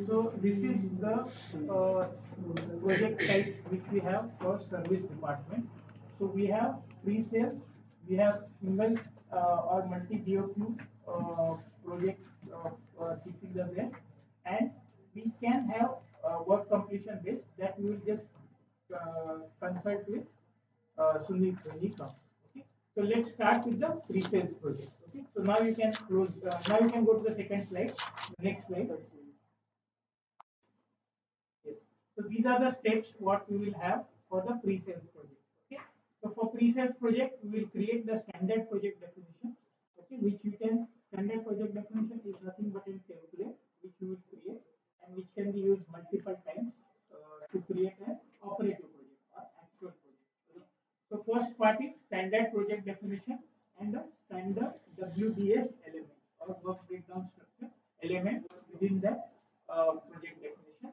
So this is the project types which we have for service department. So we have pre-sales, we have single or multi-BOQ project things are there, and we can have work completion based that we will just consult with Sunil when he comes. Okay. So let's start with the pre-sales project. Okay. So now you can close. Now you can go to the second slide. The next slide. Yes. So these are the steps what we will have for the pre-sales project. Okay. So for pre-sales project, we will create the standard project definition. Okay, which you can standard project definition is nothing but a template which you will create and which can be used multiple times to create an operative project or actual project. Okay. So first part is standard project definition and the standard WBS elements or work breakdown structure elements within that project definition.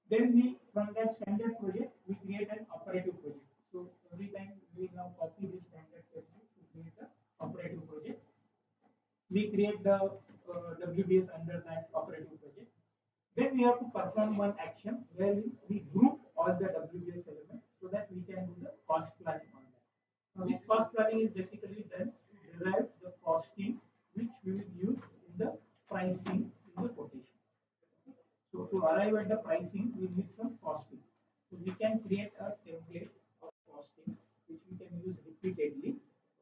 Then we, from that standard project, we create an operative project. So every time we now copy this standard template to create the operative project. We create the WBS under that operative project. Then we have to perform one action where we group all the WBS elements so that we can do the cost planning on that. Now this cost planning is basically done to derive the costing which we will use in the pricing in the quotation. So to arrive at the pricing, we need some costing. So we can create a template of costing which we can use repeatedly.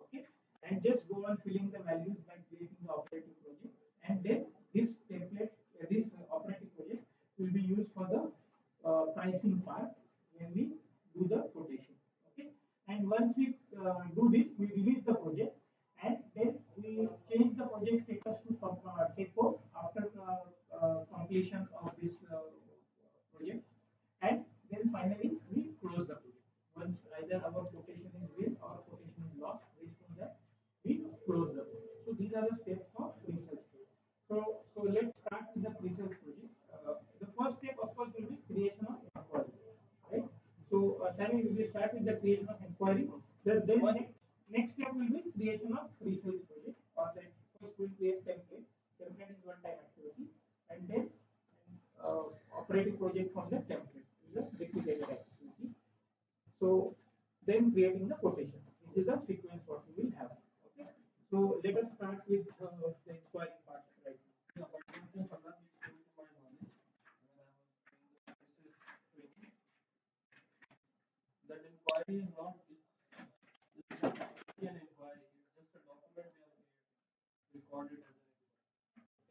Okay, and just go on filling the values by creating the operating project, and then this template, this operating project will be used for the pricing part when we do the quotation. Okay, and once we do this, we release the project, and then we change the project status to TECO after completion of this project, and then finally we close the project. Once either our quotation is win or quotation is lost, based on that we close the project. So these are the steps of pre-sales project. So let's start with the pre-sales project. The first step, of course, will be creation of inquiry, right? So Sammy, we will start with the creation of inquiry. Then next step will be creation of pre-sales project. Or that first we'll create template. Template is one-time activity, and then operating project from the template is a replicated activity. So then creating the quotation. This is the sequence what we will have. Okay. So let us start with the inquiry part right now. That inquiry is not just an inquiry, it's just a document we have recorded as an inquiry.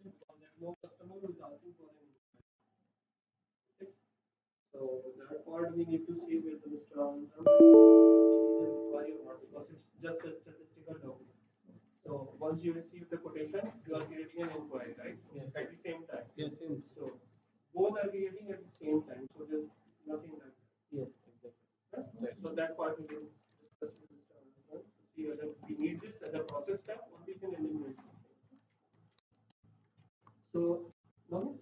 Okay. Because there's no customer who is asking for an inquiry. Okay. So that part we need to see with Mr. Answer inquiry or not, because it's just a statistical document. So once you receive the quotation, you are creating an inquiry, right? Yes. At the same time. Yes, same. So both are creating at the same time. So there's nothing like that. Yes, exactly. Right? So that part we will discuss with Mr. Answer to see whether we need this as a process step or we can eliminate it. So now.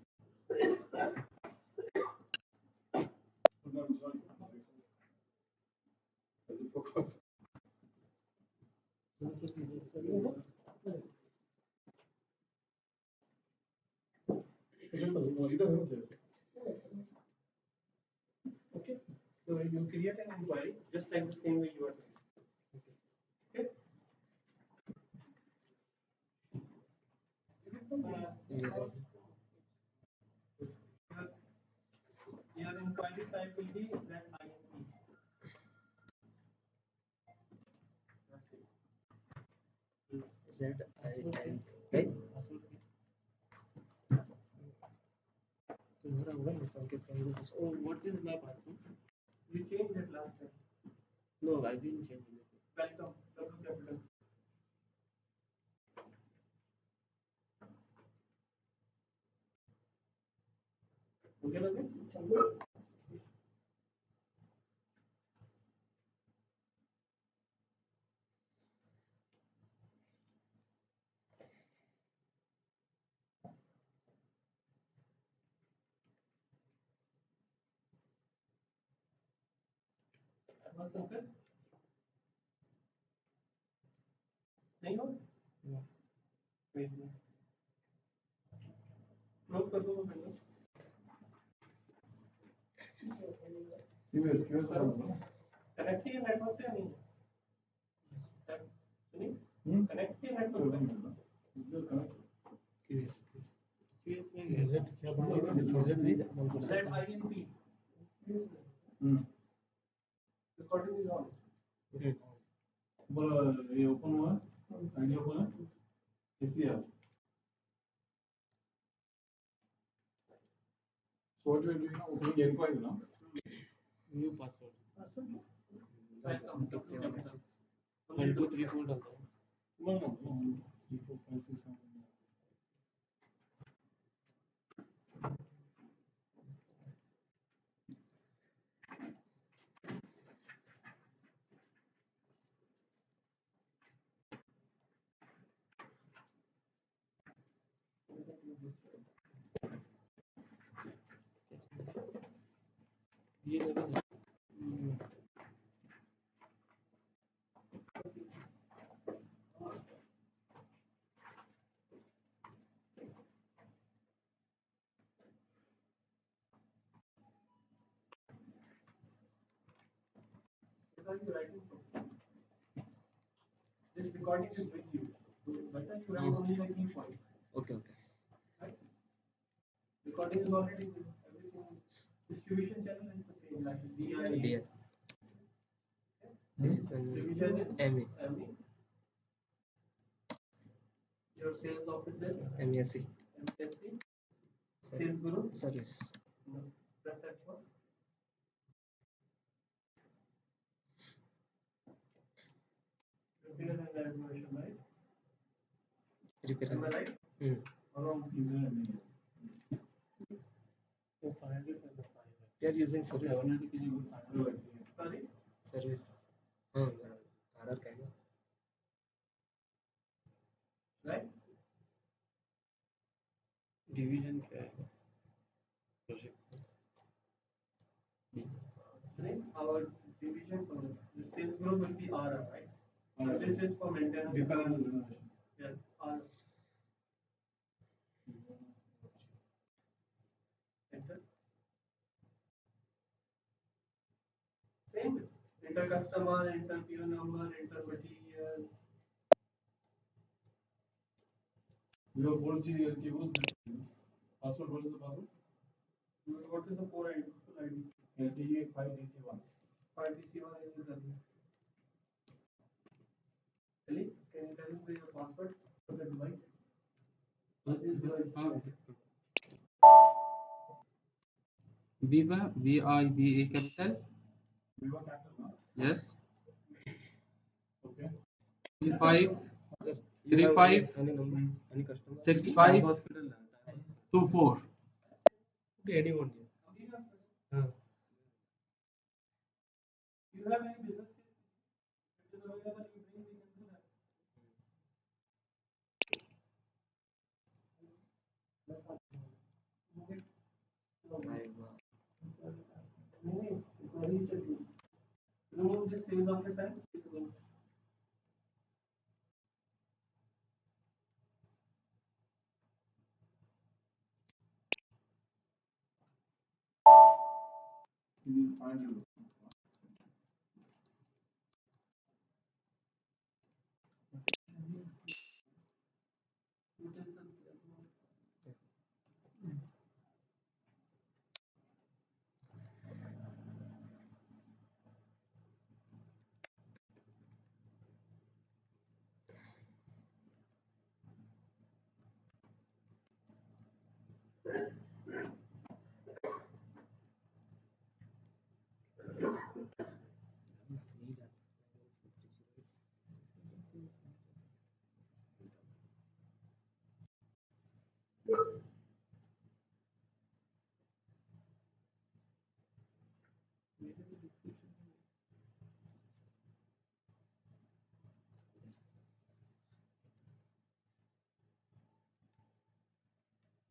Okay, so you create an inquiry just like the same way you are doing. Okay. Your inquiry type will be ZINP. ZINP, right? Oh, what is my password? You changed it last time. No, I didn't change it. Welcome. Capital. Okay, okay. नहीं हो close कर दो window connecting network से नहीं connecting network result क्या बनेगा result नहीं ZINP recording is on ये ओपन हुआ आईडी ओपन है ACL so what you are doing now opening inquiry now new password right 1 2 3 4 डालता हूँ no 3 4 5 6 7 ये लगा ना this recording is with you so better you write only the key points okay okay right recording is already with everything distribution channel is the same like DI dear there is an division is ME ME your sales office is MSc MSC sales group service press F1 repair and evaluation right repair am I right around वो 500 का 500 we are using service sorry service हाँ RR का है ना right division क्या है project our division for the sales group will be RR, right? This is for maintenance. Yes, R. Enter. Same. Enter customer, enter PO number, enter material. Your 4G use password. What is the password? What is the core ID? Full ID. LTE 5DC1. 5DC1 is the Ellie, can you tell me your password for the device? What is device? Viva VIVA capital Viva capital, no? yes Okay. 35 35 any customer 65 hospital 24 anyone You have any business case? If it is available, you bring, we can do that. Remove this sales office and you will find you.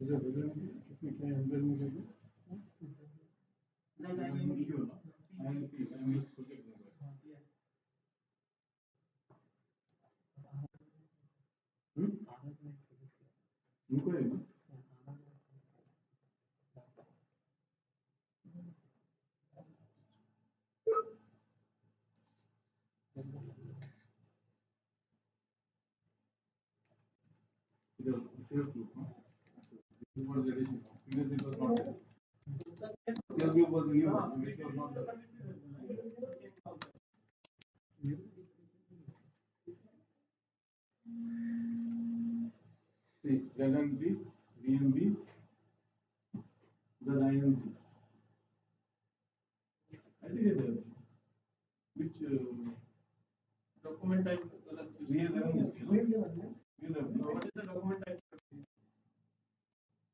Is it written? कितने क्या अंदर में लगे? नहीं नहीं ये क्यों ना? INP MS project number. Yes. इनको है ना? Sales group. Huh? This was the addition. Previously it was not there. Sales group was the new one, which was not there. See, ZNP, VNB, ZINP. I see this. Which document type? V11 is V11. What is the document type?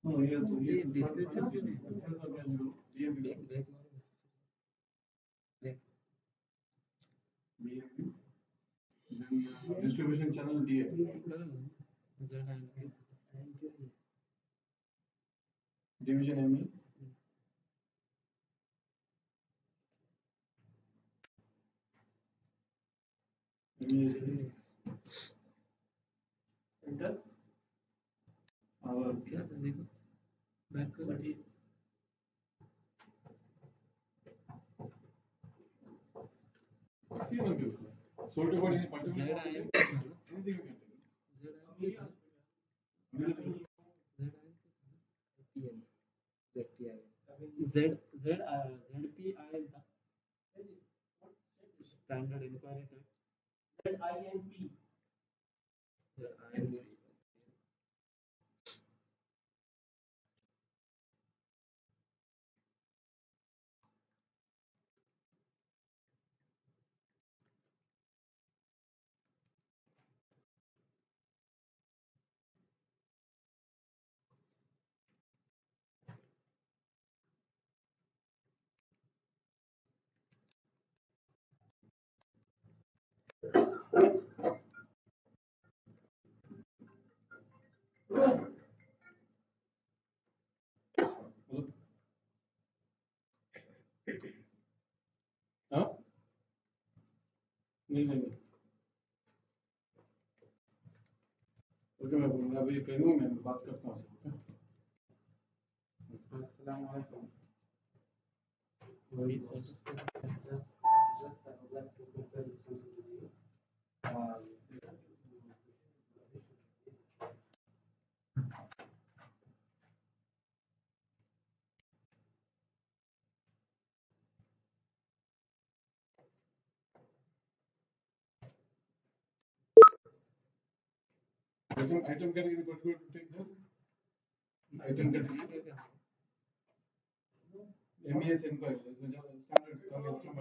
No, yes, this is BMB. Then distribution channel DA. Division ME. MESC. Enter. Our see no view. Sort about any particular anything you can take. ZPI standard inquiry type. ZINP. हाँ नहीं okay मैं अभी training में बात करता हूँ अस्सलाम वालेकुम. item category what you to take there item category MES inquiry is the standard coming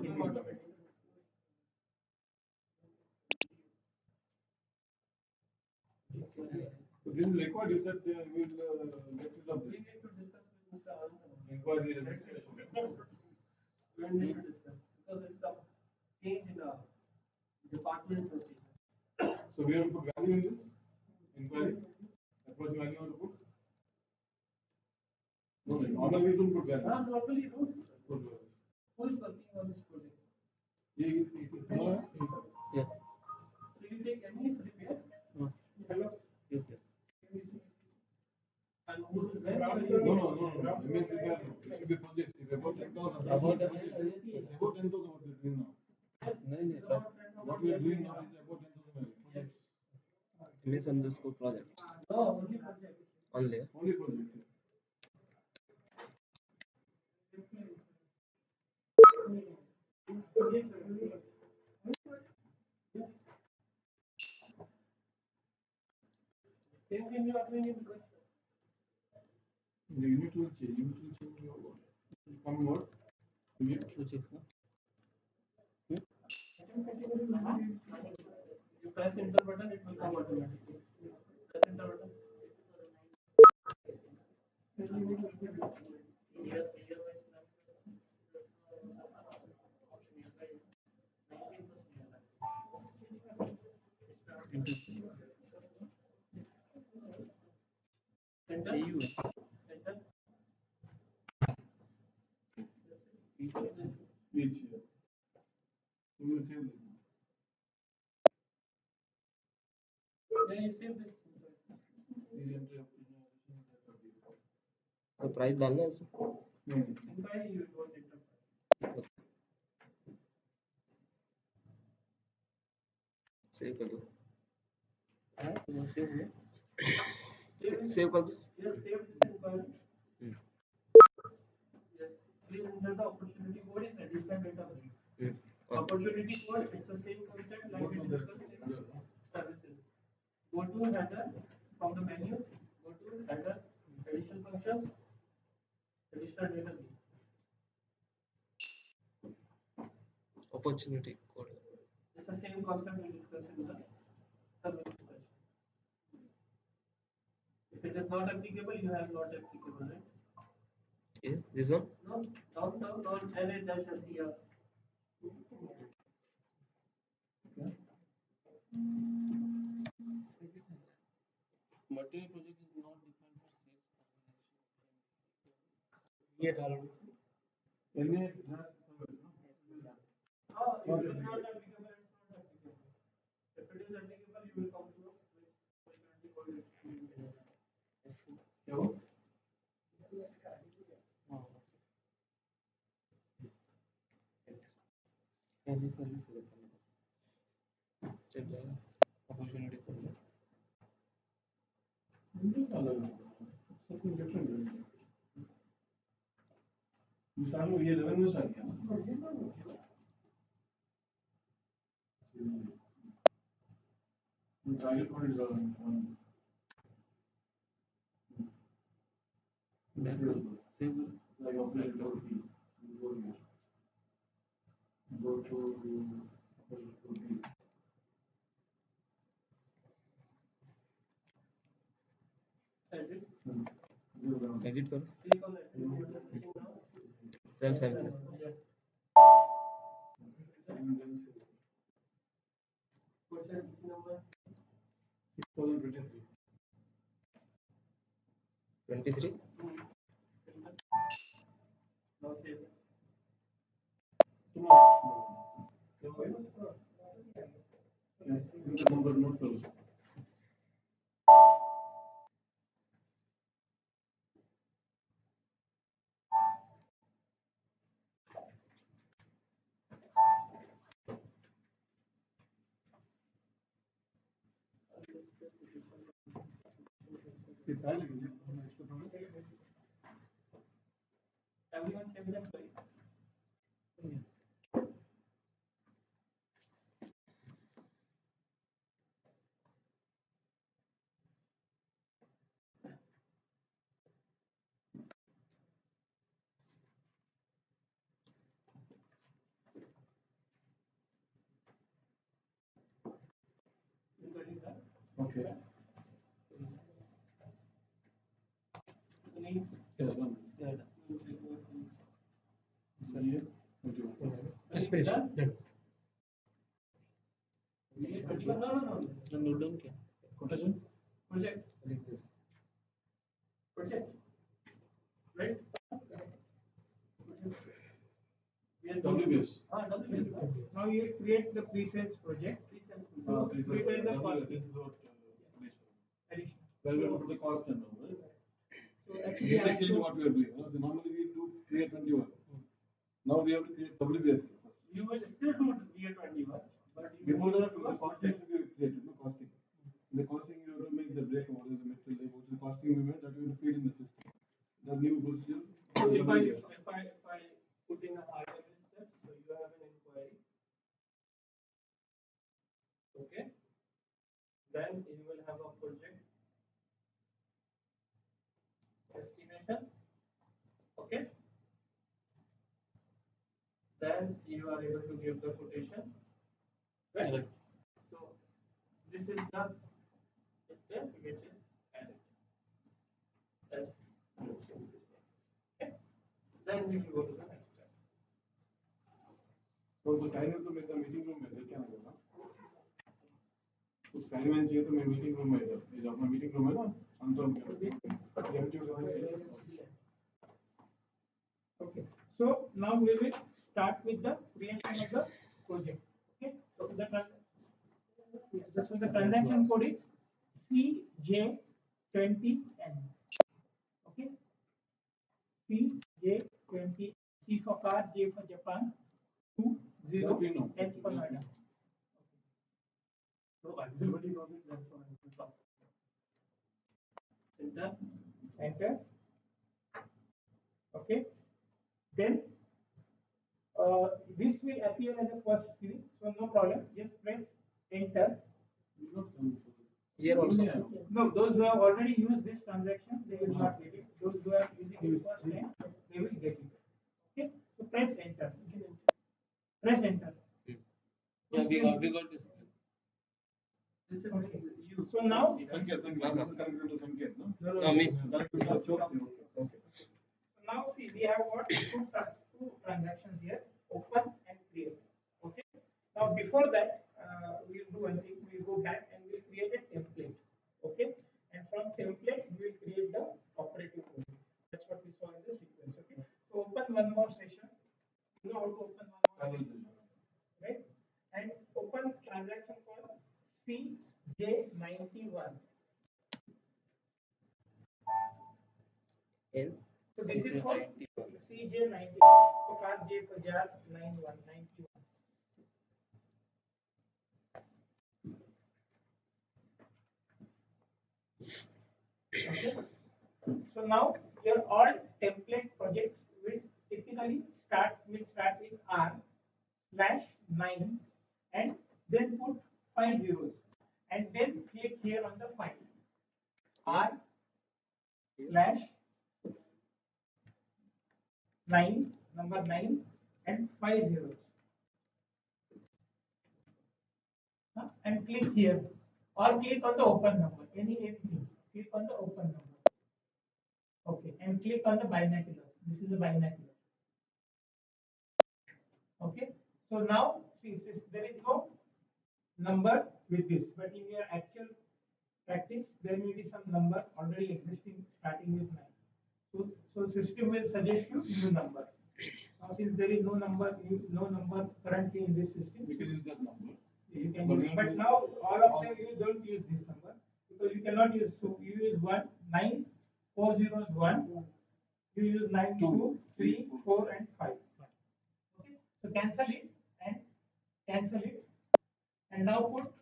automatic so this is required you said we will get rid of this inquiry registration We need to discuss because it's a change in the department procedure. so we have to put value in this inquiry approach value on the put no normally we don't put value Normally you don't. put value. Who is working on this project? Yes. So you take any repair? Hello. Yes. And who will when? No. MES repair it should be projects if about 10,000 About it's about 10,000 what we are doing now what we are doing now is about 10,000 projects MS underscore projects. No, only project. Only. project Same thing you are doing in project. the unit will change your what come what unit You press enter button, it will come automatically. Press enter button. Enter. Enter. each year you will save this Then you save this. the entry of So price डालना है इसमें. Inquiry you don't enter. Save कर दो. Save कर दो. Yes, save this inquiry. Yes, please enter the opportunity code in additional data break. Opportunity code, it's the same concept like we discussed in services. Go to header from the menu, go to header, additional functions, additional data break. Opportunity code. It's the same concept we discussed in the service discussion. If it is not applicable, you have not applicable, right? Is this one? No, down, LA-SER. Material project is not defined for sales organization. ये डालो. LA dash service, no? Oh, if it is not applicable, it's not applicable. If it is applicable, you will come to know which opportunity code is. क्या वो? Any service select करना. चल जाएगा. Opportunity code. Something different. You start with ये 11 में start किया ना? The target code is on. Save. Like apply double P. Go to Edit. Edit करो. Click on edit. Self sample. Yes. What's your DC number? 6023. 23. Now save. Number note करो. Everyone save them, please. Okay. Name. Yes, done. ये Space. Done. No. तो note down क्या? quotation. Project. Project. Right? We are WBS. WBS. Now you create the pre-sales project. Prepare the cost. This is what Addition. where we have to put the cost and all, right? So This actually, is actually what we are doing. So normally we do create 21. Now we have to create WBS first. you will still do year 21, but you Before will that, the cost has to be created, no costing. In the costing, you have to make the break, what is the material, what is the costing we made, that you have to feed in the system. The new procedure. So if I put in a higher level step, so you have an inquiry. Okay. Then you will have a project estimation. Okay. Then you are able to give the quotation. Right. So this is the step which is added. As okay. Then we will go to the next step. So the sign to make the meeting room में क्या होगा? तो sign में चाहिए तो मैं meeting room में इधर, ये जो अपना meeting room है ना, अंतर में Okay. So now we will start with the creation of the project. Okay. So the transaction code is CJ20N. Okay. CJ20. C for car, J for Japan, 20, N for Noida. So everybody knows it. That's why it's top. Enter. Enter. Okay. Then this will appear as a first screen, so no problem. Just press enter. Here also. No, those who have already used this transaction, they will not get it. Those who are using it first time, they will get it. Okay, so press enter. Press enter. Yeah, we got this. This is you. So now, Sanket, this is connected to Sanket, no? No, me. Connected to Choksi. Okay. so now see, we have got two transactions here, open and create. Okay. Now before that, we'll do one thing. We'll go back and we'll create a template. Okay. And from template, we will create the operative code. That's what we saw in the sequence. Okay. So open one more session. You know how to open one more session, right? And open transaction called CJ91. N. So this is for CJ91. So class J for jar 9191. Okay. So now your all template projects will typically start with R/9 and then put 5 zeros and then click here on the file R/9 number 9 and 5 zeros. And click here or click on the open number anything. Click on the open number. Okay, and click on the binocular. This is a binocular. Okay, so now see there is no number with this, but in your actual practice there may be some number already existing starting with 9. So system will suggest you new number. Now since there is no number currently in this system, We can use that number. you can use, but now all of them you don't use this number because you cannot use. So you use 1 9 4 zeros 1. You use 9 2 3 4 and 5. Okay, so cancel it and now put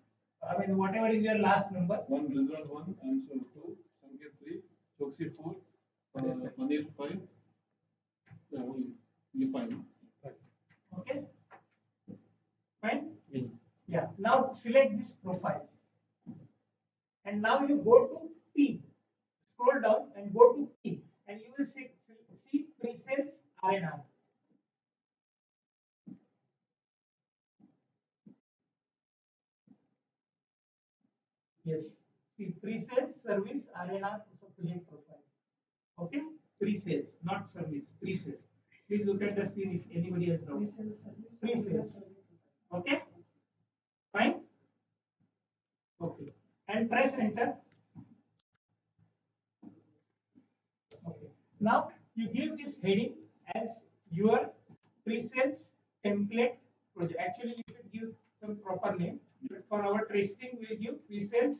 whatever is your last number. 1 result 1, answer 2, Sanket 3, Choksi 4, Anil 5, you 5. Okay, fine. Yeah. Now select this profile, and now you go to P. Scroll down and go to P, and you will see pre-sales R&R. Yes. See pre-sales service R&R project profile. Okay, pre-sales, not service. Pre-sales. Please look at the screen if anybody has doubt. Pre-sales. Okay, fine. Okay, and press enter. Okay. Now you give this heading as your pre-sales template project. Actually, you should give some proper name. But for our testing, we give pre-sales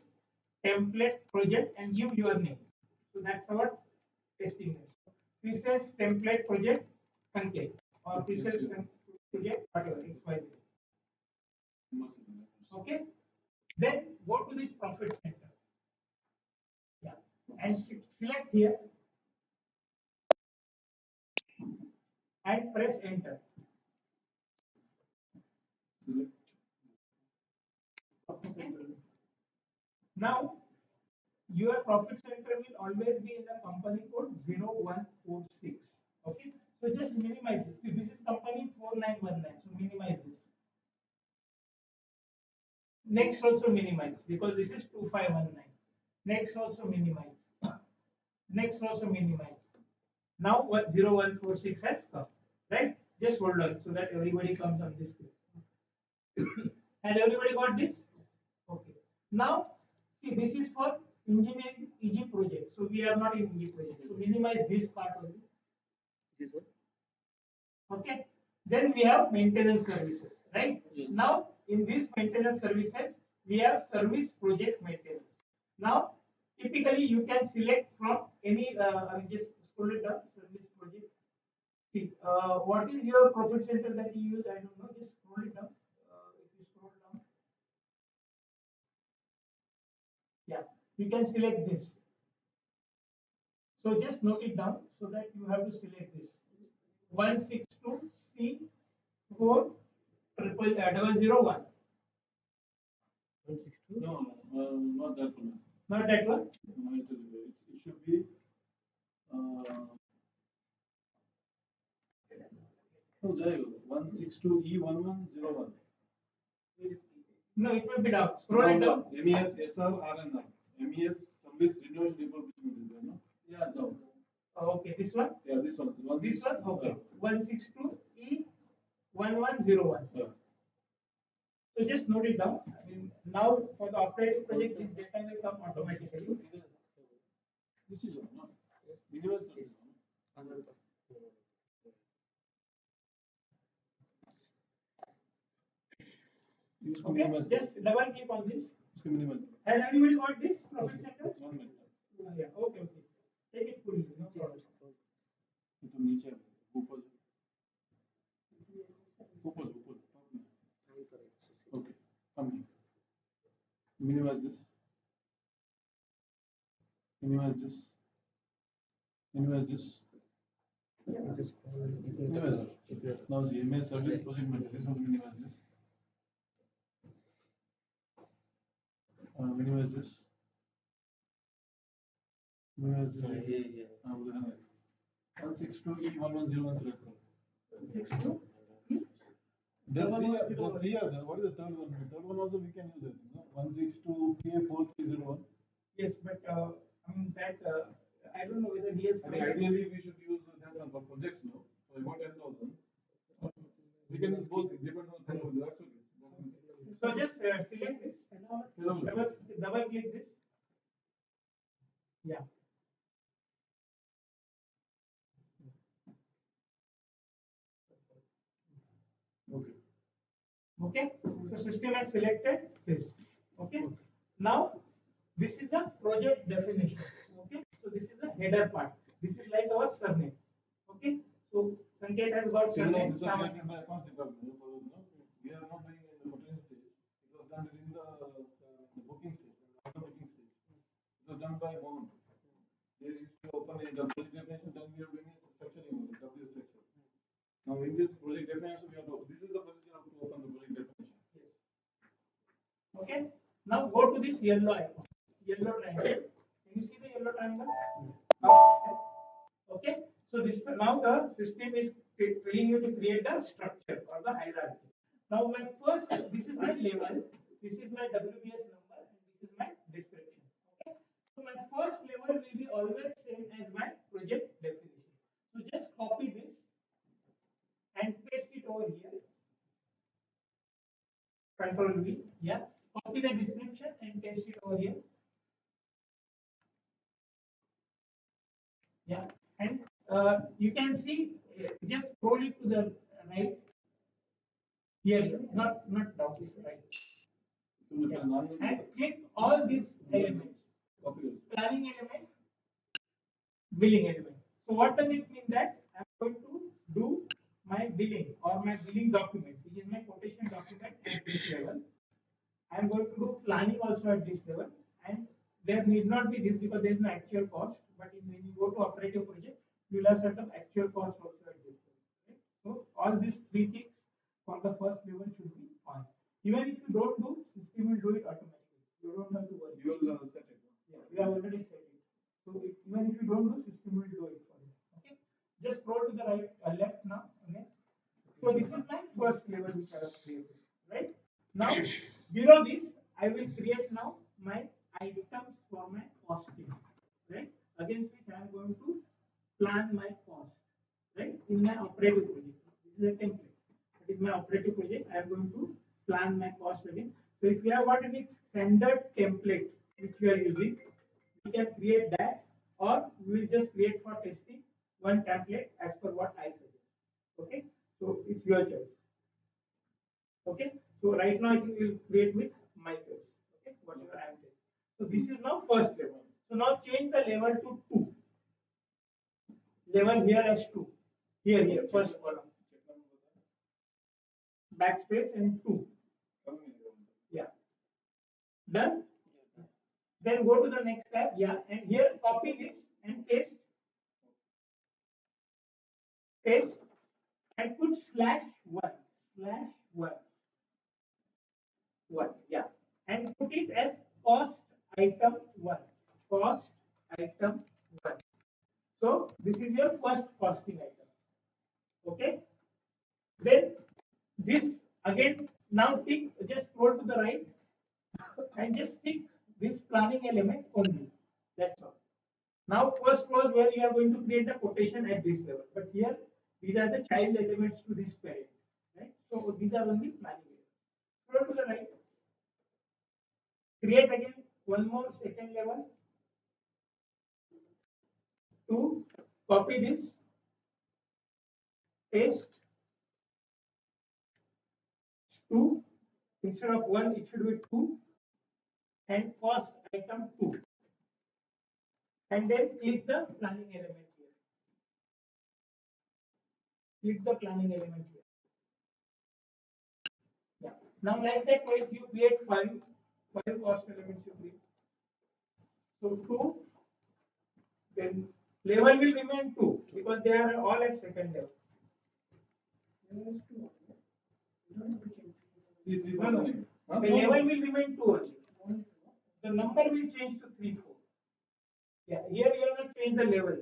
template project and give your name. So that's our testing name. Pre-sales template project Sanket or pre-sales project whatever XYZ. Okay. Then go to this profit center. Yeah, and select here and press enter. Okay. Now your profit center will always be in the company code 0146. Okay, so just minimize it. This is company 4919, so minimize this. Next also minimize because this is 2519. Next also minimize. Next also minimize. Now what 0146 has come, right? Just hold on so that everybody comes on this screen. Has everybody got this? Okay. Now see, this is for engineering EG project. So we are not in EG project. So minimize this part only. This one. Okay. Then we have maintenance services, right? Yes. Now in this maintenance services, we have service project maintenance. Now typically you can select from any. Just scroll it down. Service project. See, what is your profit center that you use? I don't know. Just scroll it down. If you scroll down. you can select this. So just note it down so that you have to select this 162C4 triple 001. 162. No, not that one. Not that one. No, it should be. Oh, there you go. 162E1101. No, it will be down. Scroll it down. MES SRRNR. MES Service Renewal Refurbishment is there, no? Yeah, no. Okay, this one. Yeah, this one. This one. Okay. 162E1101. Yeah. So just note it down. I mean, now for the operating project, this data will come automatically. This is one, no? Minimum service, no? Okay, just double click on this. Minimal. Has everybody got this profit center? 1 minute. Yeah, okay. Take it fully, no problem. तो नीचे ऊपर ऊपर ऊपर okay minimize this minimize this minimize this minimize it. Now the MS service project manager, this was minimize this minimize this minimize this 162E1101 select. 62. There are three are there. What is the third one? The third one also we can use it. No? 162K4301. Yes, but I mean that I don't know whether he has. I mean, ideally we should use that one for projects, no? So about 10,000. We can use both. It depends on the thing. That's okay. So just select this. Double click this. Yeah. Okay. Okay. So system has selected this. Okay. Now this is the project definition. Okay. So this is the header part. This is like our surname. Okay. So Sanket has got surname. This was created by accounts department. We are not doing it in the quotation stage. It was done in the booking stage, the booking stage. It was done by Mohan. They used to open a project definition, then we are doing it structuring, the W structure. Now in this project definition, we have to, this is the procedure of to open the project definition. Okay. Now go to this yellow icon. Yellow triangle. Can you see the yellow triangle? Okay. So this now the system is telling you to create the structure or the hierarchy. Now my first, this is my level, this is my WBS number, and this is my description. Okay. So my first level will be always same as my project definition. So just copy this and paste it over here. Control V. Yeah. Copy the description and paste it over here. Yeah. And you can see, just scroll it to the right. Here, not down, right. Yeah. And click all these elements. Planning element, billing element. So what does it mean that I'm going to do my billing or my billing document, which is my quotation document at this level. I'm going to do planning also at this level, and there need not be this because there is no actual cost. But when you go to operative project, you will have certain actual cost also at this level. Right? So all these three things for the first level should be on. Even if you don't do, system will do it automatically. You don't have to worry. You will set it. Yeah, we have already set it. So even if you don't do, system will do it for you. Okay. Just scroll to the right, left now. Okay. So this is my first level which I have created. Right. Now below this, I will create now my items for my costing. Right. Against which I am going to plan my cost. Right. In my operative project. This is a template. That is my operative project. I am going to plan my cost again. So if you have got any standard template which you are using, we can create that, or we will just create for testing one template as per what I suggest. Okay. So it's your choice. Okay. So right now I think we'll create with my choice. Okay. Whatever I am saying. So this is now first level. So now change the level to 2. Level here as 2. Here, first column. Backspace and 2. Yeah. Done? Then go to the next tab. Yeah, and here copy this and paste, and put slash one. Yeah, and put it as cost item one. Cost item one. So this is your first costing item. Okay. Then this again now tick, just scroll to the right and just tick this planning element only. That's all. Now first clause where you are going to create the quotation at this level, but here these are the child elements to this parent, right? So these are only planning elements. Scroll to the right, create again one more second level to copy this, paste two, instead of one it should be two, and cost item two, and then click the planning element here. Click the planning element here. Yeah. Now like that way you create five cost elements you create. So two, then level will remain two because they are all at second level. No, no. The level will remain two only. The number will change to 3, 4. Yeah, here you have not changed the level.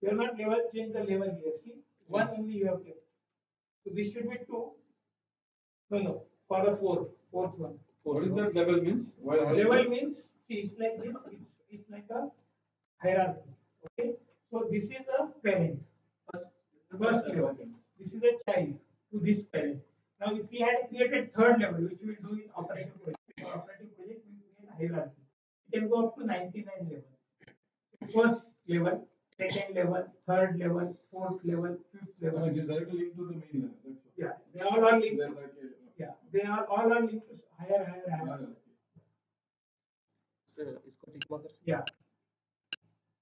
You have not changed the level here. See, one only you have kept. So this should be two. No, for the fourth one. What is that level means? Level means, see, it's like this. It's like a hierarchy. Okay. So this is a parent. First level. This is a child to this parent. Now, if we had created third level, which we will do in operating project, we create hierarchy. It can go up to 99 levels. First level, second level, third level, fourth level, fifth level. It is directly linked to the main level. That's all. Yeah, they all are linked. Like Yeah, they are all are linked to higher. Sir, इसको tick marker. Yeah.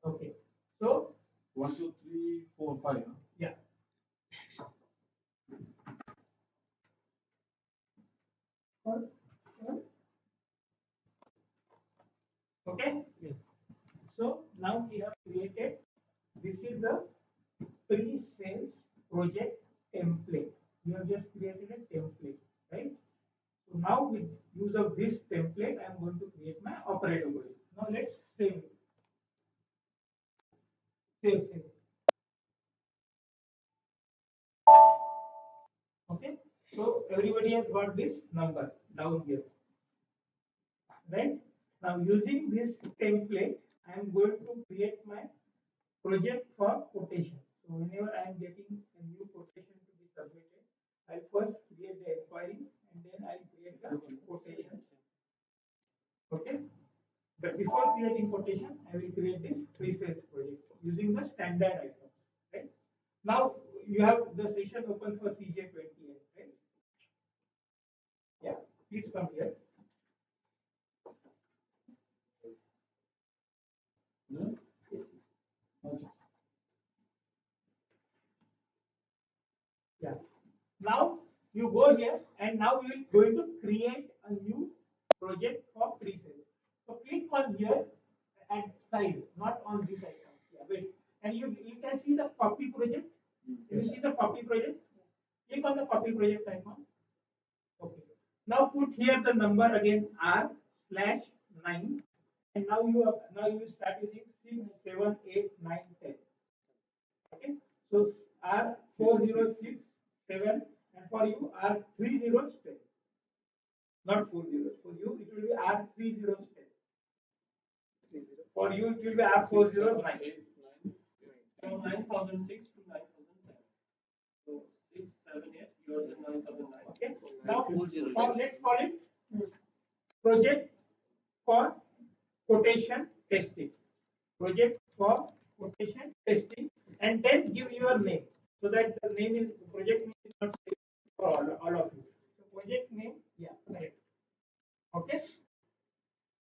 Okay. So 1, 2, 3, 4, 5. Huh? yeah. Okay. Yes. So now we have created. This is the pre-sales project template. We have just created a template, right? So now with use of this template, I am going to create my operator project. Now let's save it. Save. Okay. So everybody has got this number down here, right? Now using this template, I am going to create my project for quotation. So whenever I am getting a new quotation to be submitted, I first create the inquiry and then I create the quotation. Okay. But before creating quotation, I will create this pre-sales project using the standard items. Right. Now you have the session open for CJ28, right? Yeah. Please come here. Yeah. Okay. Yeah. Now you go here and now we will going to create a new project for pre-sales. So click on here and side, not on this item. Yeah, wait. And you can see the copy project. Can you see the copy project? Click on the copy project icon. Okay. Now put here the number again R/9, and now you start using 6, 7, 8, 9, 10. Okay. So R4067, and for you R3010. Not 40. For you it will be R3010. For you it will be R409. 9,006 to 9,010. So 6, 7, 8. Yours is 9,009. Okay. Now let's call it project for quotation testing. Project for quotation testing, and then give your name so that the name is project name is not for all of you. So project name, yeah, correct. Okay.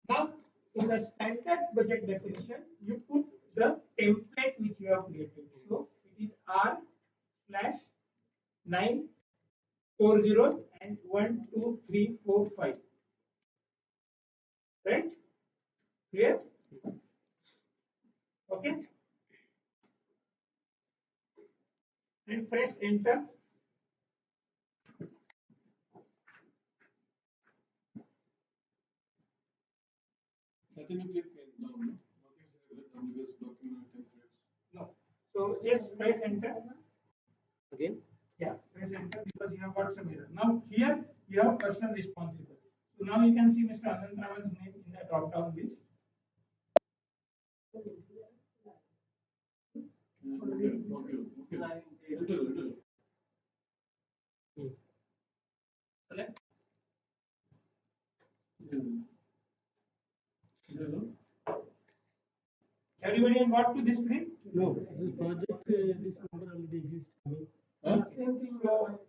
Now in the standard project definition, you put the template which you have created. So it is R/940 and 1, 2, 3, 4, 5. Right? Clear? Okay. And press enter. Nothing you click in down, no? What you say, WS document templates. No. So just press enter. Again? Yeah, press enter because you have got some error. Now here you have person responsible. So now you can see Mr. Anand Raman's name in the drop down list. Correct? Everybody has got to this screen? No, this project, this number already exists. Same thing. So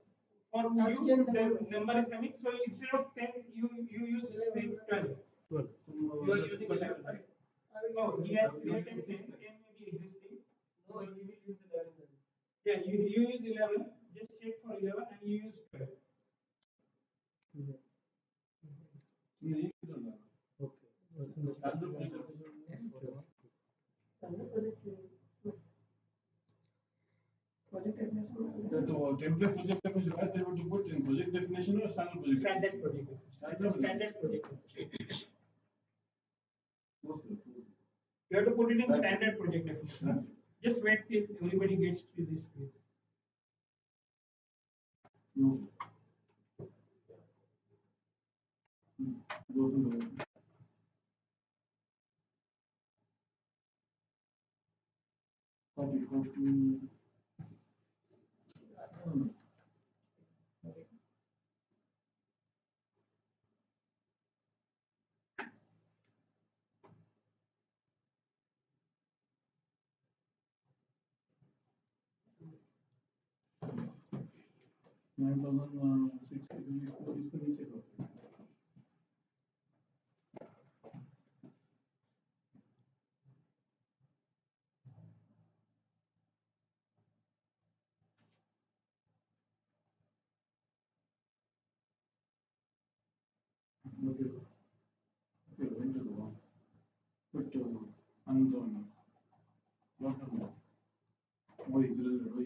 for you, the number is coming. So instead of 10, you use say 12. Well, You are using 11, right? No, he has created 10. 10 may be existing. No, he will use 11. Yeah, you use 11. Just check for 11 and you use 12. okay. Template project definition, where they want to put in project definition or standard project? Standard project. Standard project. You have to put it in standard project definition. Just wait till everybody gets to this screen. No. Go to the. Copy. Hmm. 9006 इसको नीचे करो. Okay. Okay, enter the one. Put unknown. What number? Why is it why?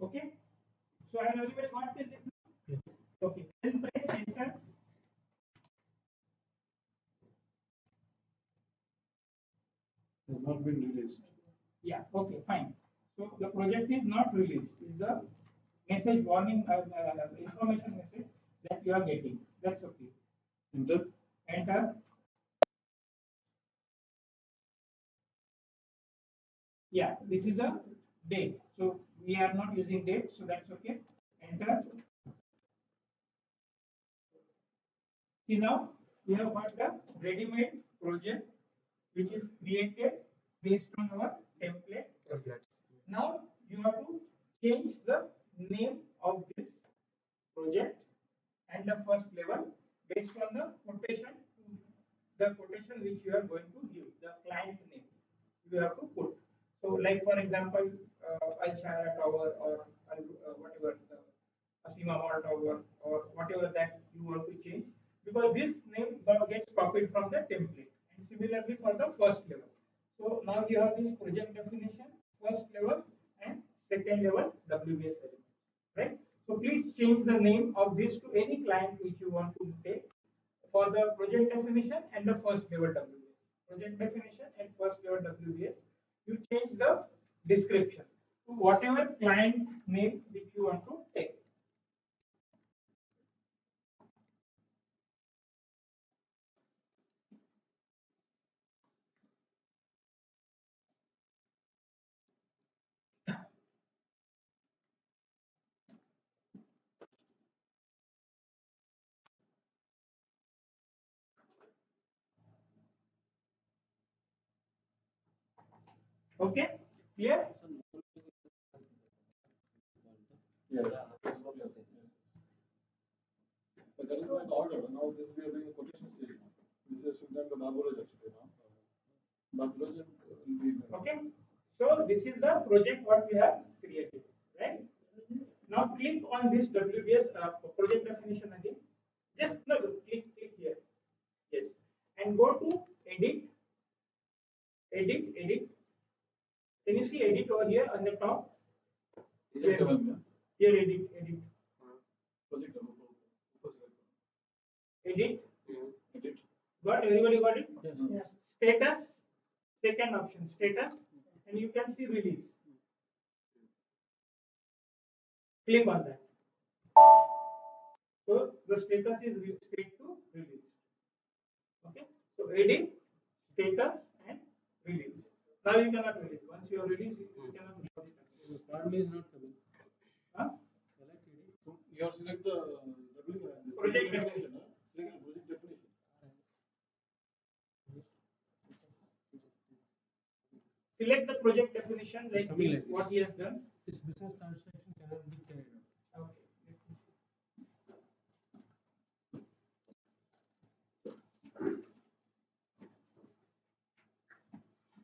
Okay. So has everybody got this? Yes. Okay. Then press enter. Has not been released. Yeah. Okay. Fine. So the project is not released. Is the message warning information message that you are getting. That's okay. Enter. Enter. Yeah. This is a date. So we are not using date. So that's okay. Enter. See now we have got the ready-made project which is created based on our template. Templates. Now you have to change the name of this project and the first level based on the quotation which you are going to give, the client name you have to put. So like for example, Al-Shaya Tower or whatever, the Asima Mall Tower or whatever that you want to change, because this name gets copied from the template. And similarly for the first level. So now you have this project definition, first level and second level WBS element, right? So please change the name of this to any client which you want to take for the project definition and the first level WBS. Project definition and first level WBS. You change the description to whatever client name which you want to take. Okay, clear? Yeah, that's what you're saying. Yes. But that is not order. Now this we are doing a quotation stage now. This is done the Babulaj actually now. Babulaj will be. Okay, so this is the project what we have created, right? Now click on this WBS project definition again. Just no, click here. Yes, and go to edit. Can you see edit over here on the top? Project development. Here edit. Project development. Edit. Edit. Got everybody got it? Yes. Yeah. Status, second option, status, and you can see release. Click on that. So the status is straight to release. Okay. So edit, status, and release. Now you cannot release. Once you are released, you cannot release it. Farm is not coming. Huh? Select edit. So you have select the Project definition. Select the project definition. Select the project definition like Something this, like what this. he has done. This business transaction cannot be carried out. Okay.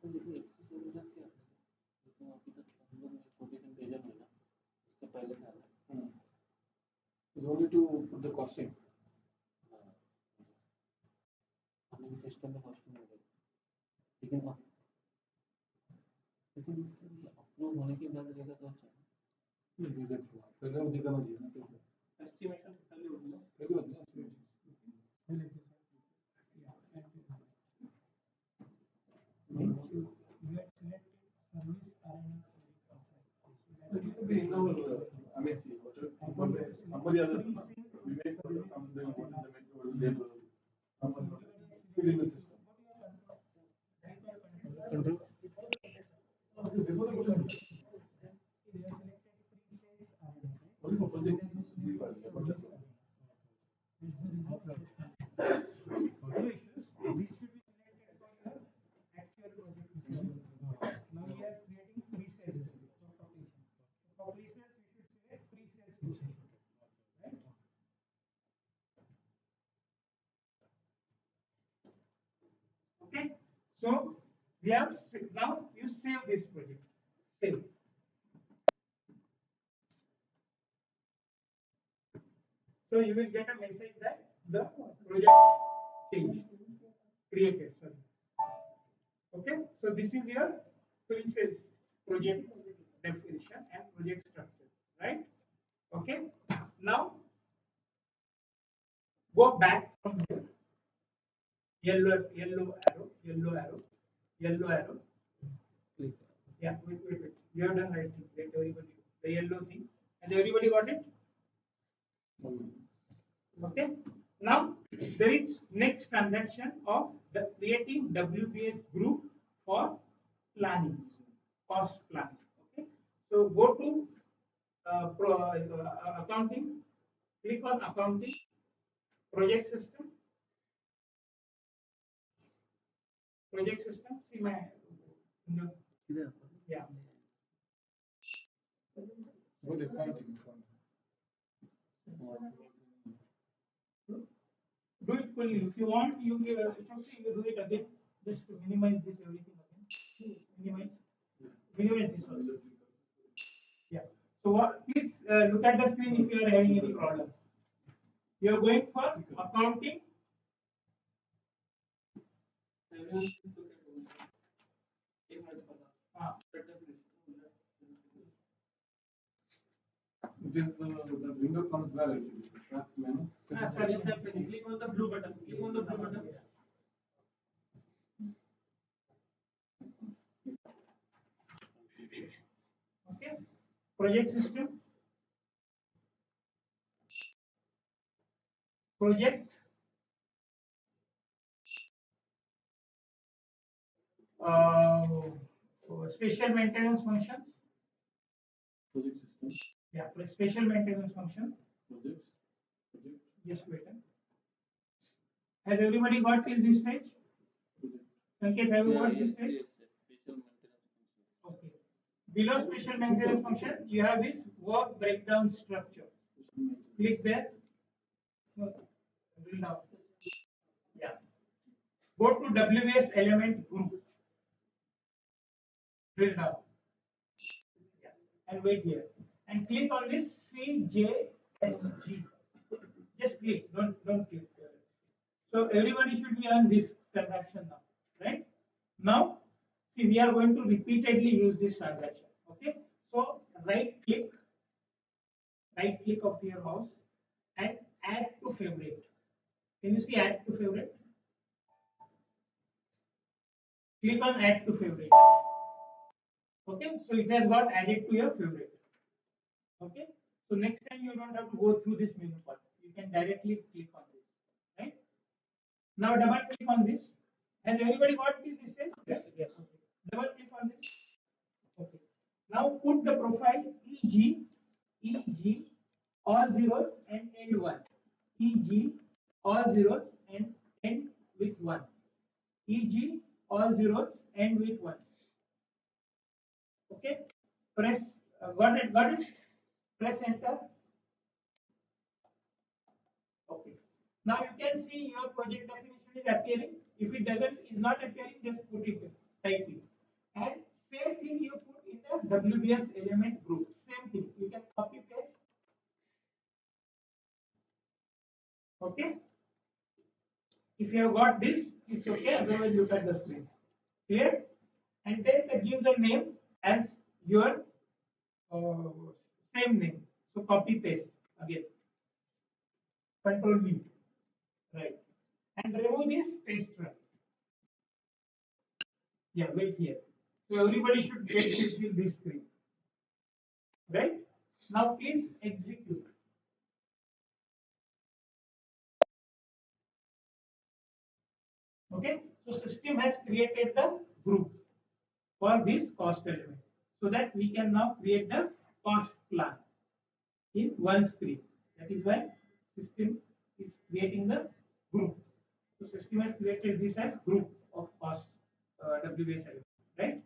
Let me see. It's only to put the costing. System में costing हो गई लेकिन approve होने के बाद रहेगा तो अच्छा पहले वो दिखाना चाहिए ना कैसे एस्टिमेशन पहले होगी ना पहले होती है estimation. It will be in our MSc. Somebody other we make something. What is the method? What is the label? Fill in the system. Control. Only for project we file. Now we are creating pre-sales. For pre-sales, we should select pre-sales. Right? Okay. So we have now you save this project. Save. So you will get a message that the project changed, created. Sorry. Okay. So this is your pre-sales project definition and project structure, right? Okay. Now go back from here. Yellow arrow. Click. Yeah, wait. You have done right thing. Let everybody the yellow thing. And everybody got it? Okay. Now there is next transaction of the creating WBS group for planning, cost planning. Okay. So go to accounting, click on accounting, project system, see my no, इधर yeah. Go to accounting. Do it fully. If you want, you do it again. Just to minimize this everything again. Minimize this also. Yeah. So what? Please look at the screen if you are having any problem. You are going for accounting. It is the window comes where actually. Tracks menu. Sorry. click on the blue button. Click on the blue button. Okay. Project system. Project. Special maintenance functions. Project system. Yeah, special maintenance function. Projects. Project. Just wait. Has everybody got till this stage? Project. Sanket, have you got this yes, stage? yes, special maintenance. Below special maintenance function, you have this work breakdown structure. Click there. So, drill down. Yeah. Go to WS element group. Drill down. Yeah. And wait here. And click on this CJSG. Just click. Don't click. So everybody should be on this transaction now, right? Now, see, we are going to repeatedly use this transaction. Okay. So right click of your mouse and add to favorite. Can you see add to favorite? Click on add to favorite. Okay, so it has got added to your favorite. Okay, so next time you don't have to go through this menu part. You can directly click on this. Right now, double click on this. Has everybody got this? Yes. Yes. Okay. Double click on this. Okay. Now put the profile EG all zeros and end one. EG all zeros and end with one. EG all zeros end with one. Okay. Press. Got it. Got it. Press enter. Okay. Now you can see your project definition is appearing. If it doesn't is not appearing, just put it type it. And same thing you put in the WBS element group. Same thing. You can copy paste. Okay. If you have got this, it's okay. Otherwise, look at the screen. Clear? And then give the name as your uh, same name. So copy paste again. Control V. Right. And remove this paste run. Yeah, wait here. So everybody should get this screen. Right? Now please execute. Okay. So system has created the group for this cost element. So that we can now create the cost plan in one screen. That is why system is creating the group. So system has created this as group of cost WBS element. Right?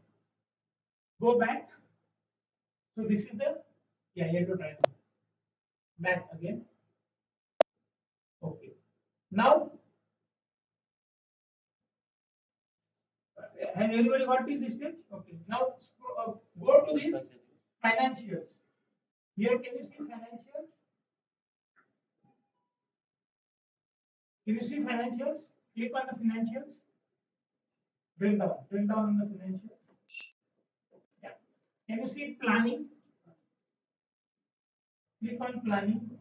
Go back. So this is the yellow triangle. Back again. Okay. Now, has everybody got this stage? Okay. Now, go to this financials. Here, can you see financials? Can you see financials? Click on the financials. Drill down on the financials. Yeah. Can you see planning? Click on planning.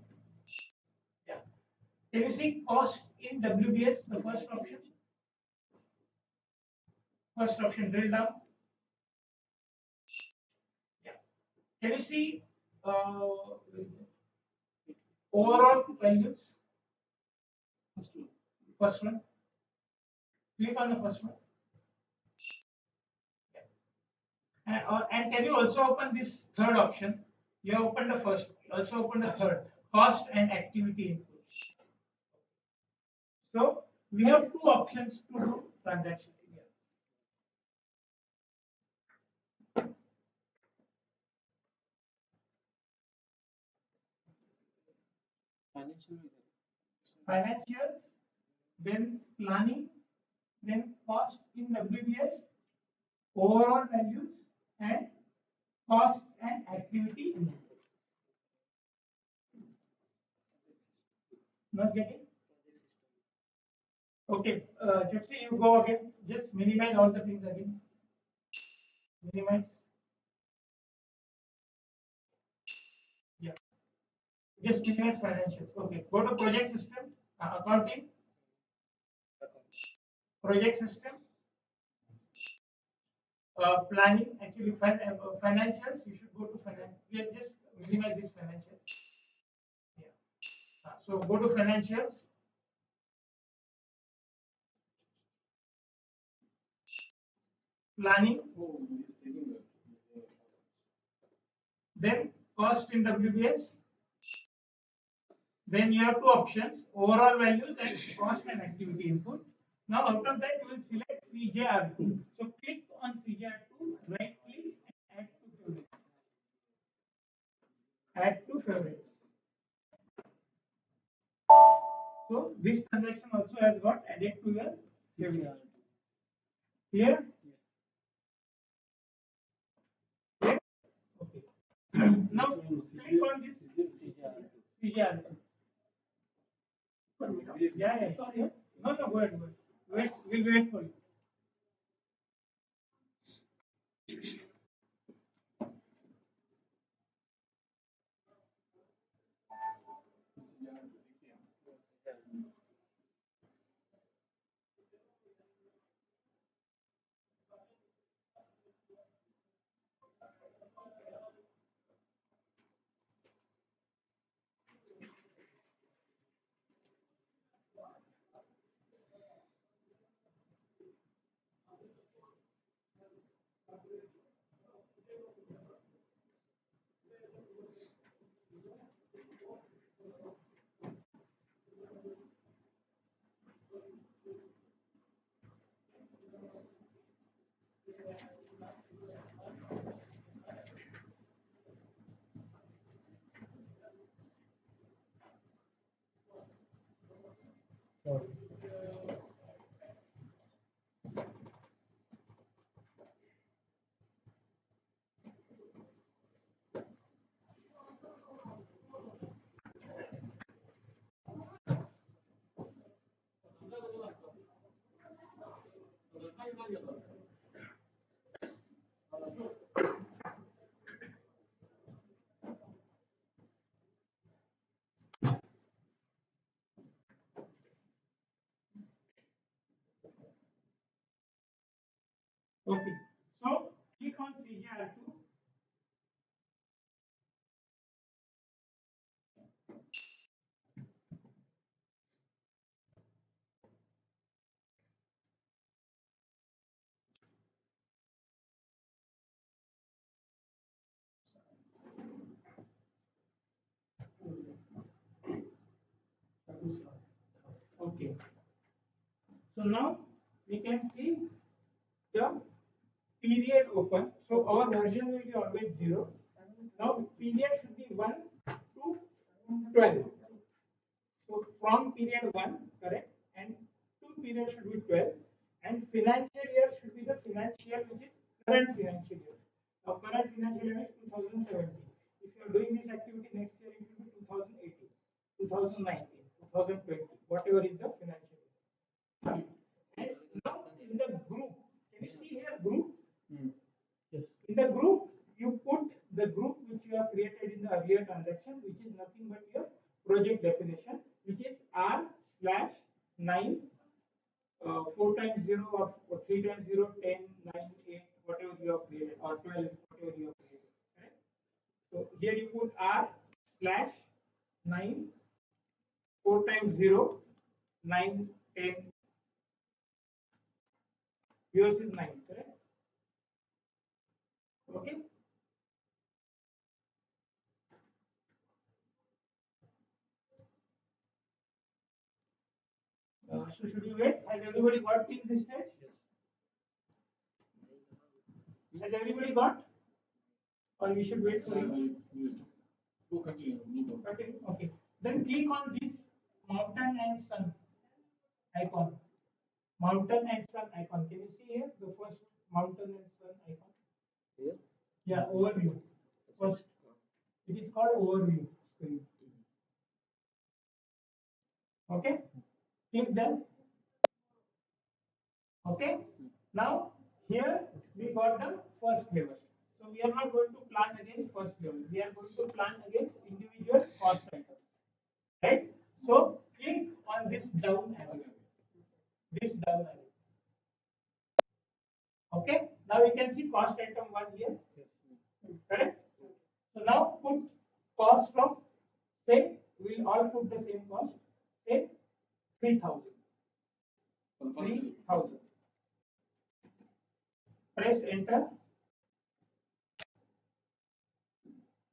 Yeah. Can you see cost in WBS? The first option. First option, drill down. Yeah. Can you see overall values? First one. Click on the first one. And can you also open this third option? You have opened the first, also open the third, cost and activity input. So we have two options to do transaction here. Financials, then planning, then cost in WBS, overall values, and cost and activity input. Not getting? Okay, Gypsy, you go again. Just minimize all the things again. Minimize. Yeah. Just minimize financials. Okay. Go to project system, accounting, project system, planning. Actually, financials. You should go to finance. Yeah, just minimize this financials. Yeah. So go to financials. Planning. Then cost in WBS. Then you have two options: overall values and cost and activity input. Now out of that you will select CJR2. So click on CJR2, right click and add to favorite. add to favorites. So this transaction also has got added to your favorite. Clear? Clear? Okay. Now click on this CGR. Yeah. No, go ahead. Wait, we'll wait for you. Okay. So click on CGR2. Okay. So now we can see the period open. So our version will be always 0. Now period should be 1 to 12. So from period 1, correct, and 2 period should be 12, and financial year should be the financial which is current financial year. Now current financial year is 2017. If you are doing this activity next year, it will be 2018, 2019, 2020, whatever is the financial year. And now in the group, can you see here group? Yes. In the group, you put the group which you have created in the earlier transaction, which is nothing but your project definition, which is R slash 9, 4 times 0 or 3 times 0, 10, 9, 8, whatever you have created, or 12, whatever you have created. Correct? So here you put R slash 9, 4 times 0, 9, 10, yours is 9, correct? Okay? So should we wait? Has everybody got in this stage? Yes. Has everybody got? Or we should wait for you? Okay. Okay. Then click on this mountain and sun icon. Mountain and sun icon. Can you see here the first mountain and sun icon? Here? Yeah, overview. First, it is called overview screen. Okay. Click that. Okay. Now here we got the first level. So we are not going to plan against first level. We are going to plan against individual cost items. Right? So click on this down arrow. This down arrow. Okay. Now you can see cost item 1 here. Correct? So now put cost of, say, we'll all put the same cost, say 3,000. 3,000. Press enter.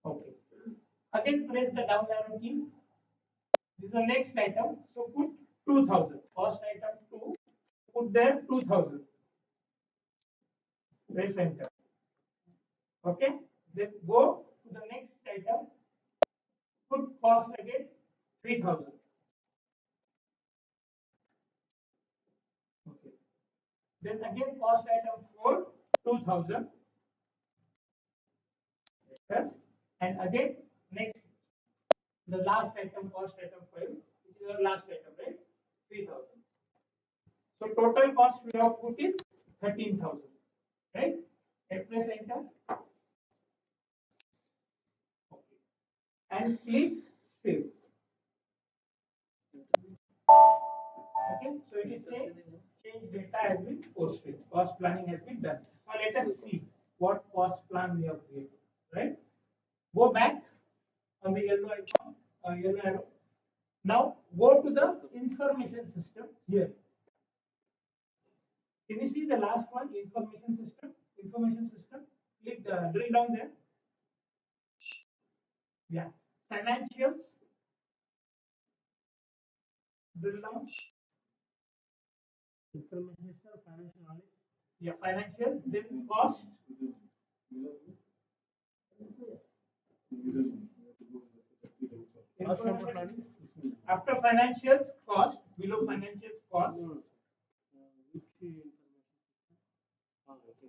Okay. Again press the down arrow key. This is the next item. So put 2,000. Cost item 2. Put there 2,000. Press enter. Okay. Then go to the next item. put cost again 3000. Okay. Then again cost item 4 2000. Okay. And again next the last item cost item 5, which is our last item, right? 3000. So total cost we have put is 13,000, right? And press enter. Okay. And click save. Okay, so it is saying change data has been posted. Cost planning has been done. Now let us see what cost plan we have created. Right? Go back on the yellow icon, yellow arrow. Now go to the information system here. Can you see the last one? Information system. Information system. Click the drill down there. Yeah. Financials. Drill down. Information system. Financial knowledge. Yeah. Financial. Then cost. Information. After financials, cost. Below financials, cost. Which information? Okay.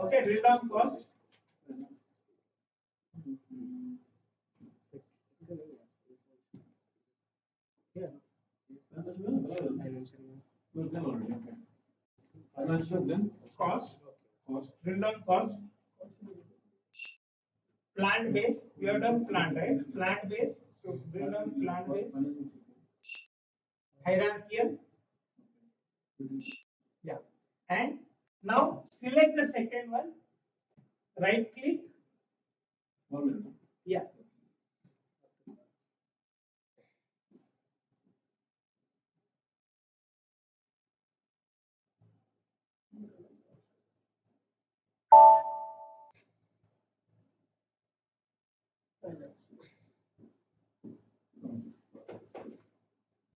Okay. Drill down cost. Yeah. Financial, then Cost. cost. Drill down cost. Plant based. We have done plant, right? Plant based. So drill down plant based. Hierarchical. Yeah. And now select the second one. Right click. Yeah.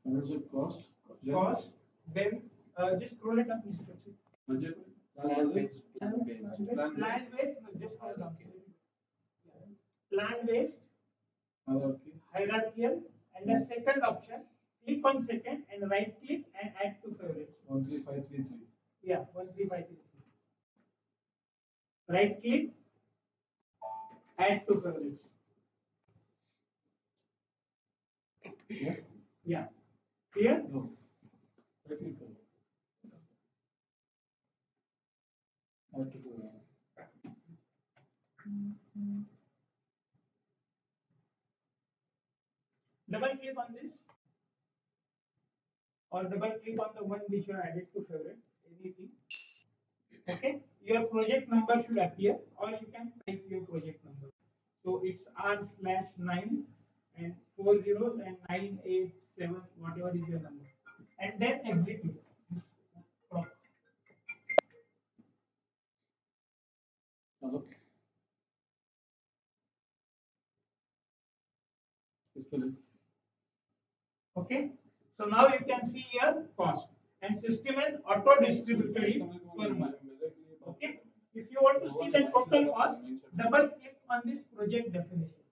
Financial cost. Cost. Then just scroll it up. Budget. Plan based. Plant based. No, just scroll down. Plant based. Hierarchy. Hierarchical. And the second option. Click on second and right click and add to favorites. 13533. Yeah. 13533. Right click. Add to favorites. Yeah. Yeah. Clear? No. Technical. Add to the- Double click on this or double click on the one which you are added to favorite. Anything. Okay. Your project number should appear or you can type your project number. So it's R/9 and 4 zeros and 987, whatever is your number. And then execute. Hello. Spelling. Okay. So now you can see your cost and system is auto distributed it per month. Okay. If you want to see the total cost, double click on this project definition.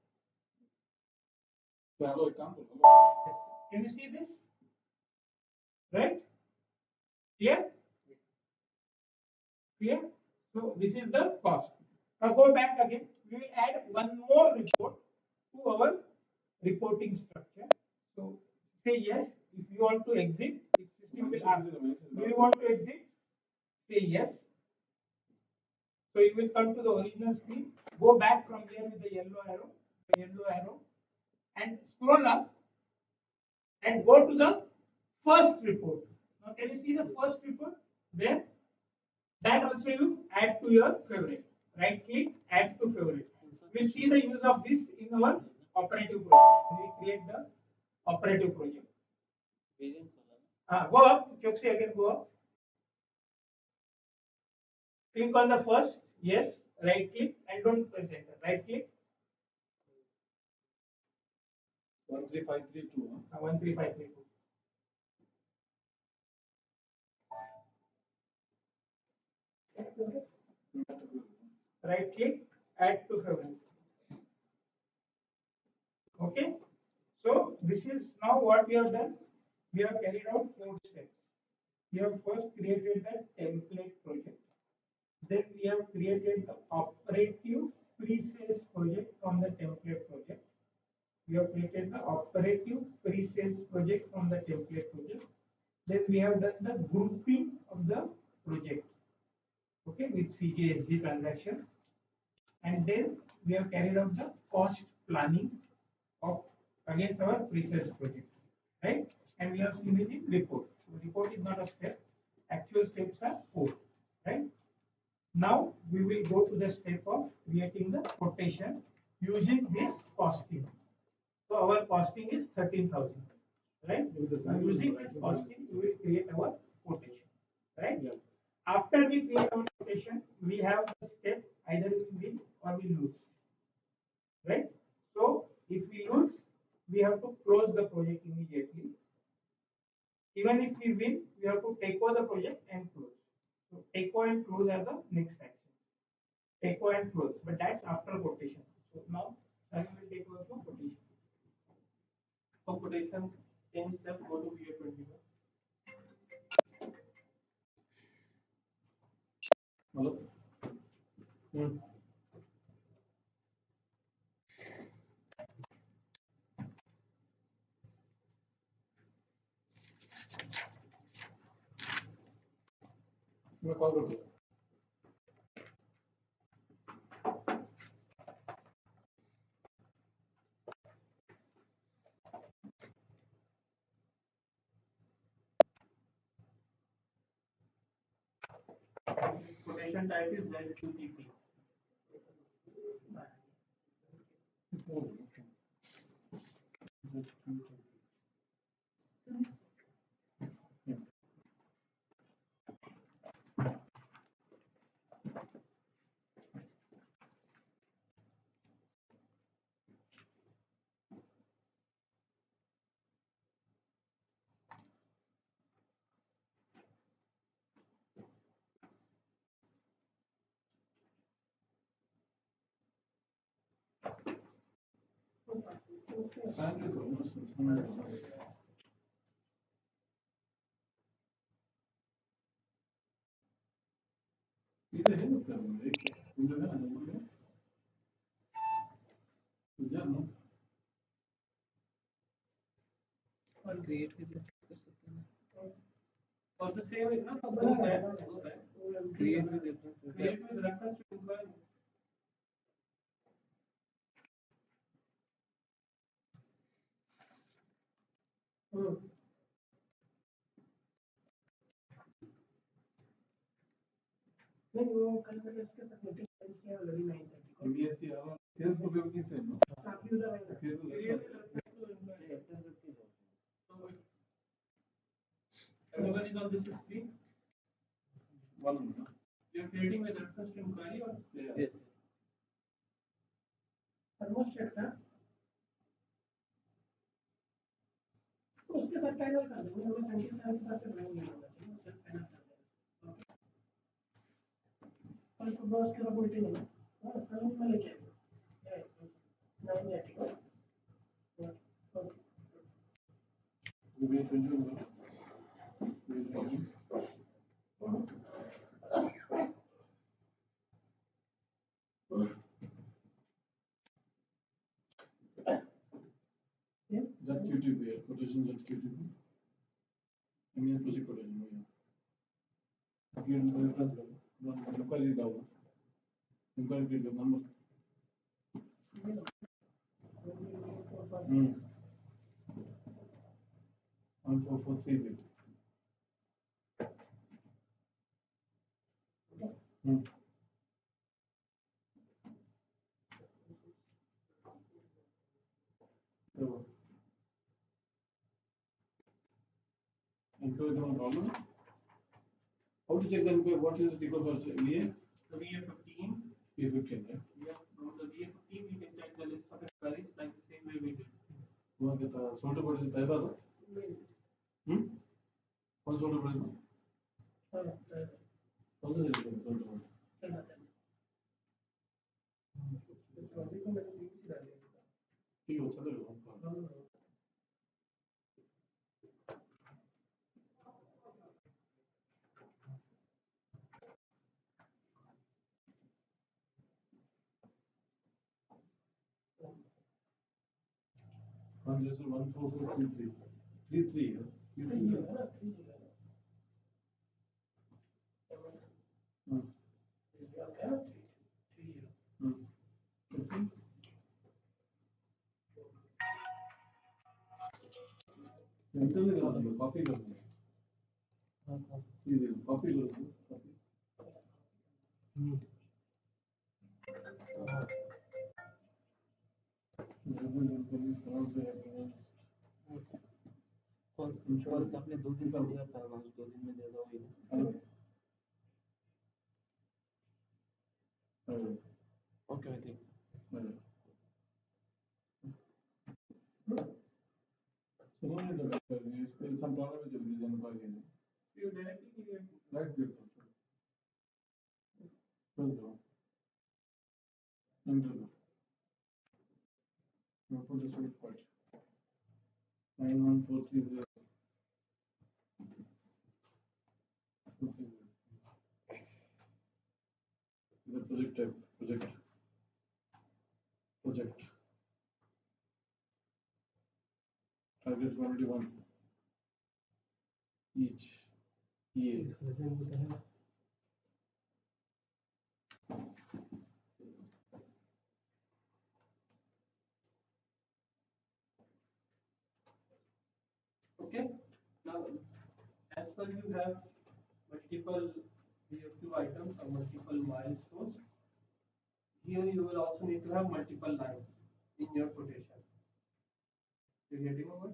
Hello, example. Yes. Can you see this? Right? Clear? Clear? So this is the cost. Now go back again. We will add one more report to our reporting structure. So say yes. If you want to exit, the system will ask, do you want to exit? Say yes. So you will come to the original screen. Go back from here with the yellow arrow, and scroll up and go to the first report. Now can you see the first report there? That also you add to your favorite. Right click, add to favorite. We'll see the use of this in our operative project. We create the operative project. Variance Go up, Choksi again go up. Click on the first, yes, right click and don't press enter. Right click, 13532. 13532. Right click, add to favorite. Okay, so this is now what we have done. We have carried out 4 steps. We have first created the template project. Then we have created the operative pre-sales project from the template project. We have created the operative pre-sales project from the template project. Then we have done the grouping of the project, okay, with CJSG transaction. And then we have carried out the cost planning of against our pre-sales project, right? And we have seen it in report. So report is not a step. Actual steps are 4, right? Now we will go to the step of creating the quotation using this costing. So our costing is 13,000, right? So using this costing, we will create our quotation, right? Yeah. After we create our quotation, we have the step either we win or we lose, right? So if we lose, we have to close the project immediately. Even if we win, we have to take over the project and close. So take over and close are the next action. Take over and close, but that's after quotation. So now I will take over for quotation. For quotation, same step, go to VA21. Hello? मैं call कर दूँ Quotation type is ZQTP. इधर है ना इधर है ना इधर ना और क्रिएट भी कर सकते हैं और the same is ना go back क्रिएट भी reference create with reference to employee. नहीं वो कल मैंने उसके साथ मीटिंग किया ऑलरेडी 9:30 को बीएससी आवर सेल्स को भी उतनी सेम ना आप यूजर है फिर Everyone is on this screen. One You are creating with reference to employee or yes almost check था उसके साथ पैनल कर देंगे हमें संख्या साथ साथ से नहीं होगा सिर्फ पैनल कर देंगे कल सुबह उसके बाद मीटिंग है हां कल मैं लेके आऊंगा 9:30 को वे कंज्यूम ZQTP quotation ZQTP इन्हें प्रोजेक्ट quotation हो गया again reference करो inquiry डालो inquiry के number 14430 inquiry on problem how to check then what is the ticket for VA the VA15? V15 yeah Yeah, from the VA15 we can check the list of inquiries like the same way we did. वहाँ के था solder body तैयार था कौन solder body कौन सा solder body ठीक है चलो 14433 कॉपी कर कॉपी और आपने 2 दिन का दिया था, 2 दिन में दे दोगे okay I think some problem with the revision for again. You directly give it. Right click. Enter. Now put the sweet part. 91430. The project type. Project. Target quantity 1. Each. EA. Okay. Now, as per you have multiple VFQ items or multiple milestones, here you will also need to have multiple lines in your quotation. You getting over?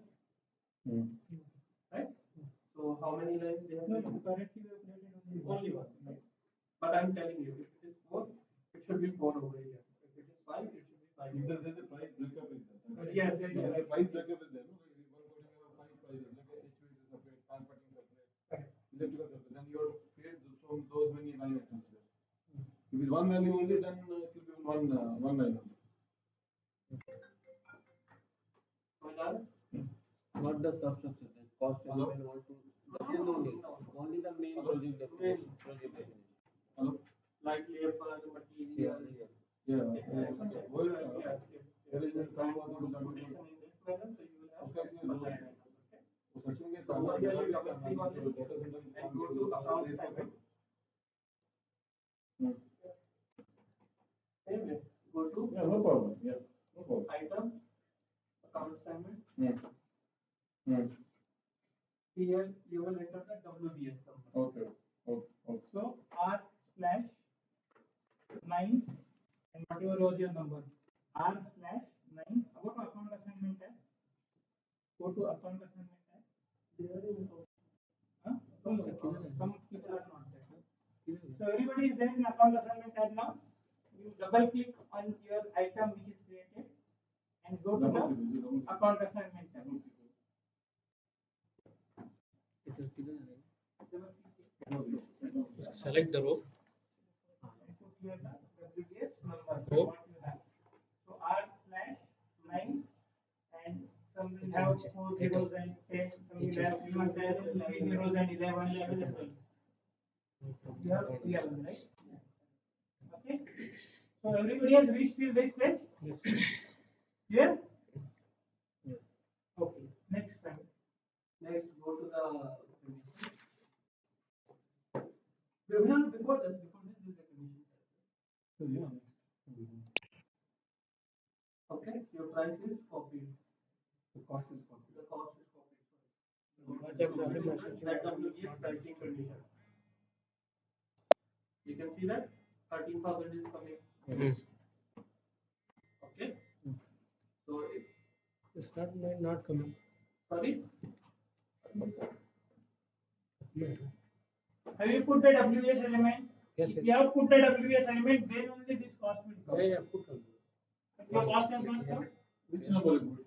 Right? So how many lines they have? No, currently we have created Only one. Right? But I'm telling you, if it is 4, it should be 4 over here. If it is 5, it should be 5. If there's a price breakup is there. Yes, The price breakup is there. No? Like one quoting you have 5 prices, like HVAC separate, car parking separate, electrical separate. Then you have create those many line items there. If it's one value only, then it will be one line. not the substructure, the cost element want to only the main project definition. Hello? Like labor, material. Yeah. Well, there is a time of quotation in this manner, so you will have multiple line items. Okay. So over here you double click on it and go to account segment. Same way. Go to Yeah, no problem. Yeah, no problem. item, account segment. Hmm. Here you will enter the WBS number. Okay. So R/9 and whatever was your number. R/9. Go to account assignment tab. Go to account assignment tab. Huh? No, some people are not there. So everybody is there in account assignment tab now. You double click on your item which is created and go to the account assignment tab. Select the row. Put here the WBS number what you have. So R/9 and some will have 4 zeros and 10, some will have 3 zeros and 11 as well. You have 11, right? Okay. So everybody has reached till this page? Yes. Clear? Yes. Okay. Next time. Next, go to the before this is the commission. So yeah. Okay, your price is copied. The cost is copied. The cost is copied. That That WBS pricing condition. You can see that 13,000 is coming. Okay. So It's not coming. sorry. Have you put the WBS element? Yes, If you have put the WBS element, then only this cost will come. Yeah, put on. Your cost has not come. Which number is good?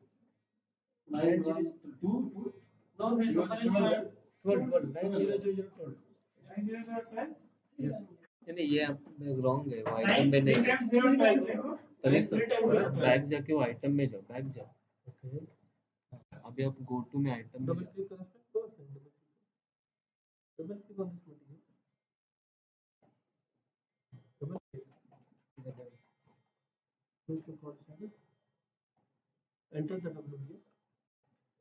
912? No, his number is 12. 90012. 90012? Yes. नहीं ये आप wrong है वो Nine, item पे नहीं है 3 times 0 12. Collect Three times sir जाता है। बैक जाके वो आइटम में जाओ, बैक जाओ। Okay. अभी आप गो टू में आइटम में Double जाओ। click on this one. Double click on this material. Double click. Choose the cost center. Enter the W.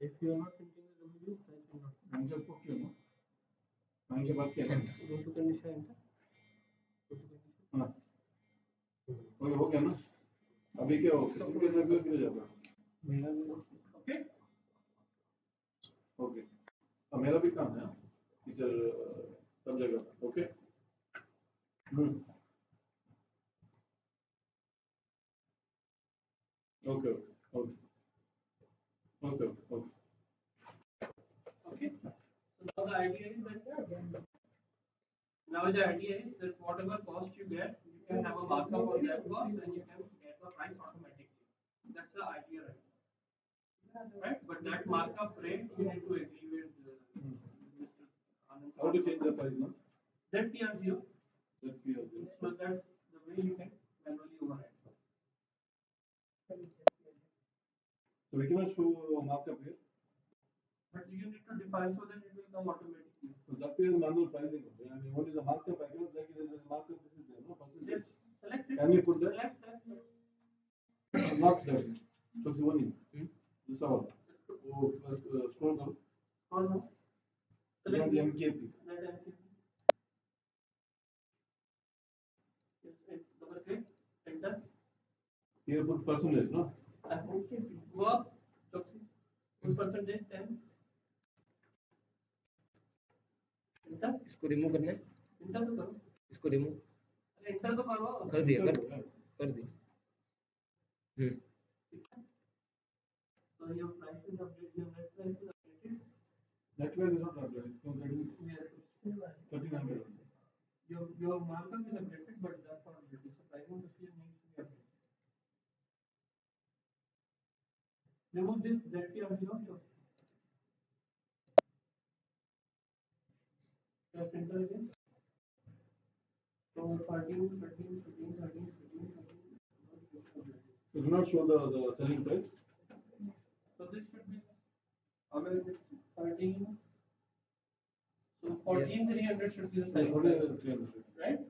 If you are not entering the W, price will not. I'm just okay, no? Thank you, बात किया ना? Go to condition enter. Go to condition. हाँ, हो गया ना? अभी क्या हो? कितने जगह किधर जाता है? मेरा भी Okay. ओके, अब मेरा भी काम है, टीचर सब जगह, okay? Okay, okay, okay, okay. Okay. So now the idea is that whatever cost you get, you can have a markup on that cost and you can get the price automatically. That's the idea, right? But that markup rate you need to agree with Mr. Anand. How to change the price, no? That tells you. That we are there. So that's the way you can manually override. So we cannot show markup here. But you need to define so that it will come automatically. So that is manual pricing. I mean, what is the markup? I cannot like there is markup. This is there, no percentage. Select it. Can we put that? Select. Not there. So it's one. This is all. Oh, scroll down. Or no. Select the MKP. That MKP. Yes, double click. Enter. Here put percentage, no? MKP. Go up. Full percentage 10. Enter. इसको remove करना है, Enter तो करो. इसको remove अरे enter तो करो. कर दिया, कर दिया। So your price is updated. Your net price is updated. That way is not updated. It's completely Yes. 1300. Your markup is updated, but that's not updated. So pricing procedure needs to be updated. Remove this ZPR0. Press enter again. So 13, 13, 13, 13, 13, 13. So do not show the selling price. So this should be again 13. So 14,300 should be the selling What is price, the 300? right?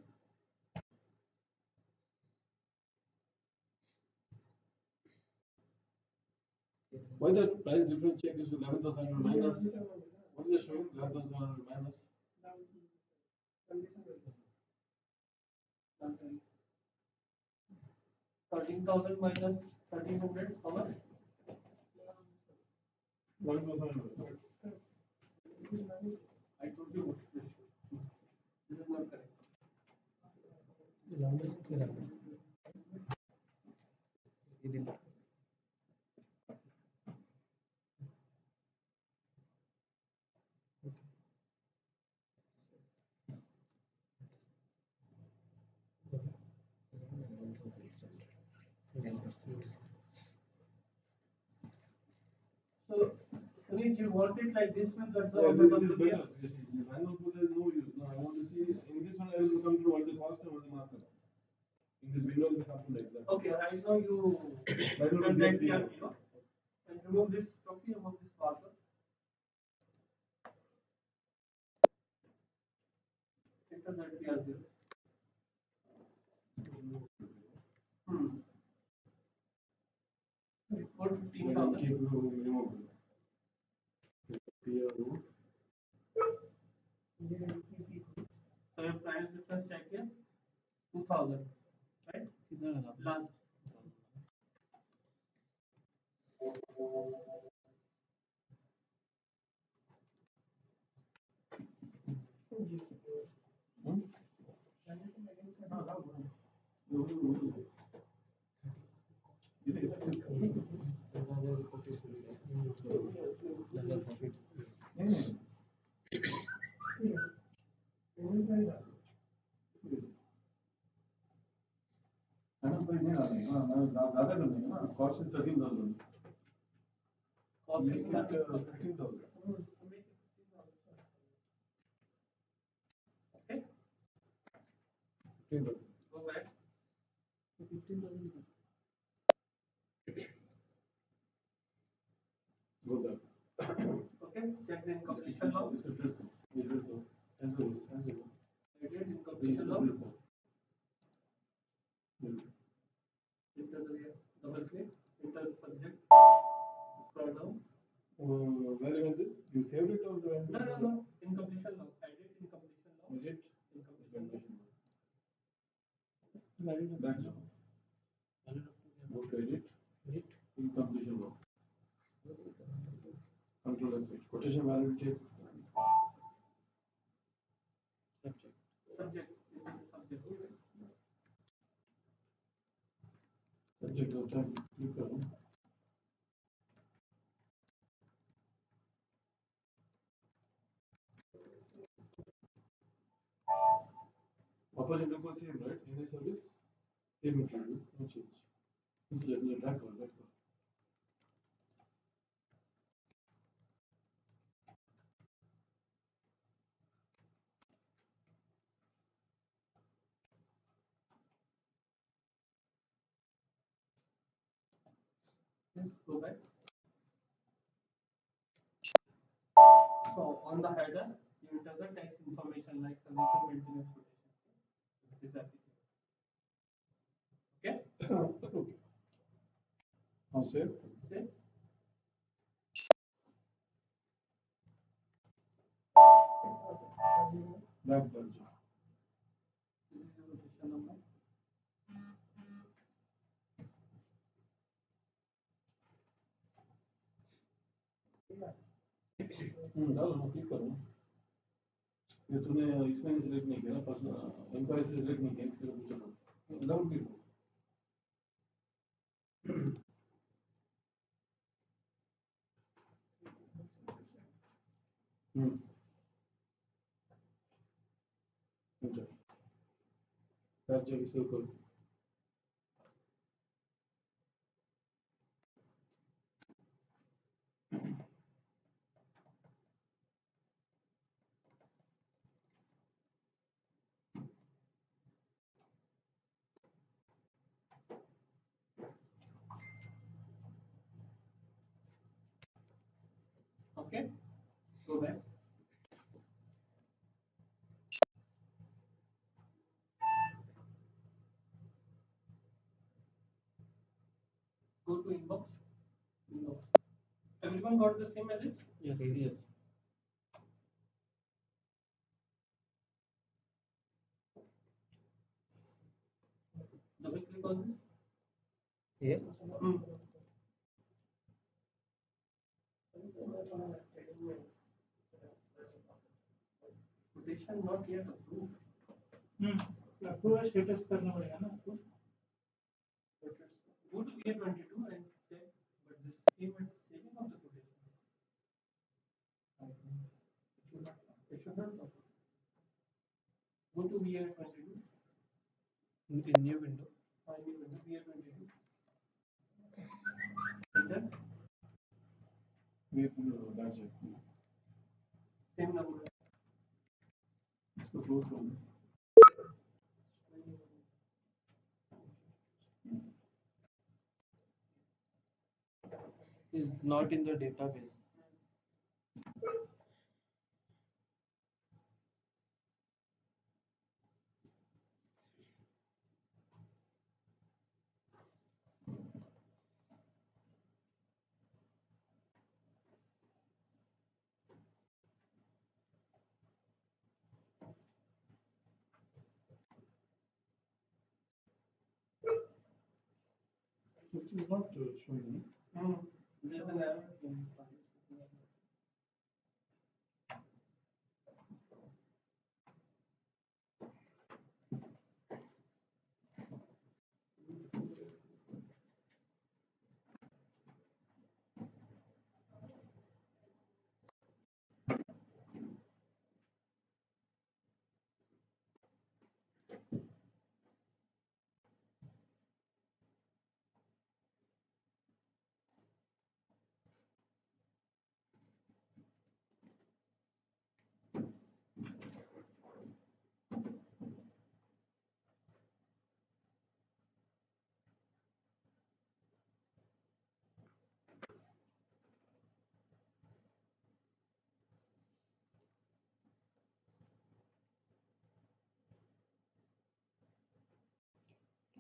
Why the price difference check is 11,000 minus? What is it showing? 11,000 minus? 13,000 minus 1,300. How much? 11,000. I told you what is this. This is not correct. ये delete So, Sunil, you want it like this one, that's Yeah, all this the is better. This is the manual process no use. No, I want to see in this one I will come to what is the cost and what is the markup. In this window will happen like that. Okay, right now you Right now cut is that the here and remove this trophy, remove this marker. Enter that here. Put 15,000. Keep remove. Here, So your price difference check is 2,000, right? Last. cost is 13,000. Cost Make is it 15,000. Okay, 15,000. go back. 15,000. Go back. Okay, check the incompletion log. I did incompletion log. Enter the double click. Enter subject. Scroll down. Where you did? You saved it or you No. Incompletion log. Edit incompletion log. Edit. Incompletion log. Back now. Go to edit. Incompletion log. Control F8. Quotation validity. Subject. This is the subject. Subject of time. Click on. Opposite local same, right? Any service? Same material, no change. This is back one. Yes, go back. So on the header, you enter the text information like solution maintenance quotation. This application. Okay? Okay. Now save. Save. Back bunch. This is the quotation number. डालो click करो ये तूने इसमें select नहीं किया ना personal employ से select नहीं किया इसके लिए पूछो डबल क्लिक हम्म एंटर फिर जाके सेव करो Okay? Go back. Go to inbox. Inbox. Everyone got the same message? Yes, yes. Double click on this. Here. Quotation not yet approved. Approval status करना पड़ेगा ना आपको. Go to VA22 and check, but this came at saving of the quotation. It should not come. Go to VA22. In new window. New window, VA22. Enter. Wait batch है Same number. इसको close करो Is not in the database. which is not showing There's an error in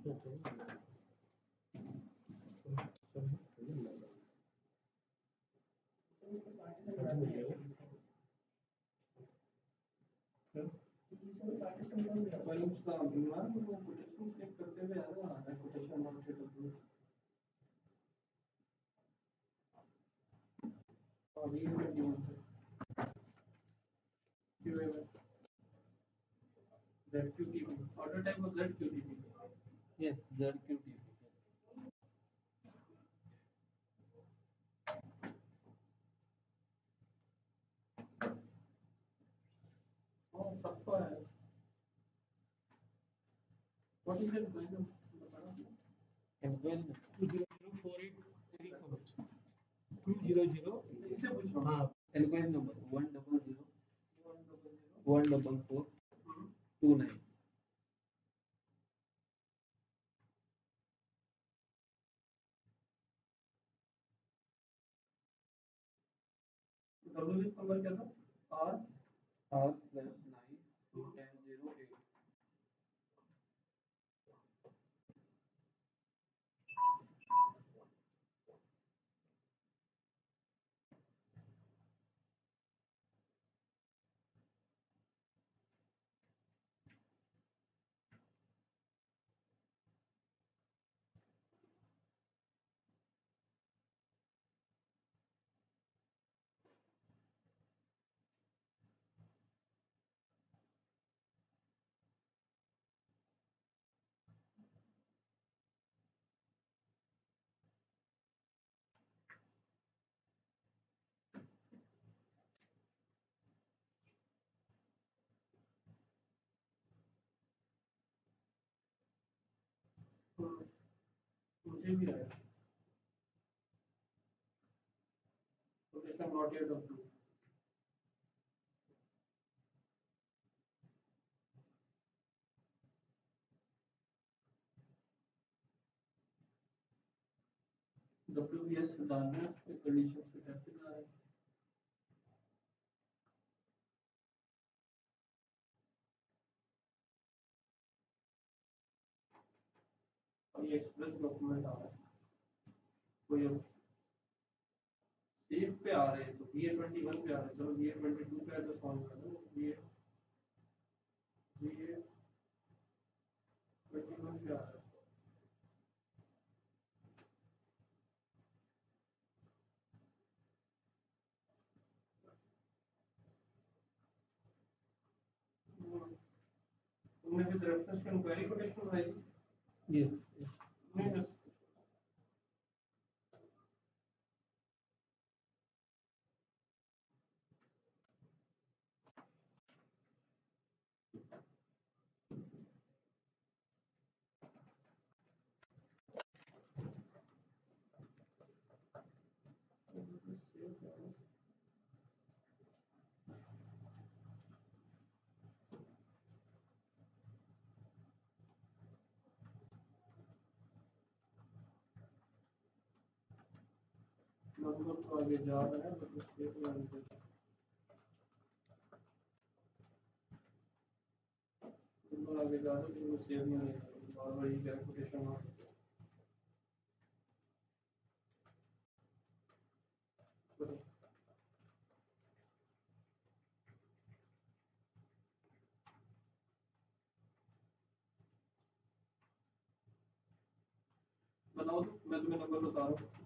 When उसका बीमार वो quotation check करते हुए आ रहा है कोटेशन नॉट सुटेबल और ये में ड्यूज क्यूए में ZQTP order type of ZQTP Yes, ZQTP. oh सबका है what is it going to And when 20048 200 इससे पूछ रहा हूँ enquiry number 100 100 144 29. WS नंबर क्या था R R/9 मुझे भी आया quotation not yet approved WBS डालना है कंडीशन पे कैसे डालना है और ये एक्सप्रेस डॉक्यूमेंट आ रहा है कोई सेव पे आ रहे हैं तो VA21 पे आ रहे हैं चलो VA22 पे है तो सॉल्व कर दो VA21 पे आ रहा है तुमने with reference to inquiry quotation बनाई Yes. नहीं बस नंबर तो आगे जा रहा है बट सेव नहीं हो रहा नंबर आगे जा रहा है लेकिन सेव नहीं हो रहा बार बार ये कोटेशन आ बनाओ तो मैं तुम्हें नंबर बता रहा हूँ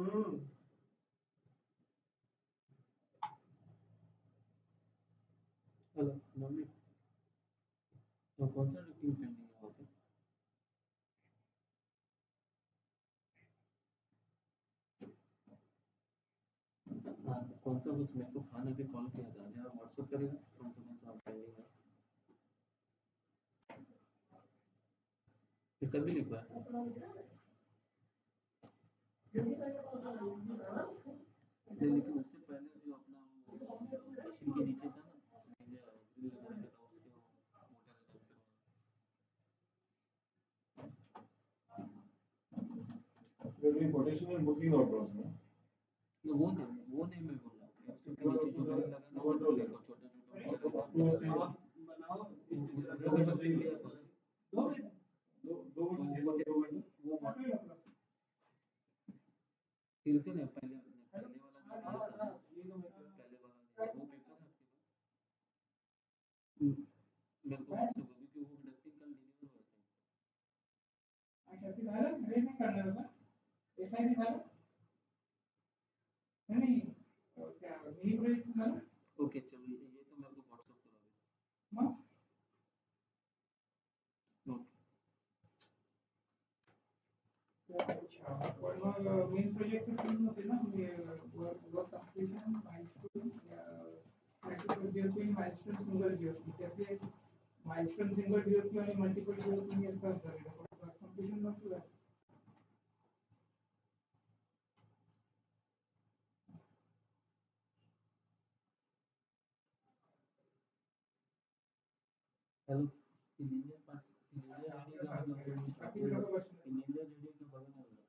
हम्म हेलो मम्मी, तो कौन सा डॉक्यूमेंट पेंडिंग है वहाँ पे? हाँ, कौन सा कुछ मेरे को खाना भी कॉल किया था, जरा व्हाट्सएप करेगा कौन सा पेंडिंग है? ये कभी लिखा है? नहीं, लेकिन उससे पहले जो अपना मशीन के नीचे था ना, नीचे ग्रिल लगाने का था, उसके वो मोटा सा dumper You're doing quotation and booking orders, no? वाला। वो नहीं मैं बोल रहा हूँ, उसके नीचे जो ग्रिल लगा ना, वो तो ले देखो छोटा up छोटा to a stage, आप बनाओ वो मैं तो लिख लिया था। दो तो windows, वो दो windows. वो फिर से नहीं, पहले पहले वाला जो दिया था ना, पहले वाला दिया, वो पेपर है आपके पास? मेरे को व्हाट्सएप कर, क्योंकि वो डस्टिंग कल डिलीवर हुआ था। अच्छा फिर झालं हे नाही करणार होता एसआयटी झालं नाही त्या मिनी प्रोजेक्ट झालं ओके चलो, ये तो मेरे को व्हाट्सएप करो अभी। मग ओके। अच्छा पण मग मेन प्रोजेक्ट तीन होते ना work completion milestone multiple GOC milestone single GOC त्याचे माइलस्टोन सिंगल जीओसी आणि मल्टिपल जीओसी असतात वर्क कंप्लीशन नसतं hello, engineer part, engineer ready का मतलब इंजीनियर रेडी का बघा ना जरा।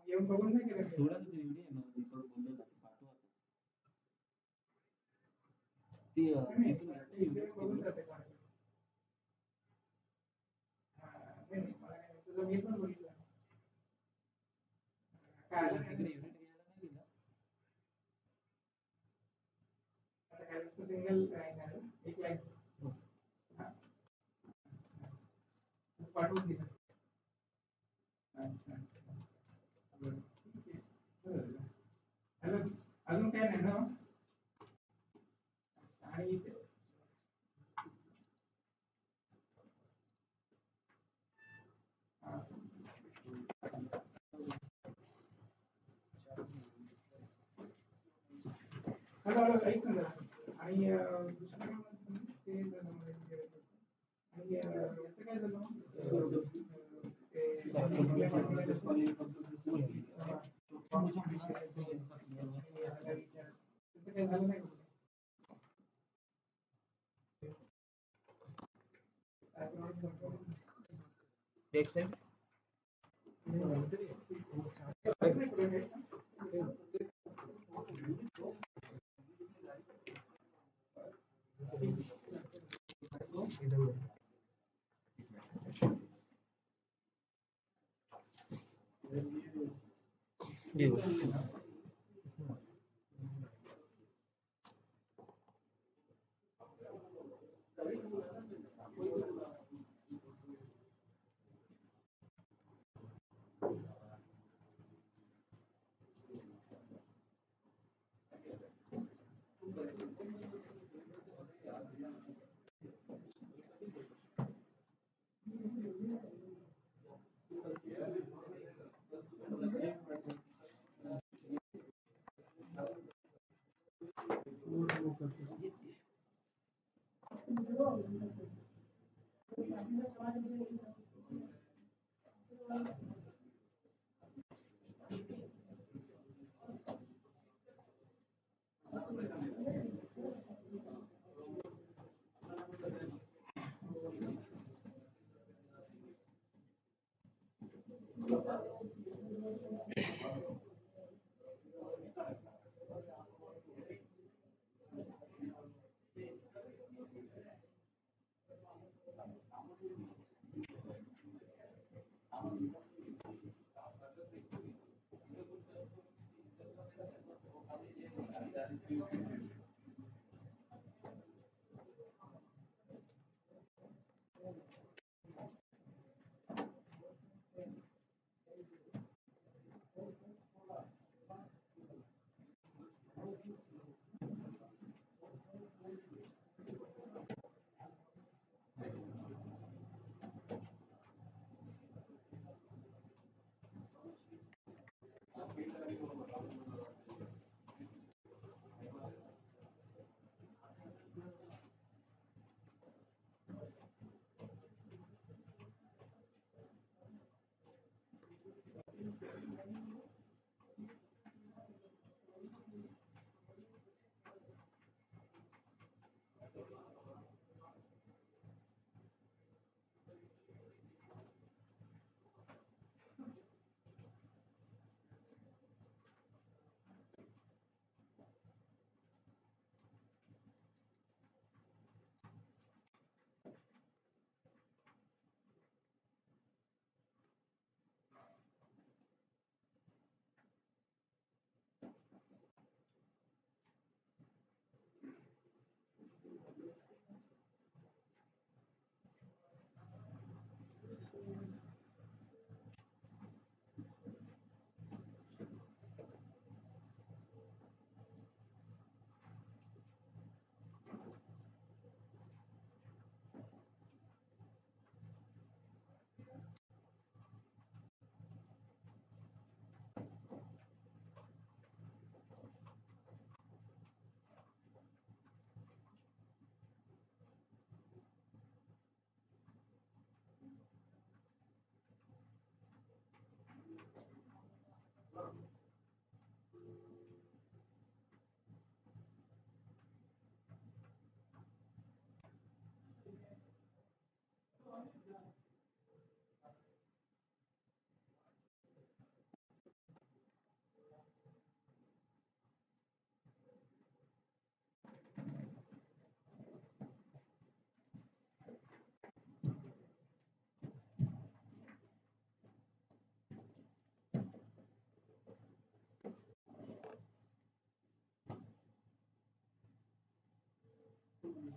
येऊन बघून नाही केलं थोड़ा सा रेडी आहे मला, दीपक बोललेला ते पाठवा आता. ती तिथून घेतलं युनिट्स बघून तिकडून. जाते का नाही नाही मला काय तुझं मी पण बघितलं काय आलं तिकडे नाही युनिट घ्यायला नाही गेला. आता काय सिंगल लाईन आहे एक लाईन पाठवून दिलं अच्छा बरं ठीक आहे हॅलो अजून काय नाही ना आणि हॅलो हॅलो ऐक ना जरा आणि दुसरं काय म्हणत होती? ते झालं मला विचारायचं होतं. आणि याचं काय झालं मग? त्याचं काय झालं नाही का कुठे? बॅक साइड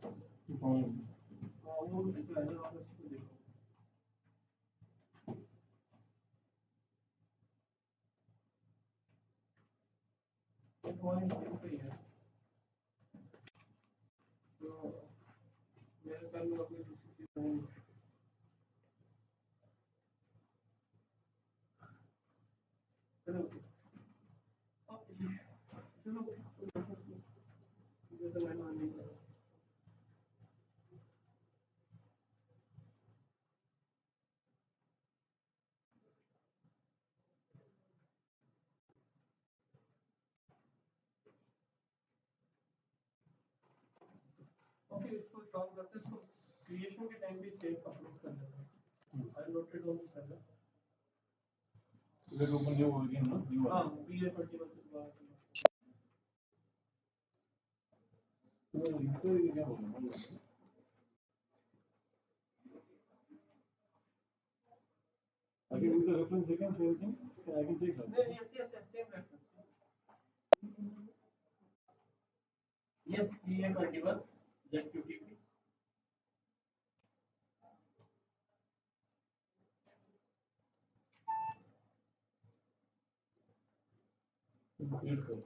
वो इक्वलाइजर वाला इसको देखो पॉइंट पे ही है तो मेरे ख्याल में अभी दूसरी चीज नहीं चलो चलो जैसे मैंने नहीं करा ओके इसको काम करते हैं इसको क्रिएशन के टाइम पे सेव अपलोड कर देते हैं आई नोटेड ऑन दिस है Let open new again, no? New हाँ one. BA21 के बाद No, इसको ये क्या बोलना है? I can use the reference again, same thing. I can take that. yes same reference yes BA21 just QTP Create कर.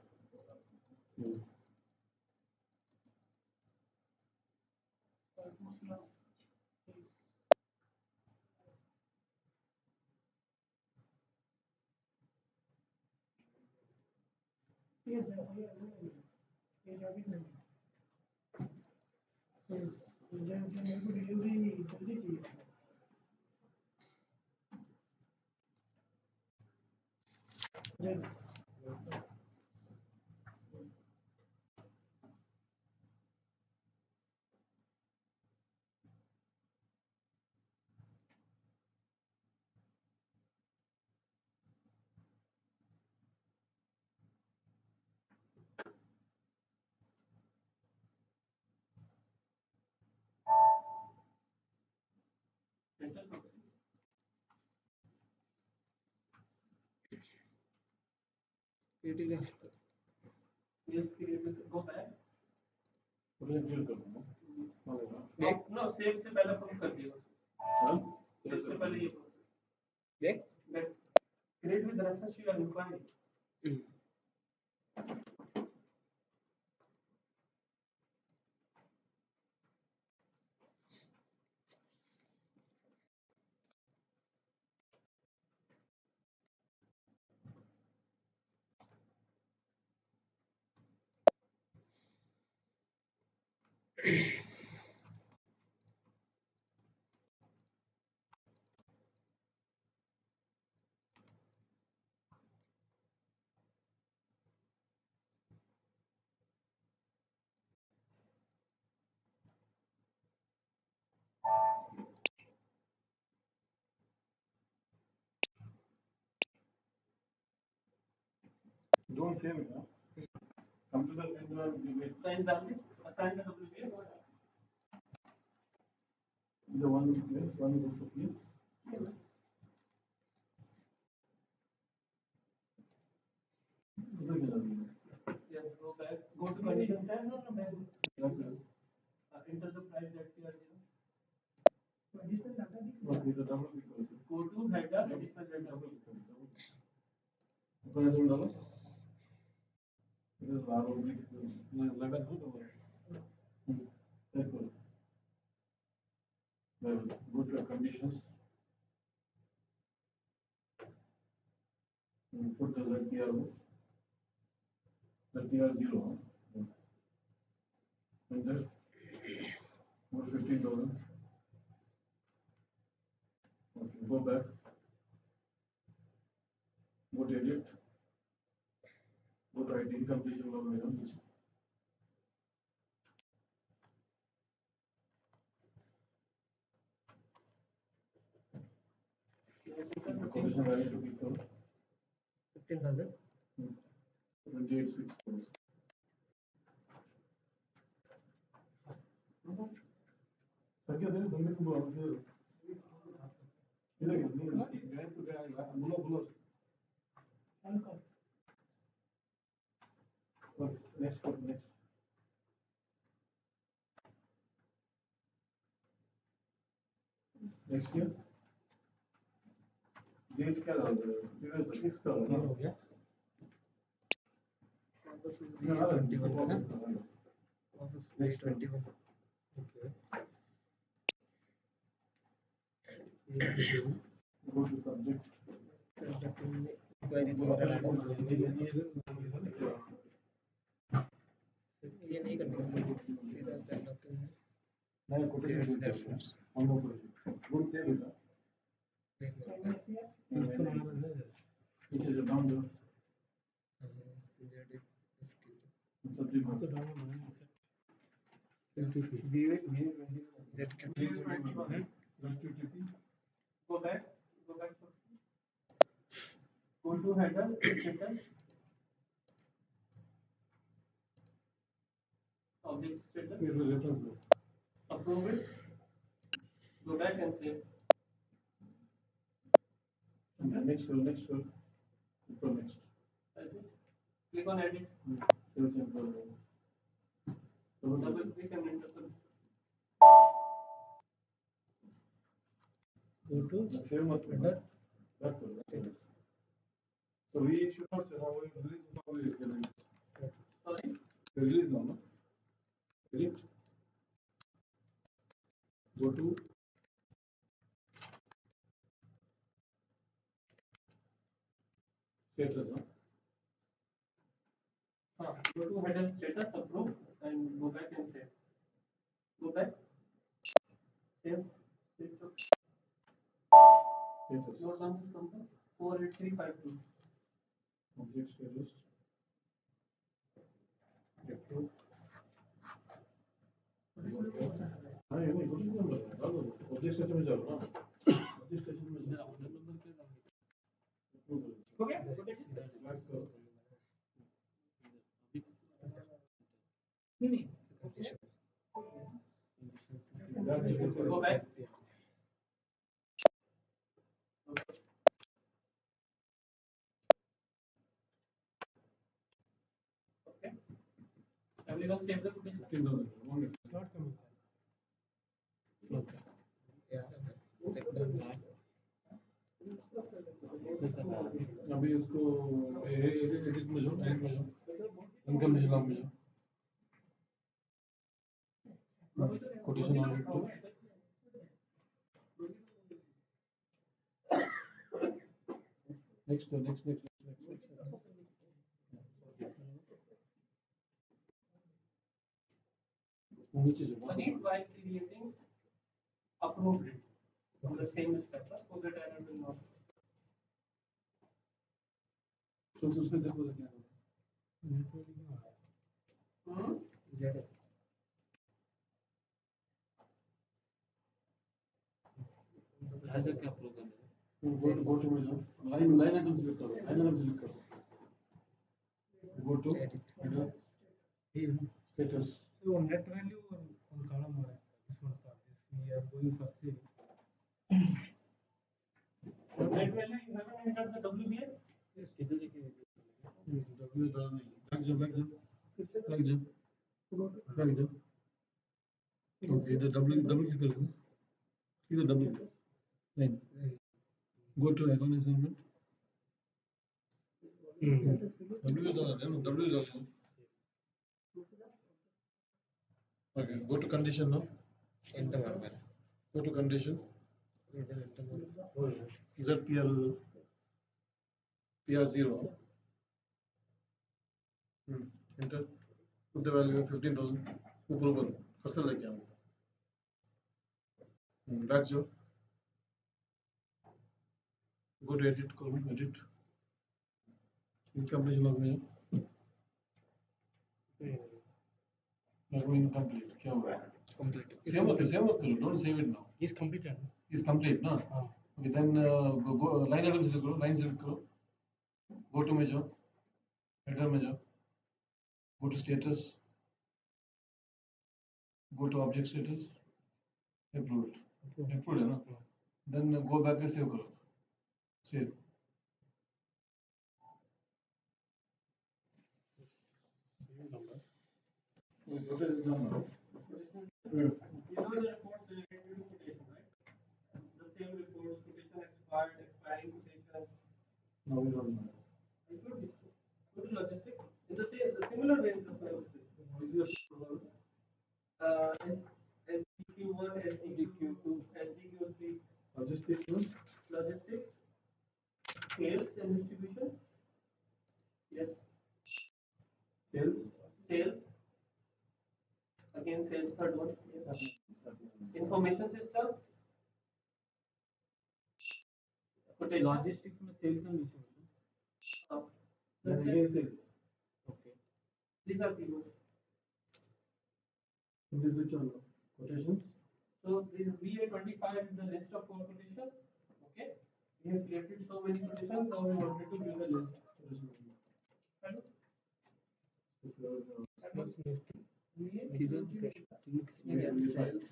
enter करो critical yes create go back Create कर दूँगा. नो सेव से पहले प्रूफ कर दिया हाँ? सेव से पहले ये देख create with reference to your inquiry Don't save it, huh? Come to the end and give it. assign value assign the WPS The one, yes, one is also clear. yes go back go to conditions tab no back Okay. enter the price that you are given Okay, the double equals. go to header additional header Double equals. $5,000. This is ROB. 11 good or what? That's good. Well, go to your conditions. And put the ZTR. ZTR 0. Enter. Put 15,000. Okay, go back. Go to edit. Go to ID completion of this. Condition value to be equal 15,000 28,600. Sakya, there is something to answer. बोलो. Next. Next year. Date क्या डाल रहे हो? फिर इसका ये होगा हो गया वापस ना? 21 का ना हाँ, वापस Next one. 21 ओके ये Go to subject. इंक्वायरी वगैरह डालना ये नहीं करने सीधा sale document Now quotation reference. One more question. Don't save it. Which is a down there. Subject one. Go back. Go to header status. Object status. Here's the reference there. Approve it. Go back and save. And then next one. Go next. Click on edit. Save sample. Double click and enter the go to Save much. header That's good. status So we should not say how we release how we release. sorry. We release now, no? Edit. Go to status, no? Go to header status, approve, and go back and save. Go back. Save. Status. Note down this number 48352. Object status. Approve. हाँ ये नहीं कुछ नहीं लगा डालो object station में जाओ ना ऑब्जेक्ट स्टेशन में जाओ Okay. नहीं Go back. Okay. Everyone save the quotation. not coming. yeah check done अभी इसको एडिट में जाओ इनकम निकाल में जाओ कोटेशन ऑन इट नेक्स्ट नीचे जाओ Punit while creating approved it on the same step so that error will not. तो उसमें देखो क्या z ऐसे क्या अप्रूव करना है गो टू में जाओ लाइन आइटम सिलेक्ट करो go to status So net value on column one. This one for this. We are going for three. Net value you haven't entered the WBS. किधर लेके W डाल नहीं back जाओ okay इधर double click कर दो इधर डबल नहीं go to account assignment W डाल okay go to condition no enter mark go to condition इधर enter mark pr 0 enter put the value of 15000 ऊपर कर्सर लेके आओ बैक जाओ go to edit column edit incompletion लग में incomplete क्या हुआ complete सेव मत करो don't save it now Is completed. is complete ना okay then go line item select करो go to में जाओ header में जाओ go to status go to object status approved है ना then go back and save करो save what is done now Below the reports related to quotation, right? The expired, expiring quotations. No, we don't know. I told you. Go to logistics. In the same, the similar range of services. SDQ1, SDQ2, SDQ3. Logistics, no? Logistics, sales and distribution. Yes. Sales. Sales. Again, sales third one. Yes. Information system. Quotation. Logistics में sales and distribution Then again sales. Okay These are keywords. In this which one? Quotations. So this VA25 is the list of all quotations. Okay. We have created so many quotations. Now we wanted to give the list. Hello? Sales.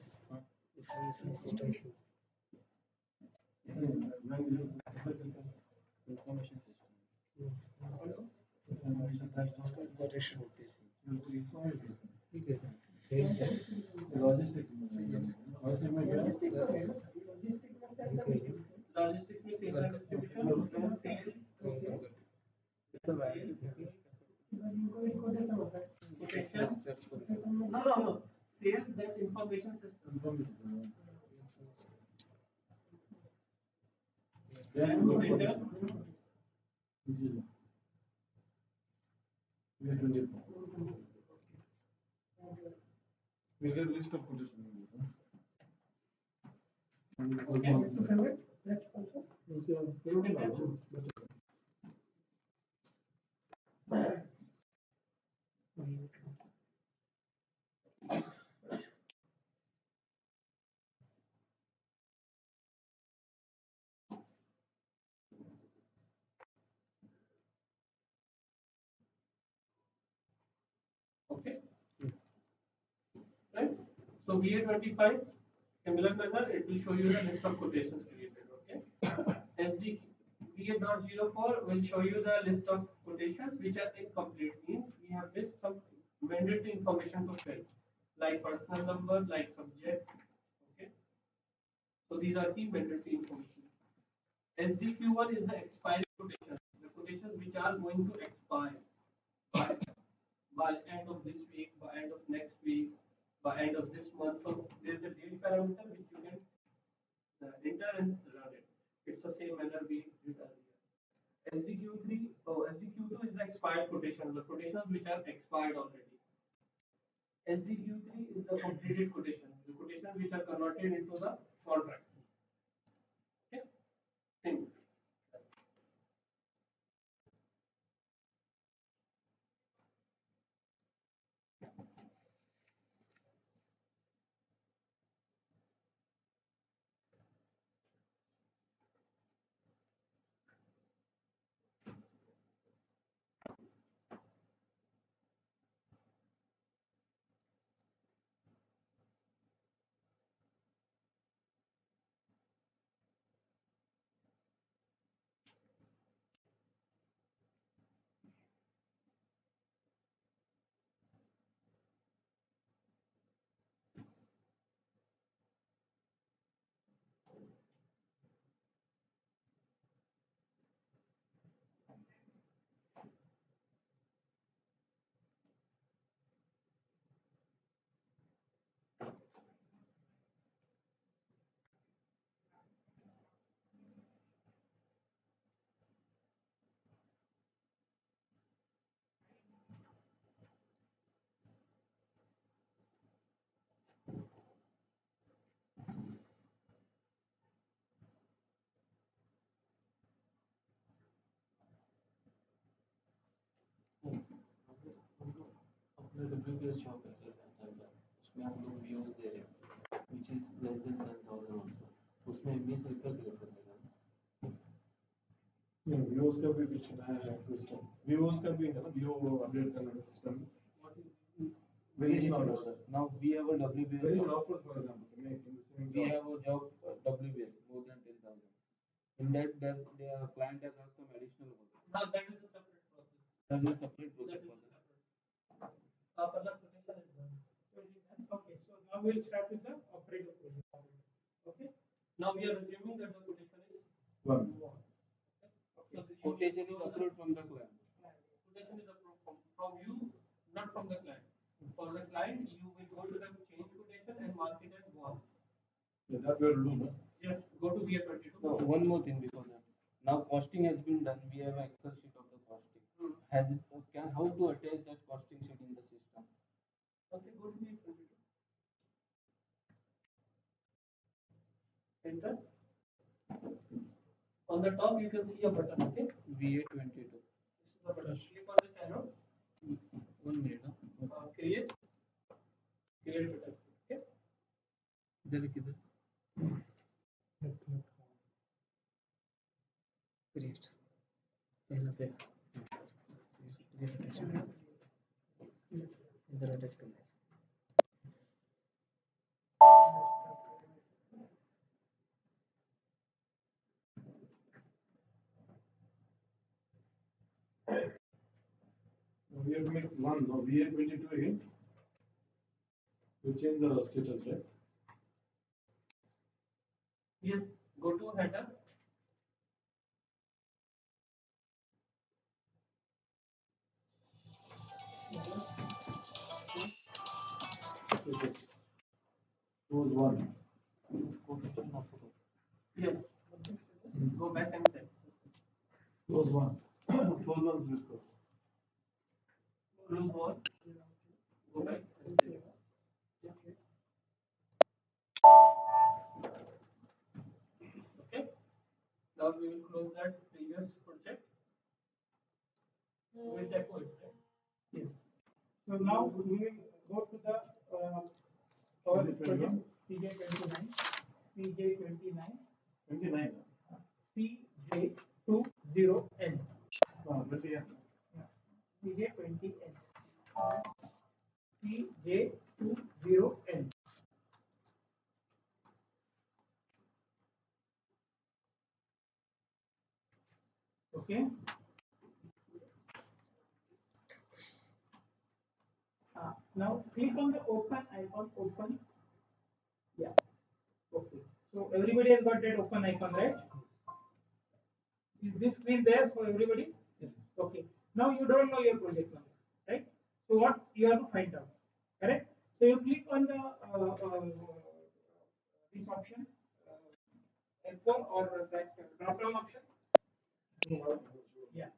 Information system. Information इसका quotation होती है. ठीक है. Logistics में क्या है? Logistics में sales and distribution, then sales. Quotation. No. Sales, that information system. Then Quotation. We get list of quotations. Okay. Right. So VA25, similar manner, it will show you the list of quotations created. Okay. SD VA.04 will show you the list of quotations which are incomplete. Means we have missed some mandatory information to fill, like personal number, like subject. Okay. So these are the mandatory information. SDQ1 is the expiring quotations, the quotations which are going to expire by end of this week, by end of next week, by end of this month. So there is a date parameter which you can enter and run it. It's the same manner we did earlier. SDQ2 is the expired quotations, the quotations which are expired already. SDQ3 is the completed quotations, the quotations which are converted into the contract. Okay. Same. अपने WPS shop है उसमें हम लोग views दे रहे हैं which is less than 10,000 also उसमें MBA sector select करने का व्यूअर्स का भी कुछ नया सिस्टम व्यूअर्स का भी है ना व्यू अपडेट करने का system variation orders. Now we have a WBS. Variation offers, for example, to make in the same We job. have a job WBS more than 10,000. In that, their client has asked some additional work. Now that is a separate process. That is a separate That process is for a them. separate. For the quotation is done. Okay, so now we'll start with the operator project. Okay. Now we are assuming that the quotation is One. quotation is approved from the client. Quotation is approved from you, not from the client. For the client, you will go to the change quotation and mark it as one. Yeah, that we will do, no? Yes, go to BA22. No, one more thing before that. Now costing has been done. We have an Excel sheet of the costing. Has it, how to attach that costing sheet in the system? Okay, go to BA22. Enter. On the top, you can see a button. Okay. VA22. This is the button. Click on this arrow. 1 minute. Create. Create button. Okay. इधर किधर? Create. पहला पे इधर attach करना है. We have to make one, no, VA22 again. We change the status, right? Yes. Go to header. Okay. Close one. Quotation of Yes. Go back and check. Close one. Close one, please close. Close one. Go back and check. Okay. Now we will close that previous project. We will check it. Right? Yes. So now we will go to the our project CJ29, CJ29, 29. CJ20N. No, 20. CJ20N. CJ20N. Okay. Now click on the open icon. Open. Yeah. Okay. So everybody has got that open icon, right? Is this screen there for everybody? Yes. Okay. Now you don't know your project number, right? So what you have to find out, correct? So you click on the this option, F4 or that drop down option. Yeah.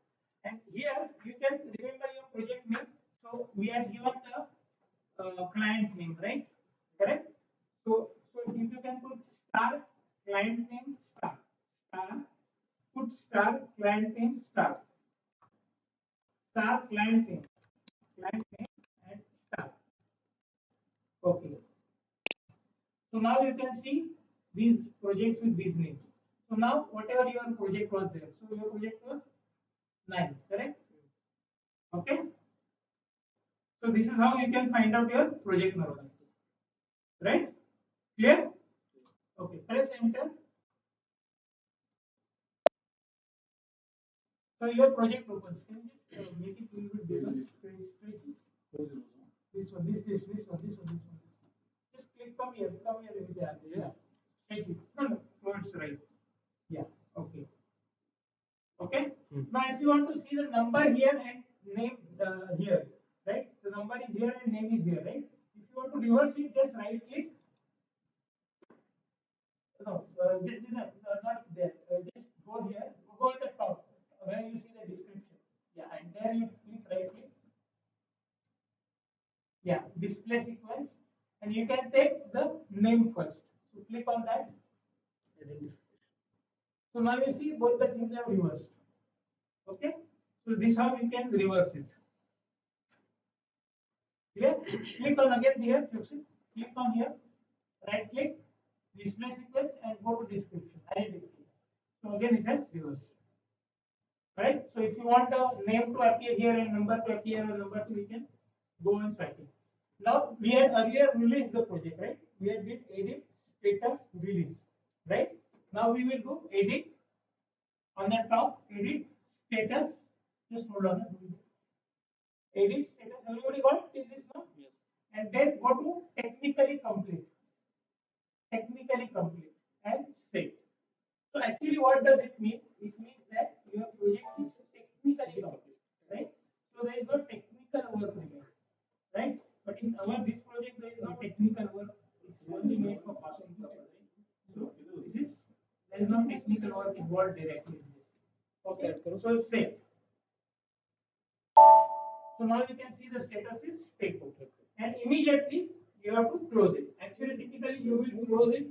And here you can remember your project name. So we are given the client name, right? Correct? So if you can put star client name star, put star client name star client name and star. Okay. So now you can see these projects with these names. So now whatever your project was there, so your project was 9, correct? Okay. So this is how you can find out your project number, right? Clear? Okay. Press enter. So your project opens. Can you just make it a little bit bigger? This one. Just click come here with the arrow. Yeah. Straight it. No, towards right. Yeah. Okay. Okay. Now if you want to see the number here and name here, right? The number is here and name is here, right? If you want to reverse it, just right click. No, not there. Just go here. Go at the top where you see the description. Yeah, and there you click right click. Yeah, display sequence, and you can take the name first. So click on that. So now you see both the things have reversed. Okay. So this how you can reverse it. Clear? Click on again here. Click on here. Right click. Display sequence and go to description. Identity. So again it has reversed. Right? So if you want a name to appear here and number to appear or number to, we can go and swipe it. Now we had earlier released the project, right? We had did edit status release, right? Now we will do edit on the top, edit status. Just hold on. Edit status. Everybody got is this now? Yes. And then go to technically complete. Technically complete and save. So actually, what does it mean? It means that your project is technically complete, right? So there is no technical work remaining, right? But in our this project there is no technical work. It's only made for passing purpose, right? So this is there is no technical work involved directly in this. Okay. So save. So now you can see the status is stable, and immediately you have to close it. Actually, typically you will close it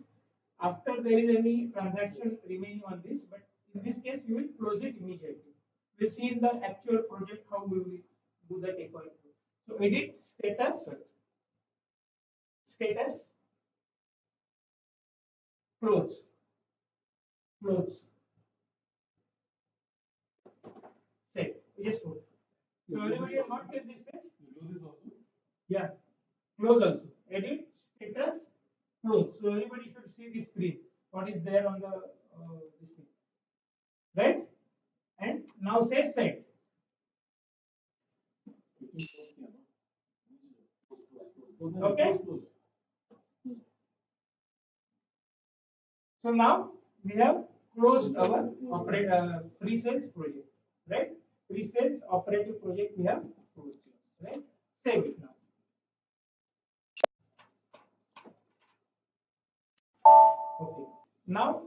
after there is any transaction remaining on this, but in this case you will close it immediately. We'll see in the actual project how we will do the takeover. So edit status close close save. Yes, close. So everybody has got till this stage? You do this also? Yeah. Close also. Edit status close. So everybody should see the screen. What is there on the this thing, right? And now say set. Okay. So now we have closed our pre-sales project, right? Pre-sales operative project we have closed, right? Save it now. Okay. Now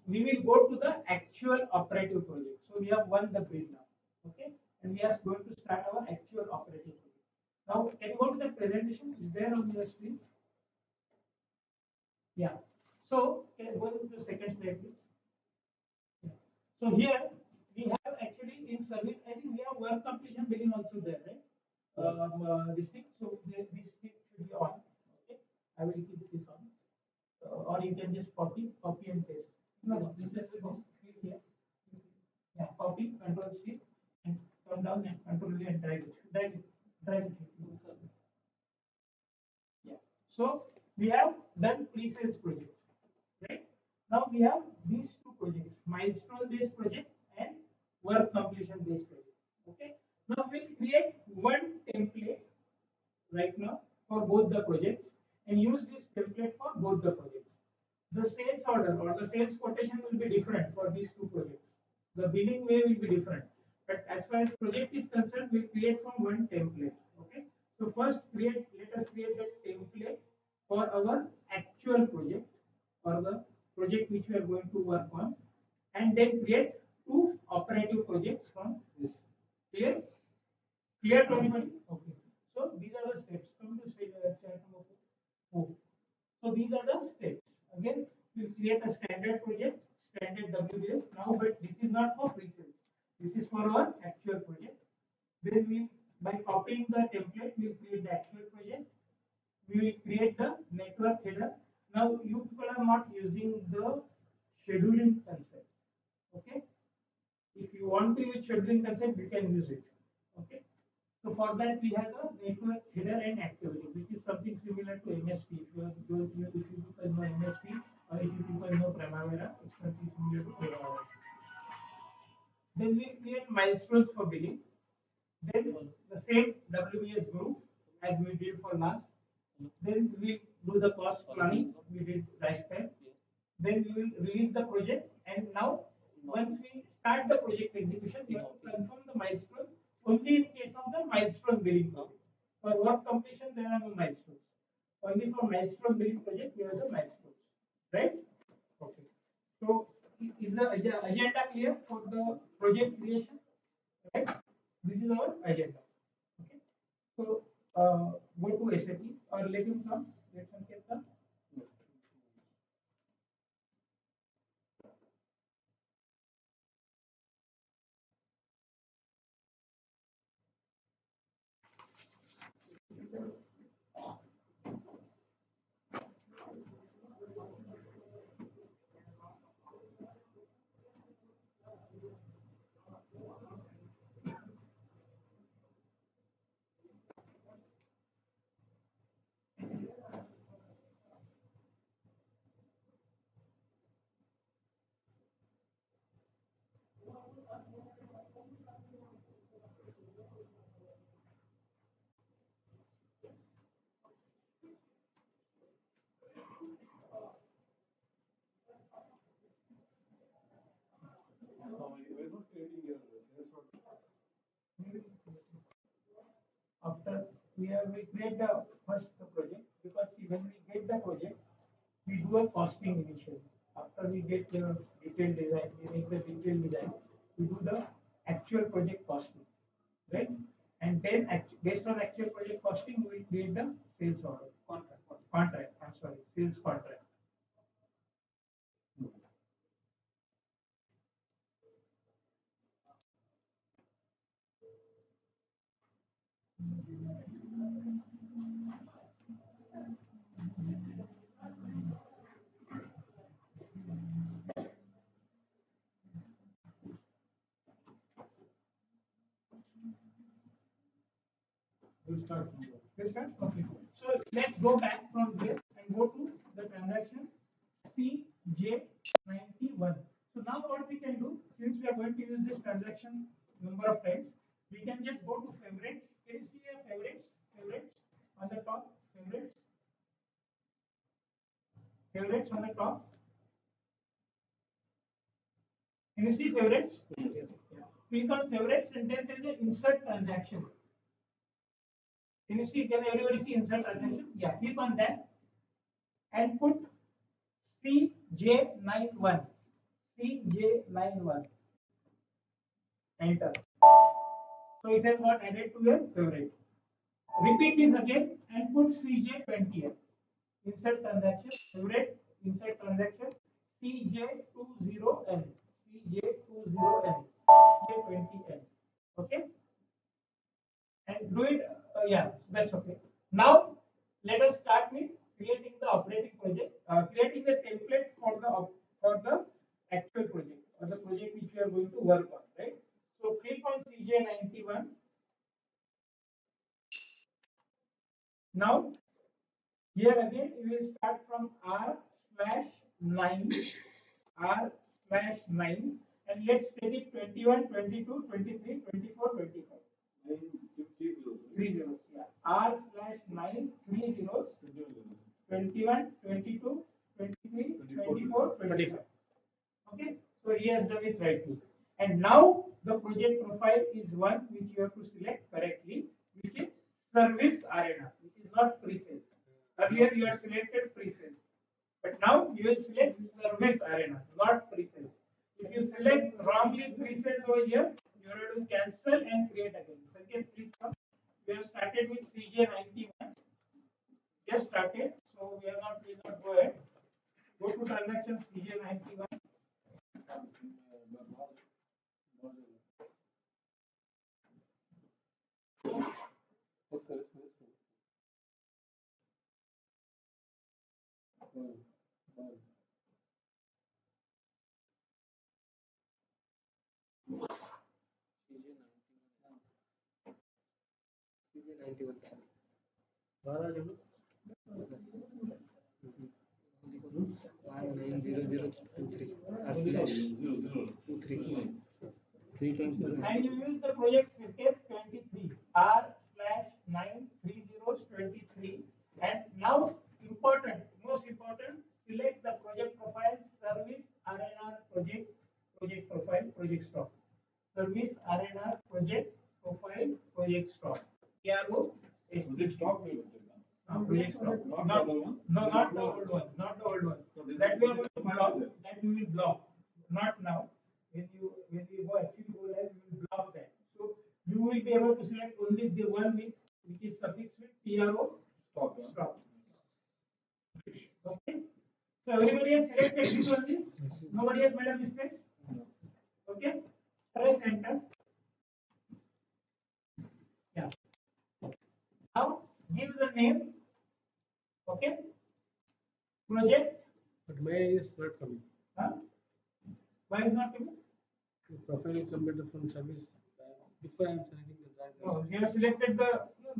we will go to the actual operative project. So we have won the bid now. Okay. And we are going to start our actual operative project. Now can you go to the presentation? Is there on your screen? Yeah. So can you go to the second slide, please? Yeah. So here we have actually in service. I think we have work completion billing also there, right? This thing. So this thing should be on. Okay. I will keep this on. Or you can just copy and paste. No, this is click here. Yeah, copy, control C, and come down and control V and drag it. Yeah. So we have done pre-sales project, right? Now we have these two projects: milestone-based project and work completion-based project. Okay. Now we'll create one template right now for both the projects and use this template for both the projects. The sales order or the sales quotation will be different for these two projects. The billing way will be different. But as far as project is concerned, we create from one template. Okay. So first let us create the template for our actual project or the project which we are going to work on, and then create two operative projects from this. Clear? Clear to everybody? Okay. So these are the steps. Come to chart number 4. So these are the steps. Again, we create a standard project, standard WBS. Now, but this is not for pre-sales. This is for our actual project. Then we, by copying the template, we will create the actual project. We will create the network header. Now, you people are not using the scheduling concept. Okay. If you want to use scheduling concept, you can use it. Okay. So for that we have a network header and activity, which is something similar to MSP. If you people know MSP or if you people know Primavera, it's something similar to Primavera. Then we create milestones for billing. Then the same WBS group as we did for last. Then we do the cost planning. We did last time. Then we will release the project, and now once we start the project execution, we have to confirm the milestone only in case of the milestone billing project. For work completion, there are no milestones. Only for milestone billing project, we have the milestones. Right? Okay. So is the agenda clear for the project creation? Right? This is our agenda. Okay. So go to SAP or let him come. Let Sanket come. we create the first the project, because see, when we get the project, we do a costing initially. After we get the detailed design, we make the detailed design, we do the actual project costing, right? And then based on actual project costing, we will create the sales order contract. I'm sorry, sales contract. We'll start from there. Understand? Okay. So let's go back from here and go to the transaction CJ91. So now what we can do, since we are going to use this transaction number of times, we can just go to favorites. Can you see your favorites? Favorites on the top. Favorites. Favorites on the top. Can you see favorites? Yes. Yeah. Click on favorites and then there is an insert transaction. Can you see? Can everybody see insert transaction? Yeah. Click on that and put CJ91. CJ91. Enter. So it has got added to your favorite. Repeat this again and put CJ20. Insert transaction. Favorite. Insert transaction. CJ20N. CJ20N. CJ20N. Okay. And do it. Yeah, that's okay. Now let us start with creating the operating project, creating the template for the actual project or the project which we are going to work on, right? So click on CJ91. Now here again we will start from R/9, R/9, and let's take it 21, 22, 23, 24, 25. 3 zeros. Yeah. R/9, 3 zeros. 21, 22, 23, 24, 25. Okay. So he has done it rightly. And now the project profile is one which you have to select correctly, which is service arena, which is not pre-sales. Earlier you had selected pre-sales, but now you will select service arena, not pre-sales. If you select wrongly pre-sales over here, you have to cancel and create again. Okay, please come. We have started with CJ91. Just started, so we are not. Please not go ahead. Go to transaction CJ91. CJ91. Maharaj, 19003 R/23. 3 times. And you use the project script 23 R/93023. And now most important, select the project profile, service RNR project profile, project stock. Service RNR project profile, project stock. PRO Project stock we will take now. project stock. Not the one. No, not the old one. Not the old one. That we are going to block. That we will block. Not now. When you go actually go live, you will block that. So you will be able to select only the one which is suffixed with PRO Stock. stock. Okay. So everybody has selected this only. Nobody has made a mistake. Okay. Press enter. Yeah. Now give the name. Okay. Project. But mine is not coming. Huh? Why is not coming? The profile is completed from service. Before I am selecting the drive. No, you have selected the. No.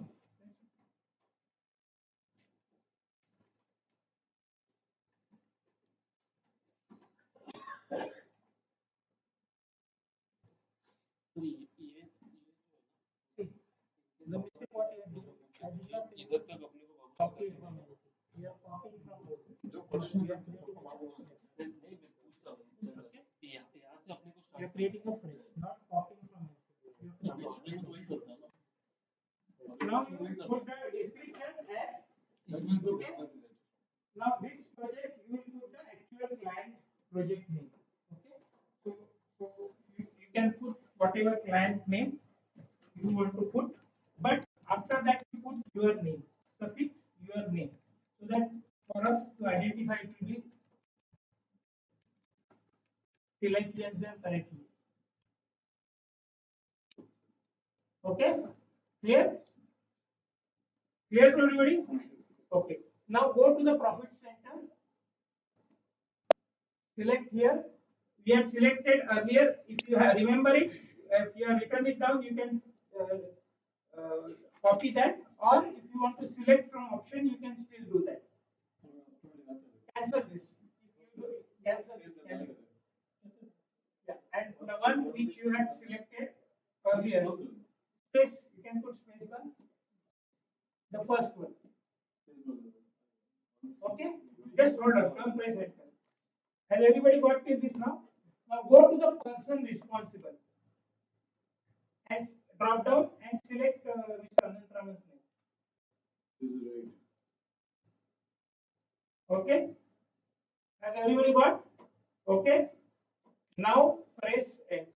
See, the mistake what I did, I did not copy it from here. You are copying from here. You are creating a phrase, not copying from here. You are creating a phrase. now you put the description as okay. Now this project you will put the actual client project name. Okay. So you can put whatever client name you want to put, but after that you put your name, suffix your name, so that for us to identify it will be select them correctly. Okay, clear? Clear to everybody? Okay. Now go to the profit center. Select here. We have selected earlier. If you have remember it, if you have written it down, you can uh, uh, copy that. Or if you want to select from option, you can still do that. Cancel this. If you do, cancel this. Cancel. Yeah. And the one which you had selected earlier, space. You can put space one. The first one. Okay. Just hold on. Don't press enter. Has everybody got this now? Now go to the person responsible and drop down and select Mr. Anantraman's name. Okay. Has everybody got? Okay. Now press enter.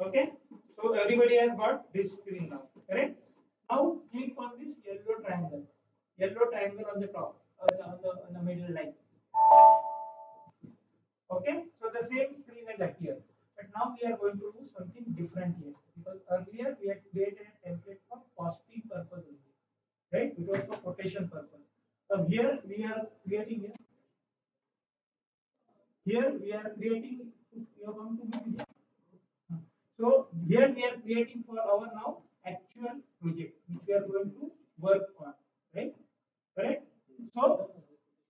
Okay. So everybody has got this screen now. Correct. Now click on this yellow triangle. Yellow triangle on the top, on the middle line. Okay, so the same screen will appear. But now we are going to do something different here because earlier we had created a template for costing purpose only, right? It was for quotation purpose. So here we are creating it. Here we are creating. You have come to me. So here we are creating for our now actual project which we are going to work on, right? Correct? So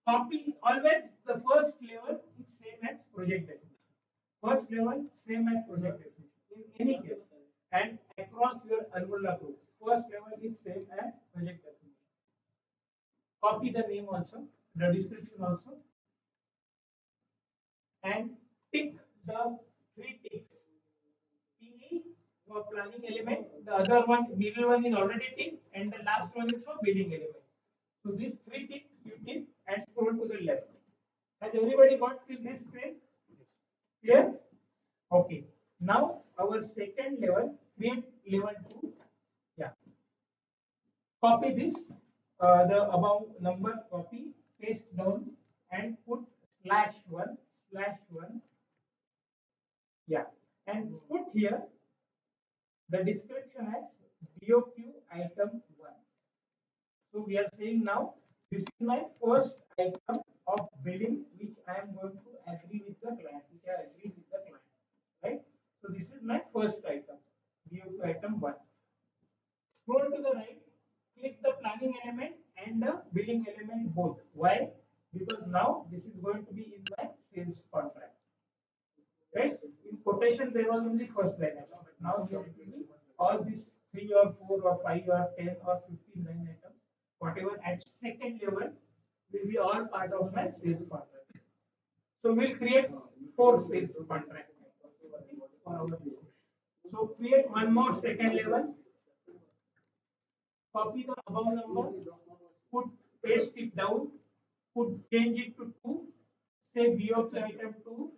copy always the first level is same as project definition. First level same as project definition in any case, and across your umbrella group. First level is same as project definition. Copy the name also, the description also, and tick the three ticks. PE for planning element, the other one, middle one is already ticked, and the last one is for billing element. So these three ticks you tick and scroll to the left. Has everybody got till this screen? Clear? Okay. Now our second level, create level 2. Yeah. Copy this, the above number, copy, paste down, and put /1/1. Yeah. And put here the description as BOQ item 1. So we are saying now this is my first item of billing which I am going to agree with the client, which I agree with the client, right? So this is my first item, BOQ item 1. Scroll to the right, click the planning element and the billing element both. Why? Because now this is going to be in my sales contract. Right? In quotation, there was only first line item, but now here it will be all these 3 or 4 or 5 or 10 or 15 line items, whatever at second level will be all part of my sales contract. So we'll create 4 sales contract for our business. So create one more second level, copy the above number, put paste it down, put change it to 2, say BOQ item 2.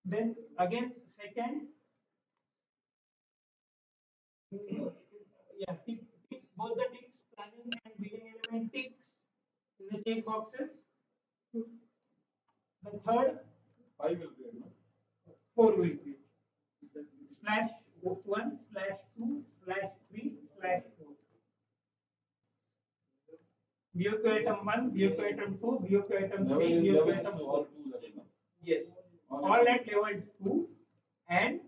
Then again second, yeah, tick both the ticks, planning and billing element ticks in the check boxes. The third, 5 will create, no? 4 will be /1/2/3/4. BOQ item 1, BOQ item 2, BOQ item 3, BOQ item 4. Yes, all at level 2, and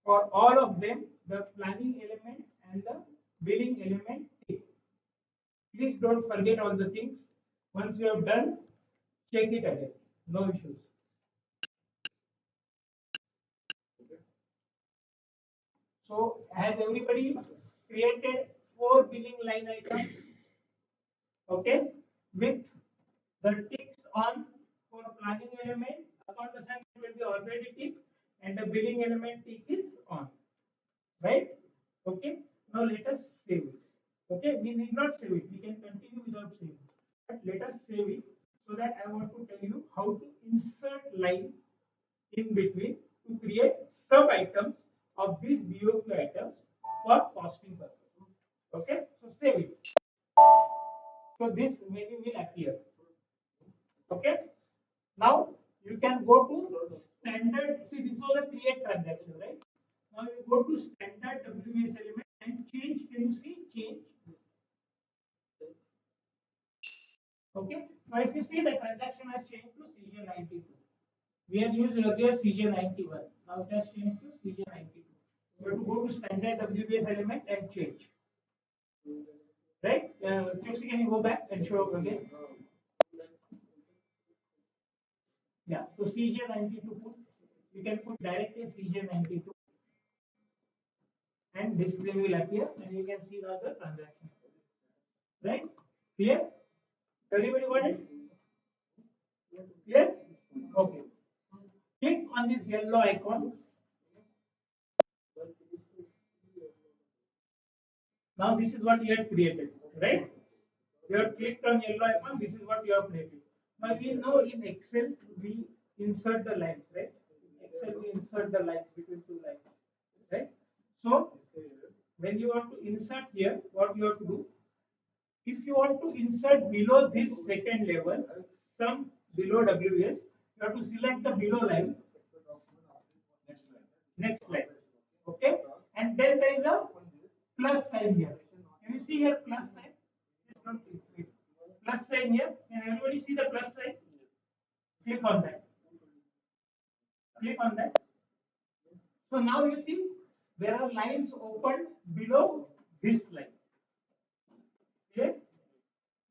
for all of them, the planning element and the billing element tick. Please don't forget all the things. Once you have done, check it again. No issues. So, has everybody created 4 billing line items? Okay, with the ticks on for planning element, account assignment will be already ticked and the billing element tick is on, right? Okay. Now let us save it. Okay, we need not save it. We can continue without saving. But let us save it so that I want to tell you how to insert line in between to create sub items of these BOQ items for costing purpose. Okay, so save it. So this menu will appear. Okay. Now you can go to standard. See, this was a create transaction, right? Now you go to standard WBS element and change. Can you see change? Okay. Now if you see the transaction has changed to CJ92. We had used earlier CJ91. Now it has changed to CJ92. You have to go to standard WBS element and change. Right? Choksi, can you go back and show up again? Yeah. So CJ92 put. You can put directly CJ92 and this screen will appear and you can see the other transaction. Right? Clear? Everybody got it? Clear? Okay. Click on this yellow icon. Now this is what you have created, right? You have clicked on yellow icon. This is what you have created. Now we know in Excel we insert the lines, right? In Excel we insert the lines between two lines, right? So when you want to insert here, what you have to do? If you want to insert below this second level, some below WS, you have to select the below line. Next line. Okay? And then there is a plus sign here. Can you see here plus sign? Plus sign here. Can everybody see the plus sign? Click on that. Click on that. So now you see there are lines opened below this line. Okay?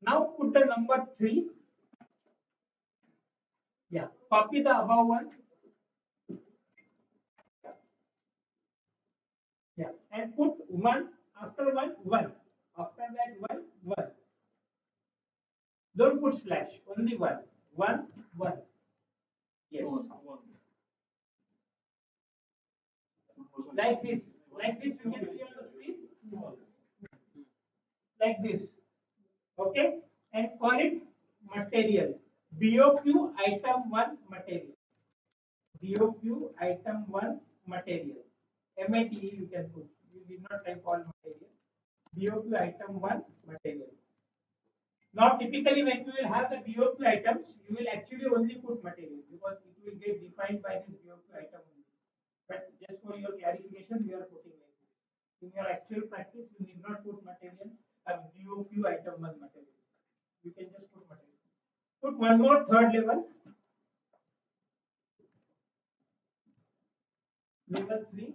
Now put the number 3. Yeah. Copy the above one. Yeah. And put 1 after 1, 1. After that 1, 1. Don't put slash. Only 1. 1, 1. Yes. Like this. Like this you can see on the screen. Like this. Okay. And call it material. BOQ item 1 material. BOQ item 1 material. MATE you can put. You did not type all material. BOQ item 1 material. Now typically when you will have the BOQ items, you will actually only put material because it will get defined by this BOQ item only. But just for your clarification, we are putting like this. In your actual practice, you need not put material, BOQ item 1 material. You can just put material. Put one more third level. Level 3.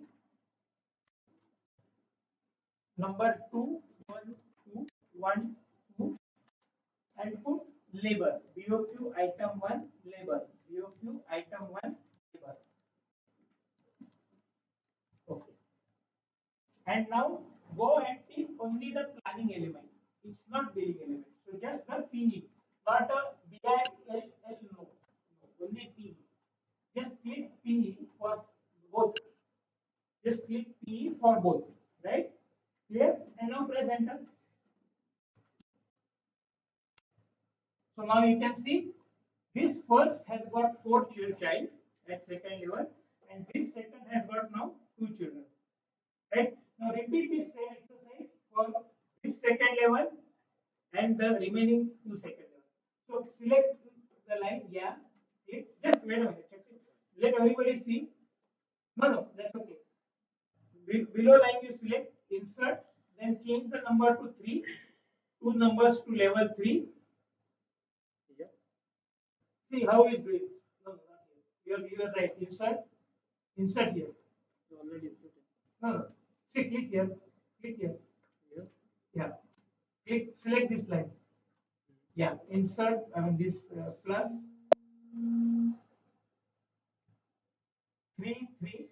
Number 2, 1, 2, 1, 2. And put labor. BOQ item 1 labor. BOQ item 1 labor. Okay. And now go and pick only the planning element. It's not billing element. So just the PE, not a BILL, no. Only PE. Just click PE for both. Just click PE for both. Right? Clear? And now press enter. So now you can see this first has got 4 children at second level and this second has got now 2 children. Right? Now repeat this same exercise for this second level and the remaining 2 second level. So select the line, yeah. Just wait a minute. Let everybody see. No, that's okay. Below line you select insert, then change the number to 3, 2 numbers to level 3. See how is doing. No, not here. You are right. Insert here. You already inserted. No. See, click here. Click here. Here. Yeah. Click. Select this line. Yeah. Insert. I mean this plus 3 3.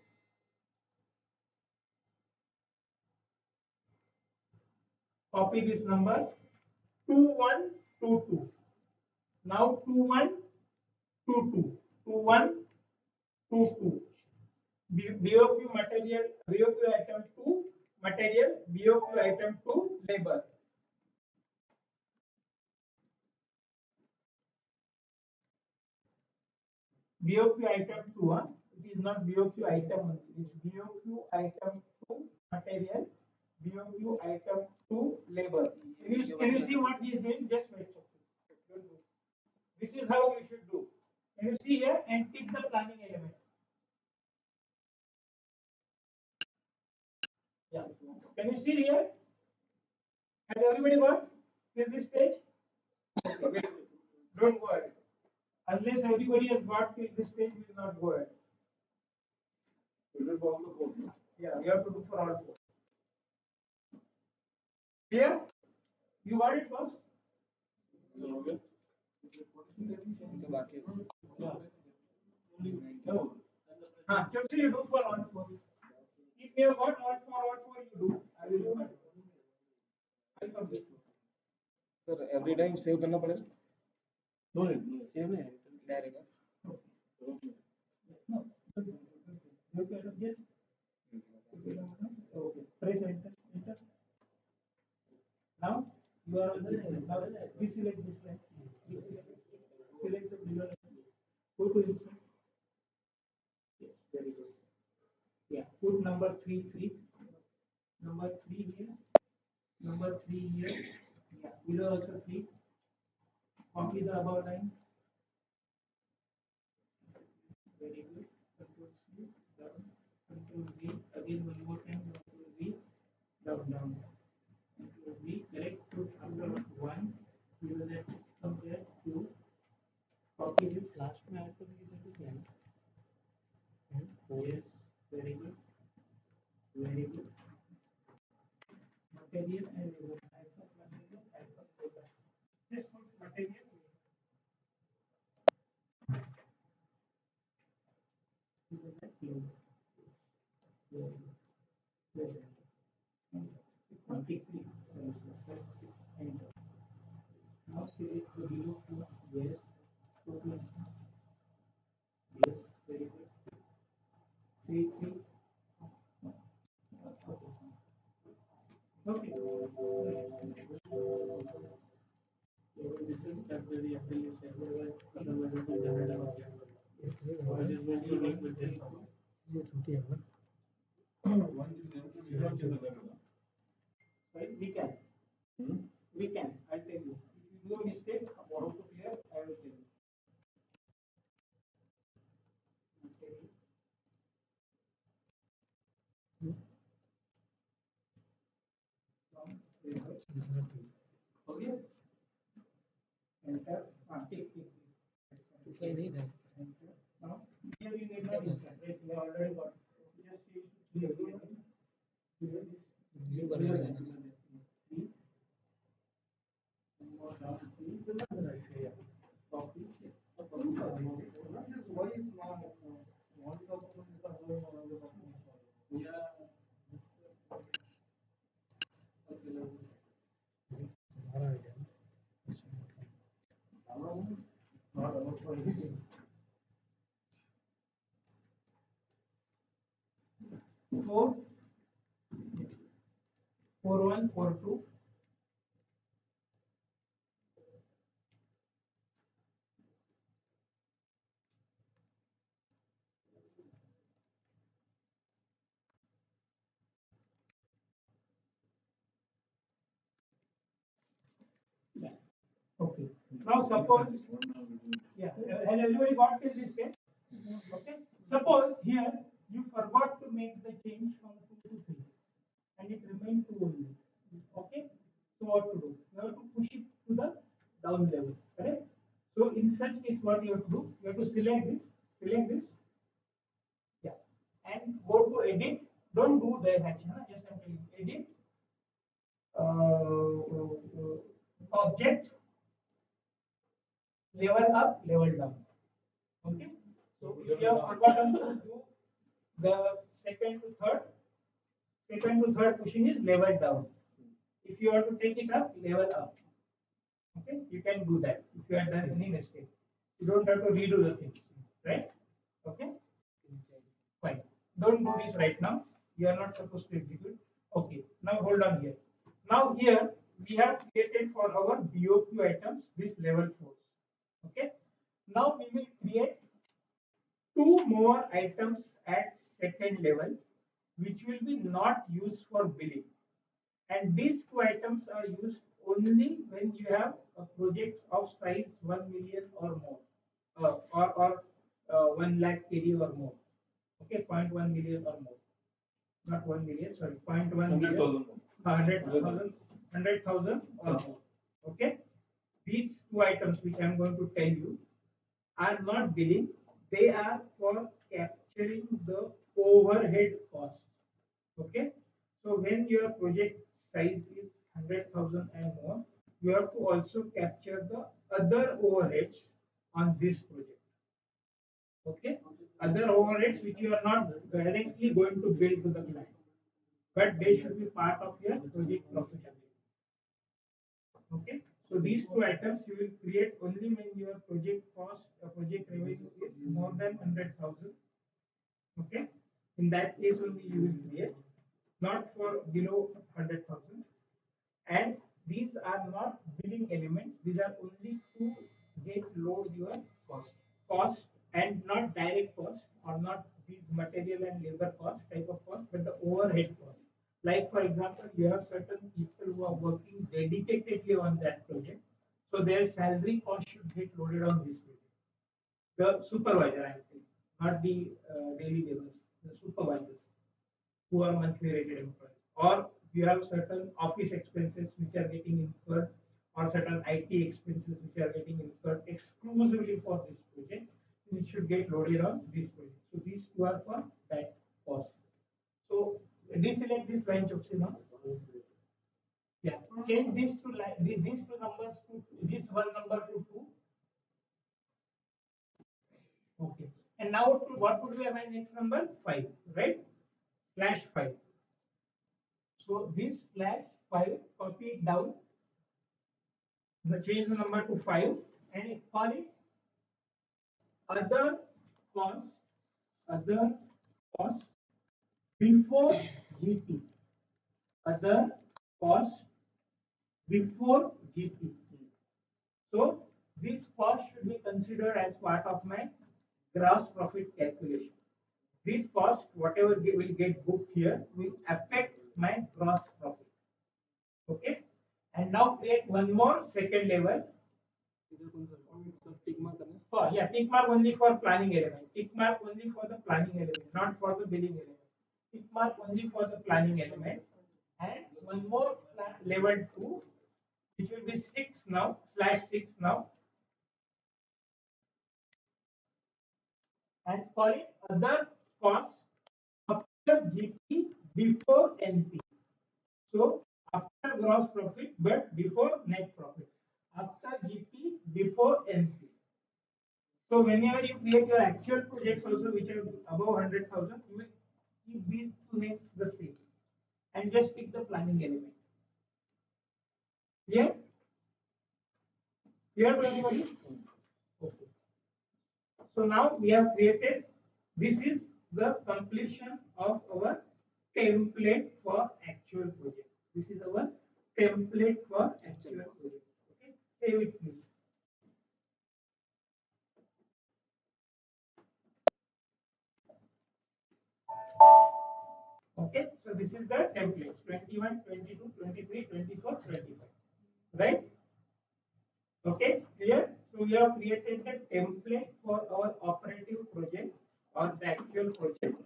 Copy this number 2122. Now 2122. 2122. 2 2. BOQ material, BOQ item 2 material, BOQ item 2 labor. BOQ item 2, huh? It is not BOQ item, it is BOQ item 2 material, BOQ item 2 labor. Can you see what he is doing? Just wait. Don't do. This is how you should do. Can you see here and tick the planning element? Yeah. Can you see here? Has everybody got till this stage? Okay, very good. Don't go ahead. Unless everybody has got till this stage, we will not go ahead. It is all the code. Yeah, you have to do for all four. Clear? You got it first? Okay. Actually, you do for all four. If you have got all four, you do. I will do it. I'll come this. Sir every time save करना पड़ेगा No need. No need. Save नहीं direct Okay. No. You can just. Okay. Press enter. Enter. Now you are on this line. Now deselect this line. Deselect. Select the below line. Go to insert. Yes, very good. Yeah. Put number 3 3. Number 3 here. Number 3 here. Yeah. Below also 3. Copy the above line. Very good. Control C. Down. Control V. Again one more time. Control V. Down down. Control V. Correct. Put under 1. You will let it come here. 2. Copy this. Last में add करने की जरूरत है ना Yes. Very good. Very good. Material and labor. Type of material. Type of labor. Just put material. Now select the below two. Yes. Yes. Very good. 3 3. Okay. this is temporary until you say otherwise it will generate a object which is going to work with this one. ये छोटी है ना Once you enter, you don't change the level. Right? We can. I'll tell you. If you do a mistake, how to clear, I will tell you. Okay. Okay. Enter. Take. सही नहीं था Enter. Now, here you need not insert. Right? We have already got. Just use clear this. New बना देना हमारा idea 4 4 1 4 2. Okay. Now suppose, yeah, has everybody got till this stage? Okay. Suppose here you forgot to make the change from 2 to 3 and it remained 2 only. Okay. So what to do? You have to push it to the down level. Correct? So in such case, what you have to do? You have to select this, yeah, and go to edit. Don't do the action. Just I'm telling you, edit, object, level up, level down. Okay. So if you have forgotten to do the second to third pushing is level down. If you want to take it up, level up. Okay, you can do that if you have done any mistake. You don't have to redo the things, right? Okay. don't do this right now. You are not supposed to execute. Okay, now hold on here. Now here we have created for our BOQ items this level 4. Okay. Now we will create two more items at second level, which will be not used for billing. And these two items are used only when you have a project of size 1 million or more, or 1 lakh KD or more. Okay, zero point 0.1 million or more. Not 1 million, sorry, 0.1 million. 100,000 or more. Okay, these two items which I am going to tell you are not billing, they are for capturing the overhead cost. Okay, so when your project size is 100,000 and more, you have to also capture the other overheads on this project. Okay, other overheads which you are not directly going to bill to the client, but they should be part of your project profitability. Okay, so these two items you will create only when your project cost, project revenue is more than 100,000. Okay, in that case only you will create, not for below 100,000. And these are not billing elements. These are only to get load your cost, and not direct cost, or not these material and labor cost type of cost, but the overhead cost. Like for example, you have certain people who are working dedicatedly on that project, so their salary cost should get loaded on this project. The supervisor, I think, not the daily laborers, the supervisors who are monthly rated employees, or you have certain office expenses which are getting incurred, or certain IT expenses which are getting incurred exclusively for this project, which should get loaded on this project. So these two are for that cost. So deselect this line Chokshi now. Yeah, change these two these two numbers to this one number to 2. Okay, and now what would be my next number? 5, right? /5. So this /5, copy it down, change the number to 5, and call it other cost, other cost before GP, other cost before GP. So this cost should be considered as part of my gross profit calculation. This cost, whatever will get booked here, will affect my gross profit. Okay, and now create one more second level. Oh, yeah, tick mark only for planning element. Tick mark only for the planning element, not for the billing element. Tick mark only for the planning element. And one more level 2, which will be 6 now, /6 now. And call it other cost after GP before NP. So after gross profit, but before net profit. After GP, before NP. So whenever you create your actual projects also which are above 100,000, you will keep these two names the same, and just pick the planning element. Clear? Clear to everybody? Okay. So now we have created, this is the completion of our template for actual project. This is our template for actual project. Okay, save it please. Okay, so this is the template 21, 22, 23, 24, 25. Right? Okay, clear? So we have created the template for our operative project or the actual project.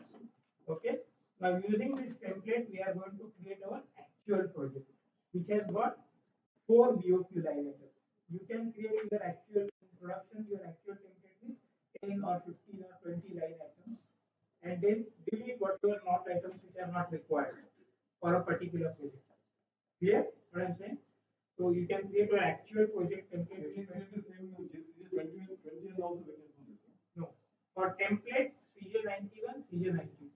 Okay, now using this template, we are going to create our actual project, which has got 4 BOQ line items. You can create your actual production, your actual template with 10 or 15 or 20 line items, and then delete whatever not items which are not required for a particular project. Clear what I'm saying? So you can create your actual project template. Can you create the same CJ 20 and also we can do this? No. For template, CJ 91, CJ 92.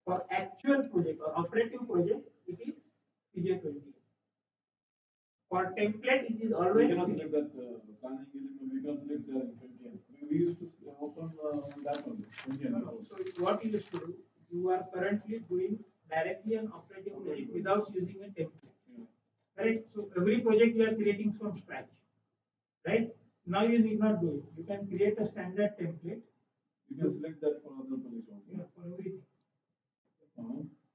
For actual project or operative project, it is CJ 20. For template, it is always. We cannot select that planning element. We can select the 20. We used to open that one. 20. No, no. So what you used to do, you you are currently doing directly an operating project without using a template. Correct? So every project you are creating from scratch. Right? Now you need not do it. You can create a standard template. You can select that for other projects also. Yeah, for everything.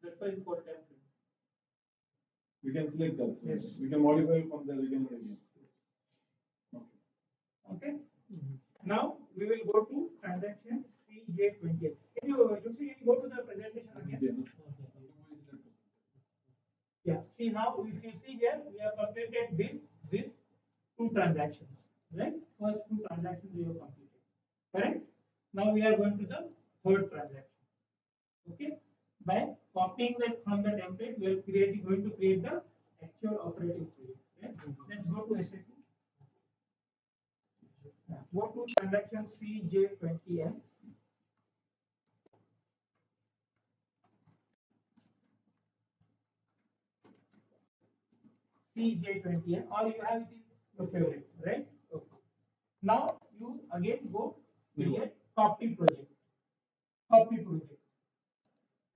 That's why it's called template. We can select that. So Yes. we can modify from there again and again. Okay. Now we will go to transaction CJ20. Can you, Joshi, can you go to the presentation again? Yeah. See now, if you see here, we have completed this two transactions. Right? First two transactions we have completed. Correct? Now we are going to the third transaction. Okay? By copying that from the template, we are going to create the actual operating project. Right? Let's go to SAP. Go to transaction CJ20M. CJ20M, or you have it in your favorite, right? Okay. Now you again go create copy project. Copy project.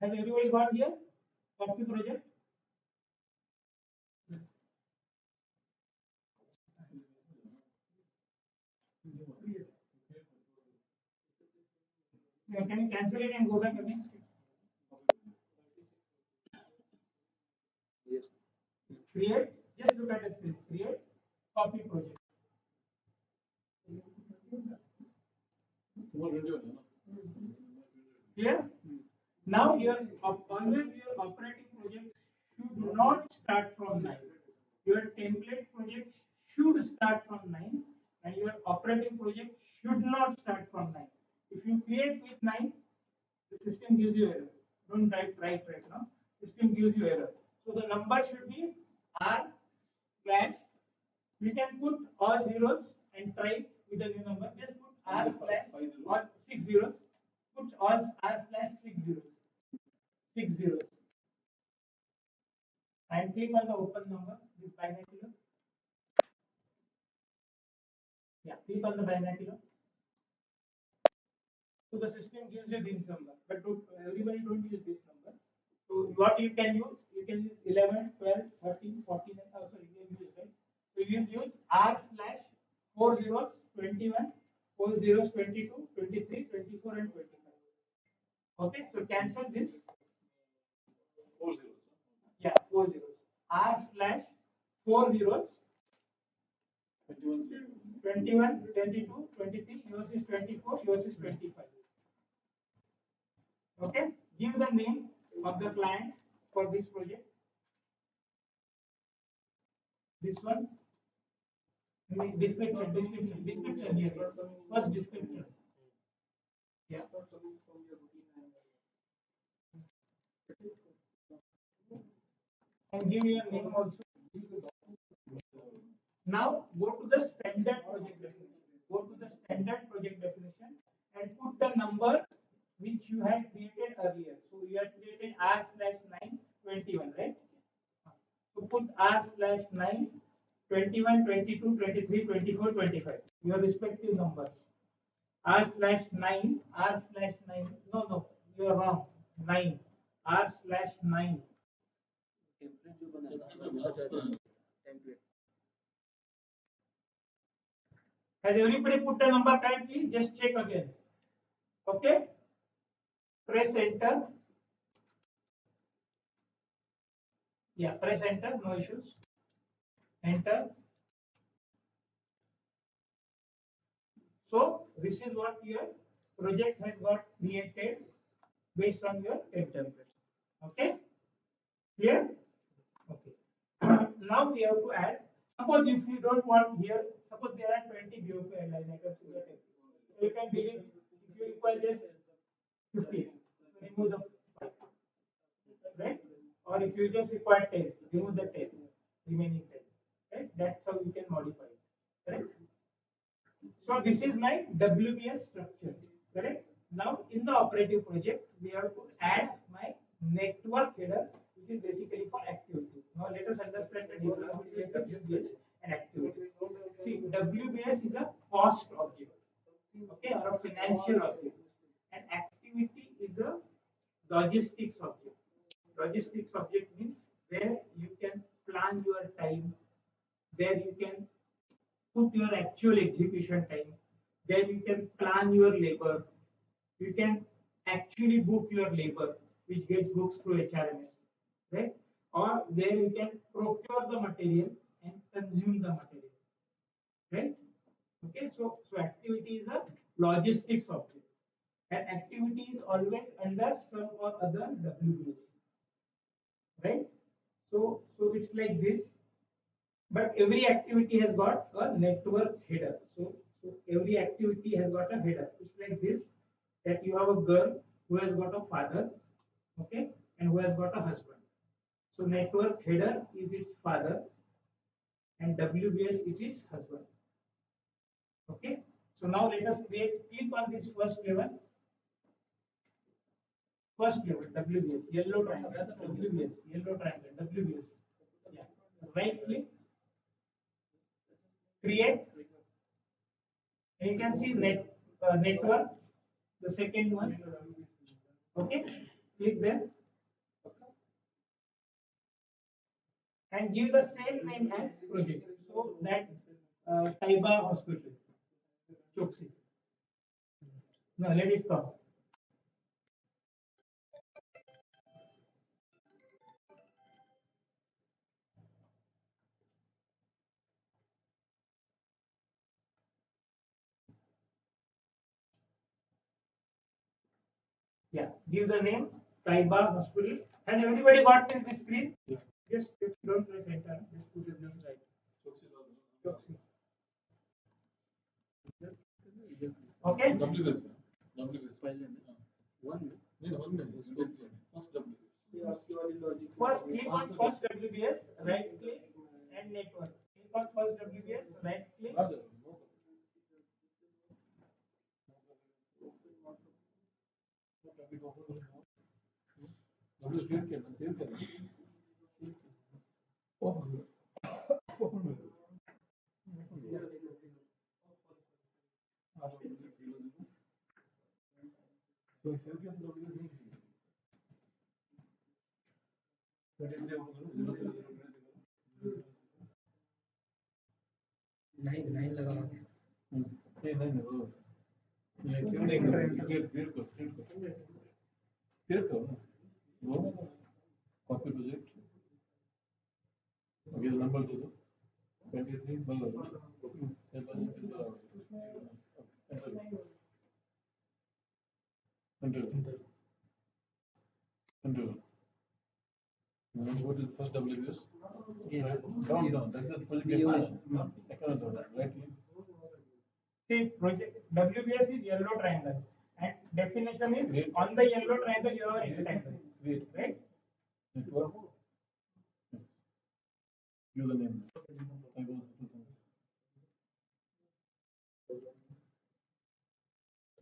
Has everybody got here? Copy project. Yeah, can you cancel it and go back again? Yes. Create. Just look at the screen. Create copy project. Clear? Now your always your operating project should not start from 9. Your template project should start from 9, and your operating project should not start from 9. If you create with 9, the system gives you error. Don't type right now. System gives you error. So the number should be R slash. You can put all zeros and try with the new number. Just put R slash or 6 zeros. Put all R slash 6 zeros. 6 zeros. And click on the open number, this binocular. Yeah, click on the binocular. So the system gives you this number, but everybody don't use this number. So what you can use 11, 12, 13, 14, and sorry, you can use, right? So you use R slash 4 zeros, 21, 4 zeros, 22, 23, 24, and 25. Okay, so cancel this. 4 zeros. Yeah, 4 zeros. R slash 4 zeros. 21, 22, 23, yours is 24, yours is 25. Okay, give the name of the client for this project. This one, description here. First description. Yeah. And give your name also. Now go to the standard project definition. Go to the standard project definition and put the number which you had created earlier. So you had created R slash 9, 21, right? So put R slash 9, 21, 22, 23, 24, 25. Your respective numbers. R slash 9, R slash 9. No, you are wrong. 9. R slash 9. Template. Has everybody put the number correctly? Just check again. Okay? Press enter. Yeah, press enter, no issues. Enter. So this is what your project has got created based on your templates. Okay? Clear? Okay. Now we have to add. Suppose if you don't want here, suppose there are 20 BOP line items in your table. So you can delete. If you require just 50, remove the 5. Right? Or if you just require 10, remove the 10, remaining 10. Right? That's how you can modify it. Correct? So this is my WBS structure. Correct? Now in the operative project, we have to add my network header, which is basically for activity. Now let us understand the difference between WBS and activity. See, WBS is a cost object, okay, or a financial object, and activity is a logistics object. Logistics object means where you can plan your time, where you can put your actual execution time, where you can plan your labor, you can actually book your labor, which gets booked through HRMS, right? Or where you can procure the material and consume the material, right? Okay, so activity is a logistics object, and activity is always under some or other WBS, right? So it's like this, but every activity has got a network header. So every activity has got a header. It's like this, that you have a girl who has got a father, okay, and who has got a husband. So network header is its father, and WBS it is husband. Okay. So now let us click on this first level. First level WBS, yellow triangle, WBS, yellow triangle, WBS. Yeah. Right click, create, and you can see network, the second one. Okay. Click there and give the same name as project. So that Taiba Hospital, Choksi. Now let it come. Yeah, give the name Taiba Hospital. Has everybody got this screen? Yeah. Just don't press enter. Just put it just right. Choksi. Okay. WS. WS. File name. One. No, one minute. First WS. First click on first WBS, right click and network. Click on first WBS, right click. Raja, no. WS create करना, save करना. Open. Open. So save किया तो WS नहीं चाहिए. Nine लगा नहीं नहीं वो ये क्यों नहीं क्रिएट करो ना वो कॉपी प्रोजेक्ट अभी नंबर दे दो 23 बंद Enter. What is first WS? Yeah. Down. That's the project definition. Second one, right click. See, project WBS is yellow triangle, and definition is on the yellow triangle you have a rectangle. Create. Right? Network. Yes. Username.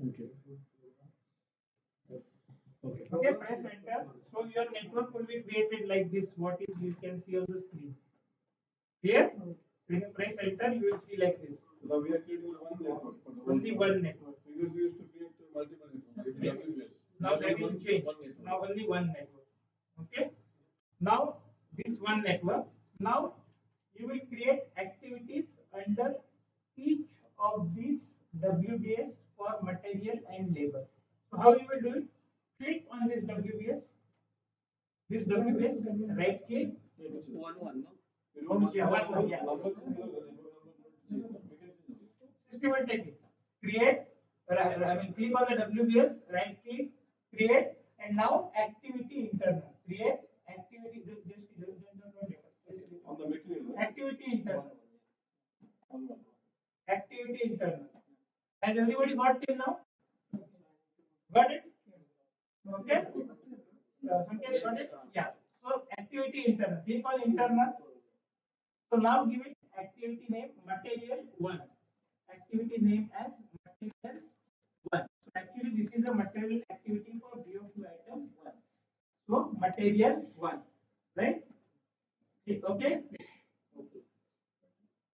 Okay. Okay, press enter. So your network will be created like this. What is you can see on the screen. Here, when you press enter, you will see like this. Now we are creating one network. Only one network. Because we used to create multiple networks. Yes. WBS. Now that will change. One network. Now only one network. Okay. Now this one network. Now you will create activities under each of these WBS for material and labor. So how you will do it? Click on this WBS. This WBS, right click. One, no? We don't Yeah, one, yeah. System will take it. Create. Click on the WBS, right click, create, and now activity internal. Create activity. On the material. Activity internal. On one. Activity internal. Has everybody got till now? Got it? Okay. Sanket, got it? Yeah. So activity internal. Click on internal. So now give it activity name material 1. Activity name as material 1. So actually this is a material activity for BOQ item 1. So material 1. Right? Okay.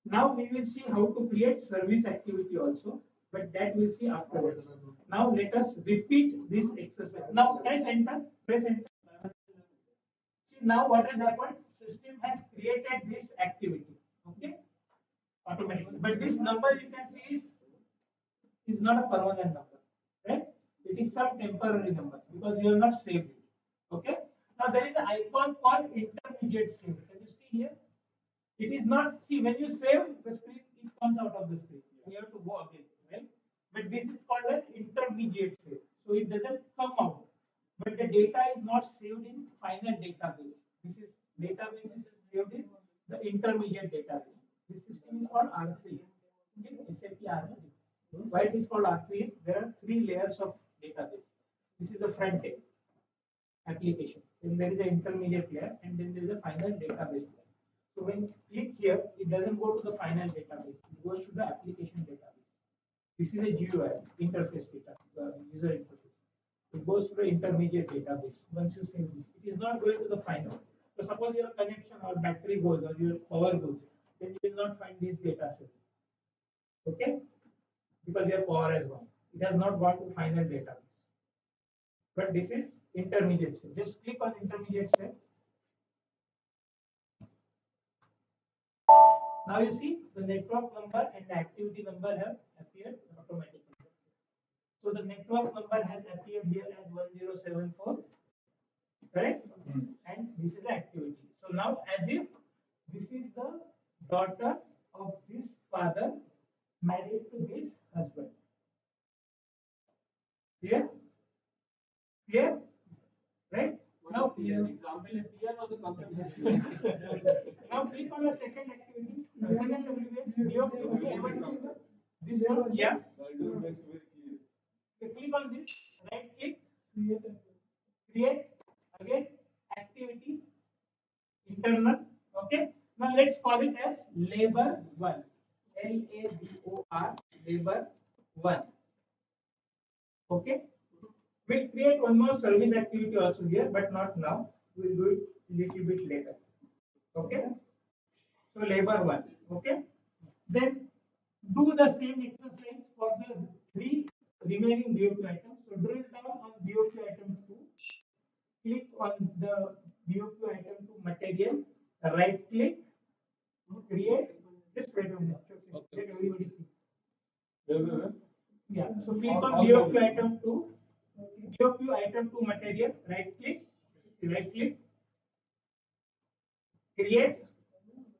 Now we will see how to create service activity also. but that we'll see afterwards. Now let us repeat this exercise. Now press enter. Press enter. See now what has happened? System has created this activity. Okay, automatically. But this number you can see is not a permanent number, right? It is some temporary number because you have not saved it. Okay. Now there is an icon called intermediate save. Can you see here? It is not, see when you save the screen, it comes out of the screen. You have to go again, right? But this is called as intermediate save. So it doesn't come out. But the data is not saved in final database. This is database is saved in the intermediate database. This system is called R3. Okay? SAP R3. Why it is called R3 is there are three layers of database. This is the front end application. Then there is an intermediate layer and then there is a final database layer. So when you click here, it doesn't go to the final database. It goes to the application database. This is a GUI, interface data, user interface. It goes to the intermediate database. Once you save this, it is not going to the final. So suppose your connection or battery goes or your power goes, then you will not find this data set. Okay? Because your power has gone. It has not gone to final database. But this is intermediate step. Just click on intermediate step. Now you see the network number and the activity number have appeared automatically. So the network number has appeared here as 1074, correct? And this is the activity. So now as if this is the daughter of this father married to this husband. Clear? Clear? Right? Now Example is clear or the concept is clear? now click on the second activity. The second WBS. This one, yeah. You click on this, right click, create again activity internal. Okay. Now let's call it as labor one. LABOR labor one. Okay. We'll create one more service activity also here, but not now. We'll do it little bit later. Okay. So labor one. Okay. Then do the same exercise for the three remaining BOQ items. So drill down on BOQ item 2. Click on the BOQ item 2 material. Right click. Create. Just wait a minute. Let everybody see. Yeah. So click on BOQ item 2. BOQ item 2 material. Right click. Right click. Create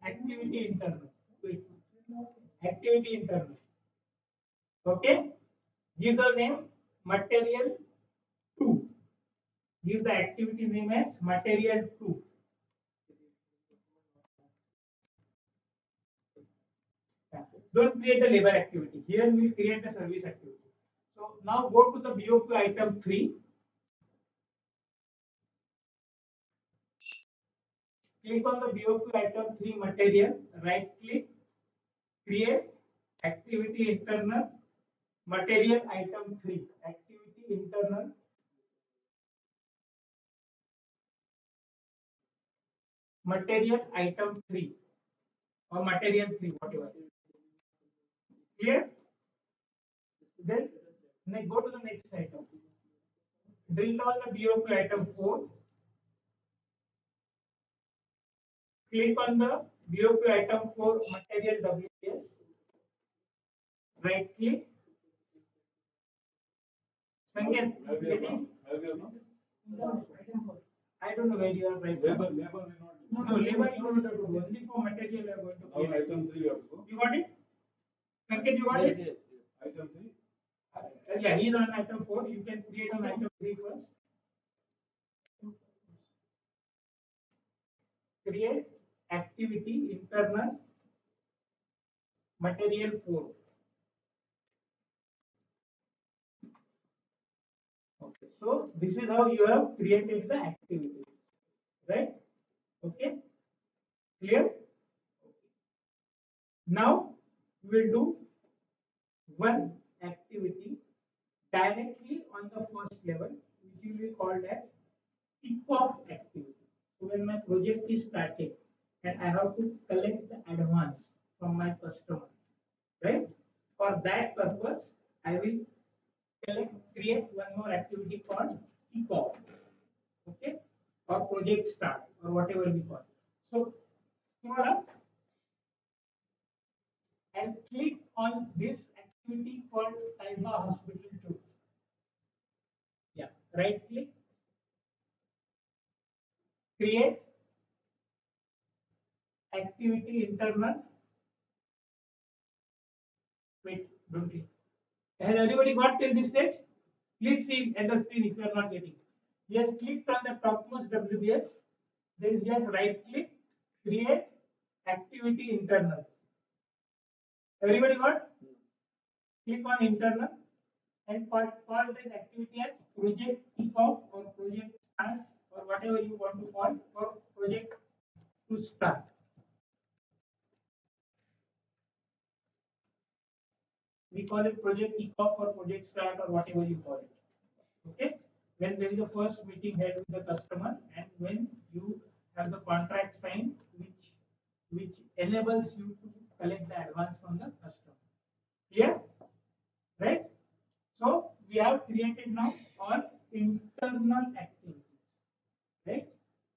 activity internal. Wait. Activity internal. Okay. Give the name material 2. Give the activity name as material 2. Don't create the labor activity. Here we will create the service activity. So now go to the BOQ item 3. Click on the BOQ item 3 material. Right click. Create activity internal material item 3. Activity internal material item 3 or material 3, whatever. Clear? Then go to the next item. Drill down the BOQ item 4. Click on the BOQ item 4 material WS. Right click. Sanket, getting? I don't know where you are right now. No, labor you don't have to do. Only for material you are going to create. Item 3 you have to go. You got it? Sanket, you got it? Yes. Item 3. Yeah, he's on item 4. You can create on item 3 first. Create activity internal material 4. Okay, so this is how you have created the activity, right? Okay, clear? Now we will do one activity directly on the first level, which will be called as kick-off activity. So when my project is starting and I have to collect the advance from my customer, right? For that purpose, I will create one more activity called kickoff, okay, or project start or whatever we call. So scroll up and click on this activity called Taiba Hospital Tour. Yeah, right click, create activity internal. Wait, don't click. Has everybody got till this stage? Please see at the screen if you are not getting. He has clicked on the topmost WBS. Then he has right click, create activity internal. Everybody got? Click on internal and call this activity as project kickoff or project start or whatever you want to call or project to start. We call it project kickoff or project start or whatever you call it. Okay, when there is a first meeting held with the customer and when you have the contract signed which enables you to collect the advance from the customer. Clear? Right? So we have created now all internal activities. Right?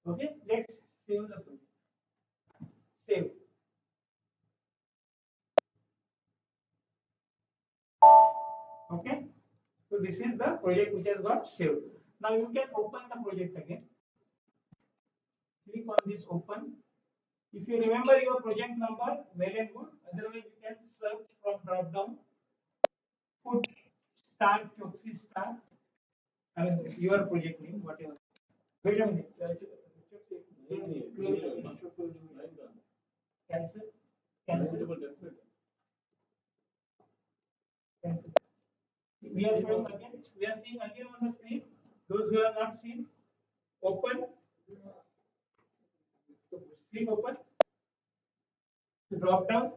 Okay, let's save the project. Save. Okay, so this is the project which has got saved. Now you can open the project again. Click on this open. If you remember your project number, well and good. Otherwise, you can search from drop down. Put star Choksi star. I mean your project name, whatever. Wait a minute. Cancel. Cancel. Cancel. We are showing again. We are seeing again on the screen. Those who have not seen, open. Click open. Drop down.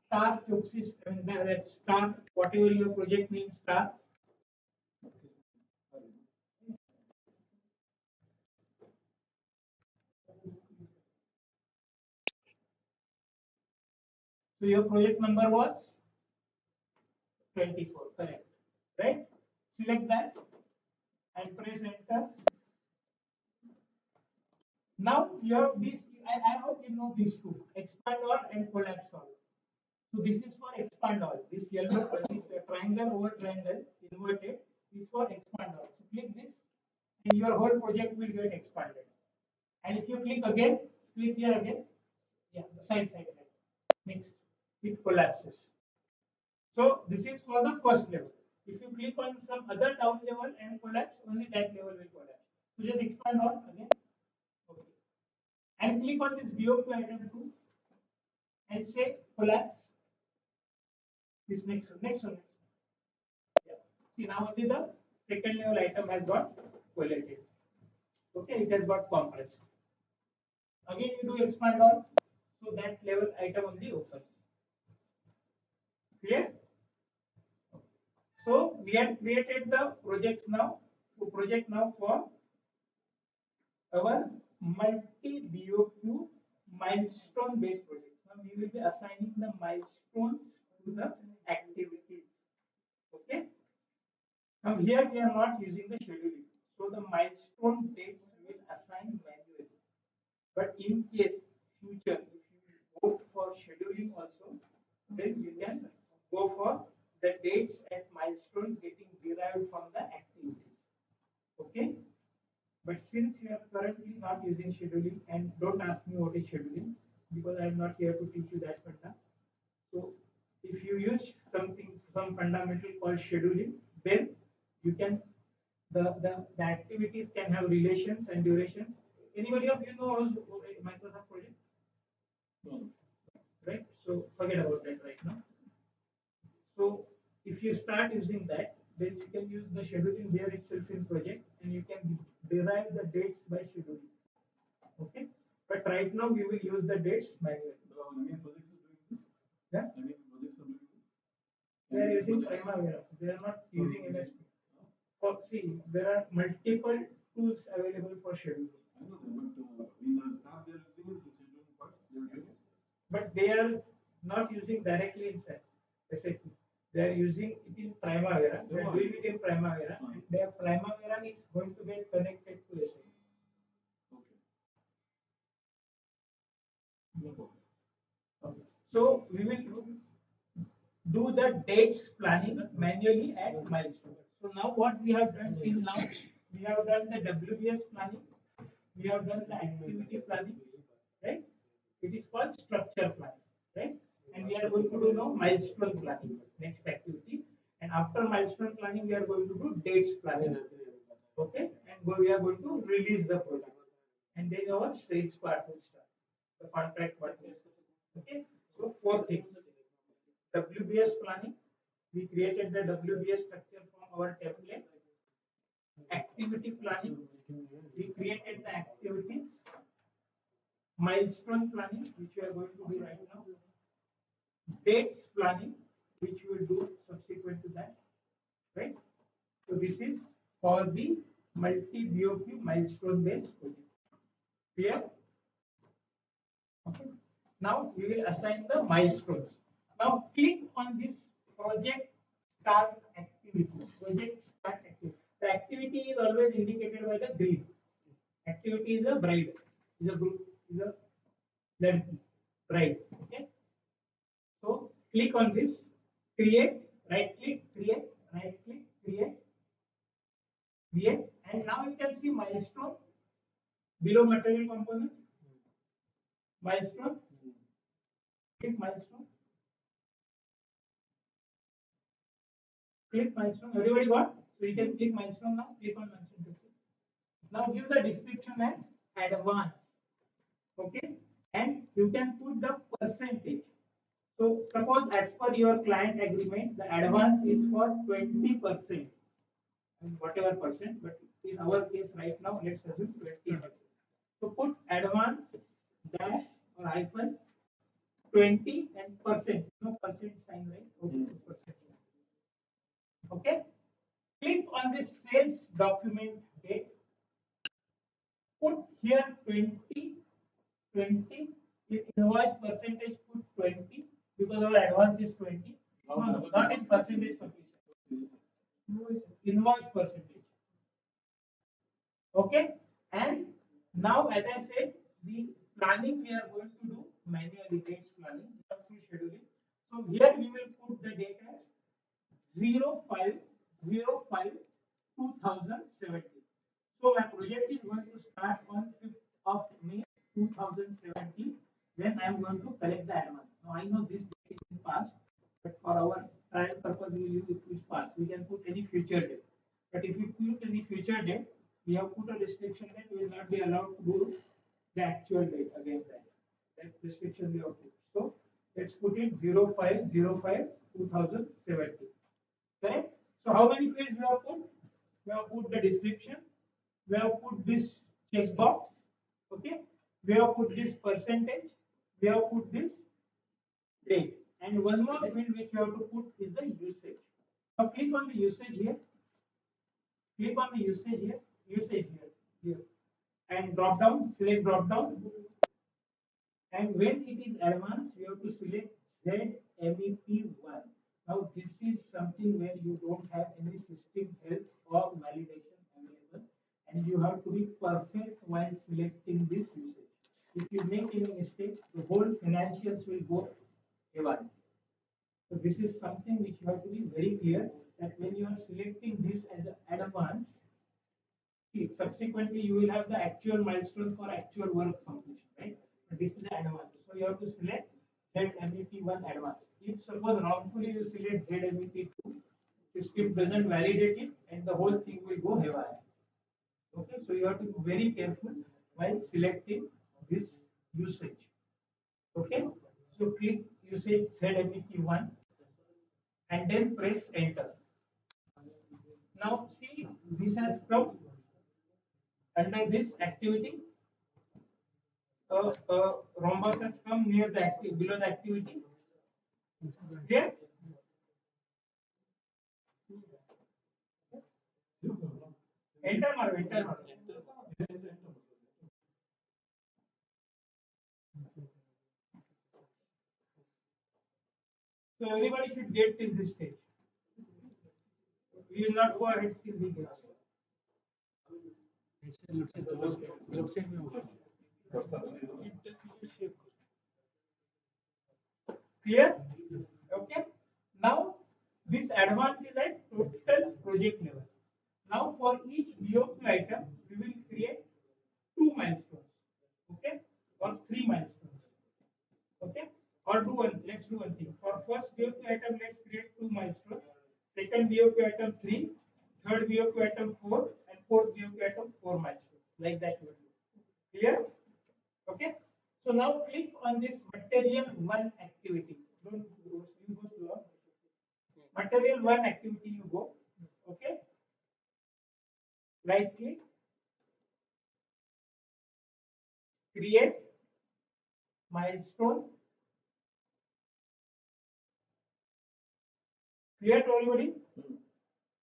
Star Choksi. I mean that star. Whatever your project name star. So your project number was 24, correct? Right? Select that and press enter. Now you have this. I hope you know these two: expand all and collapse all. So this is for expand all. This yellow, this triangle over triangle inverted is for expand all. So click this, and your whole project will get expanded. And if you click again, click here again. Yeah, the side. Next, it collapses. So this is for the first level. If you click on some other down level and collapse, only that level will collapse. So just expand on again. Okay. And click on this BOQ item 2 and say collapse. This next one, next one. Yeah. See now only the second level item has got collated. Okay, it has got compressed. Again you do expand on, so that level item only opens. Clear? So we have created the projects now. Project now for our multi BOQ milestone based projects. Now we will be assigning the milestones to the activities. Okay. Now here we are not using the scheduling. So the milestone dates will assign manually. But in case future, if you go for scheduling also, then you can go for the dates and milestones getting derived from the activities. Okay. But since you are currently not using scheduling, and don't ask me what is scheduling because I am not here to teach you that funda. So if you use some fundamental called scheduling, then you can the activities can have relations and durations. Anybody of you know Microsoft project? No. Right? So forget about that right now. So if you start using that, then you can use the scheduling there itself in project and you can derive the dates by scheduling. Okay? But right now we will use the dates manually. Yeah? They are using Primavera. They are not using MSP. For see, there are multiple tools available for scheduling. I know that, but in the SAP they are using the scheduling part. But they are not using directly in SAP. They are using it in Primavera. They are doing it in Primavera. And their Primavera is going to get connected to SAP. Okay. So we will do the dates planning manually at milestone. So now what we have done till now, we have done the WBS planning, we have done the activity planning, right? It is called structure planning, right? And we are going to do now milestone planning, next activity. And after milestone planning, we are going to do dates planning. Okay, and we are going to release the project. And then our sales part will start, the contract part will start. Okay, so four things. WBS planning, we created the WBS structure from our template. Activity planning, we created the activities. Milestone planning, which we are going to do right now. Dates planning, which we will do subsequent to that, right? So this is for the multi-BOQ milestone based project. Clear? Okay. Now we will assign the milestones. Now click on this project start activity. Project start activity. The activity is always indicated by the green. Activity is a bride, is a group, is a ladki, bride. Okay. So click on this, create, right click, create, right click, create, create, and now you can see milestone below material component. Milestone, click milestone, click milestone. Everybody got? So you can click milestone now. Click on milestone. Now give the description as advance. Okay, and you can put the percentage. So suppose as per your client agreement, the advance is for 20%, whatever percent, but in our case right now, let's assume 20%. So put advance dash or hyphen 20 and percent, no percent sign, right? Okay, percent. Okay. Click on this sales document date. Put here 20, 20. In invoice percentage, put 20 because our advance is 20. No, not in percentage completion. Invoice percentage. Okay. And now, as I said, the planning we are going to do manually, dates planning, not through scheduling. So here we will put the date as 05/05/2017. So my project is going to start on 5th of May 2017. Then I am going to collect the advance. Now I know this date is in past, but for our trial purpose we will use it is past. We can put any future date. But if you put any future date, we have put a restriction that we will not be allowed to do the actual date against that. That restriction we have put. So let's put it 05/05/2017. Correct? So how many fields we have put? We have put the description. We have put this checkbox. Okay. We have put this percentage. We have put this date. And one more field which we have to put is the usage. Now click on the usage here. Click on the usage here. Usage here. Here. And drop down. Select drop down. And when it is advanced, you have to select ZMEP1. Now, this is something where you don't have any system help or validation available, and you have to be perfect while selecting this usage. If you make any mistakes, the whole financials will go away. So, this is something which you have to be very clear that when you are selecting this as an advance, subsequently you will have the actual milestone for actual work completion, right? But this is the advance. So you have to select ZMEP1 advance. If suppose wrongfully you select ZMEP2, system doesn't validate it and the whole thing will go haywire. Okay, so you have to be very careful while selecting this usage. Okay, so click usage ZMEP1 and then press enter. Now see, this has come under this activity. Rhombus has come near the below the activity. Here, enter mar, enter mar. So everybody should get till this stage. We will not go ahead till the get. Left side में होगा Clear? Okay. Now this advance is at total project level. Now for each BOQ item, we will create two milestones. Okay, or three milestones. Okay, or do one. Let's do one thing. For first BOQ item, let's create two milestones. Second BOQ item 3, third BOQ item 4, and fourth BOQ item 4 milestones. Like that we will do. Clear? Okay. So now click on this material 1 activity. Don't go, you go slow. Material 1 activity you go. Okay. Right click. Create milestone. Clear to everybody?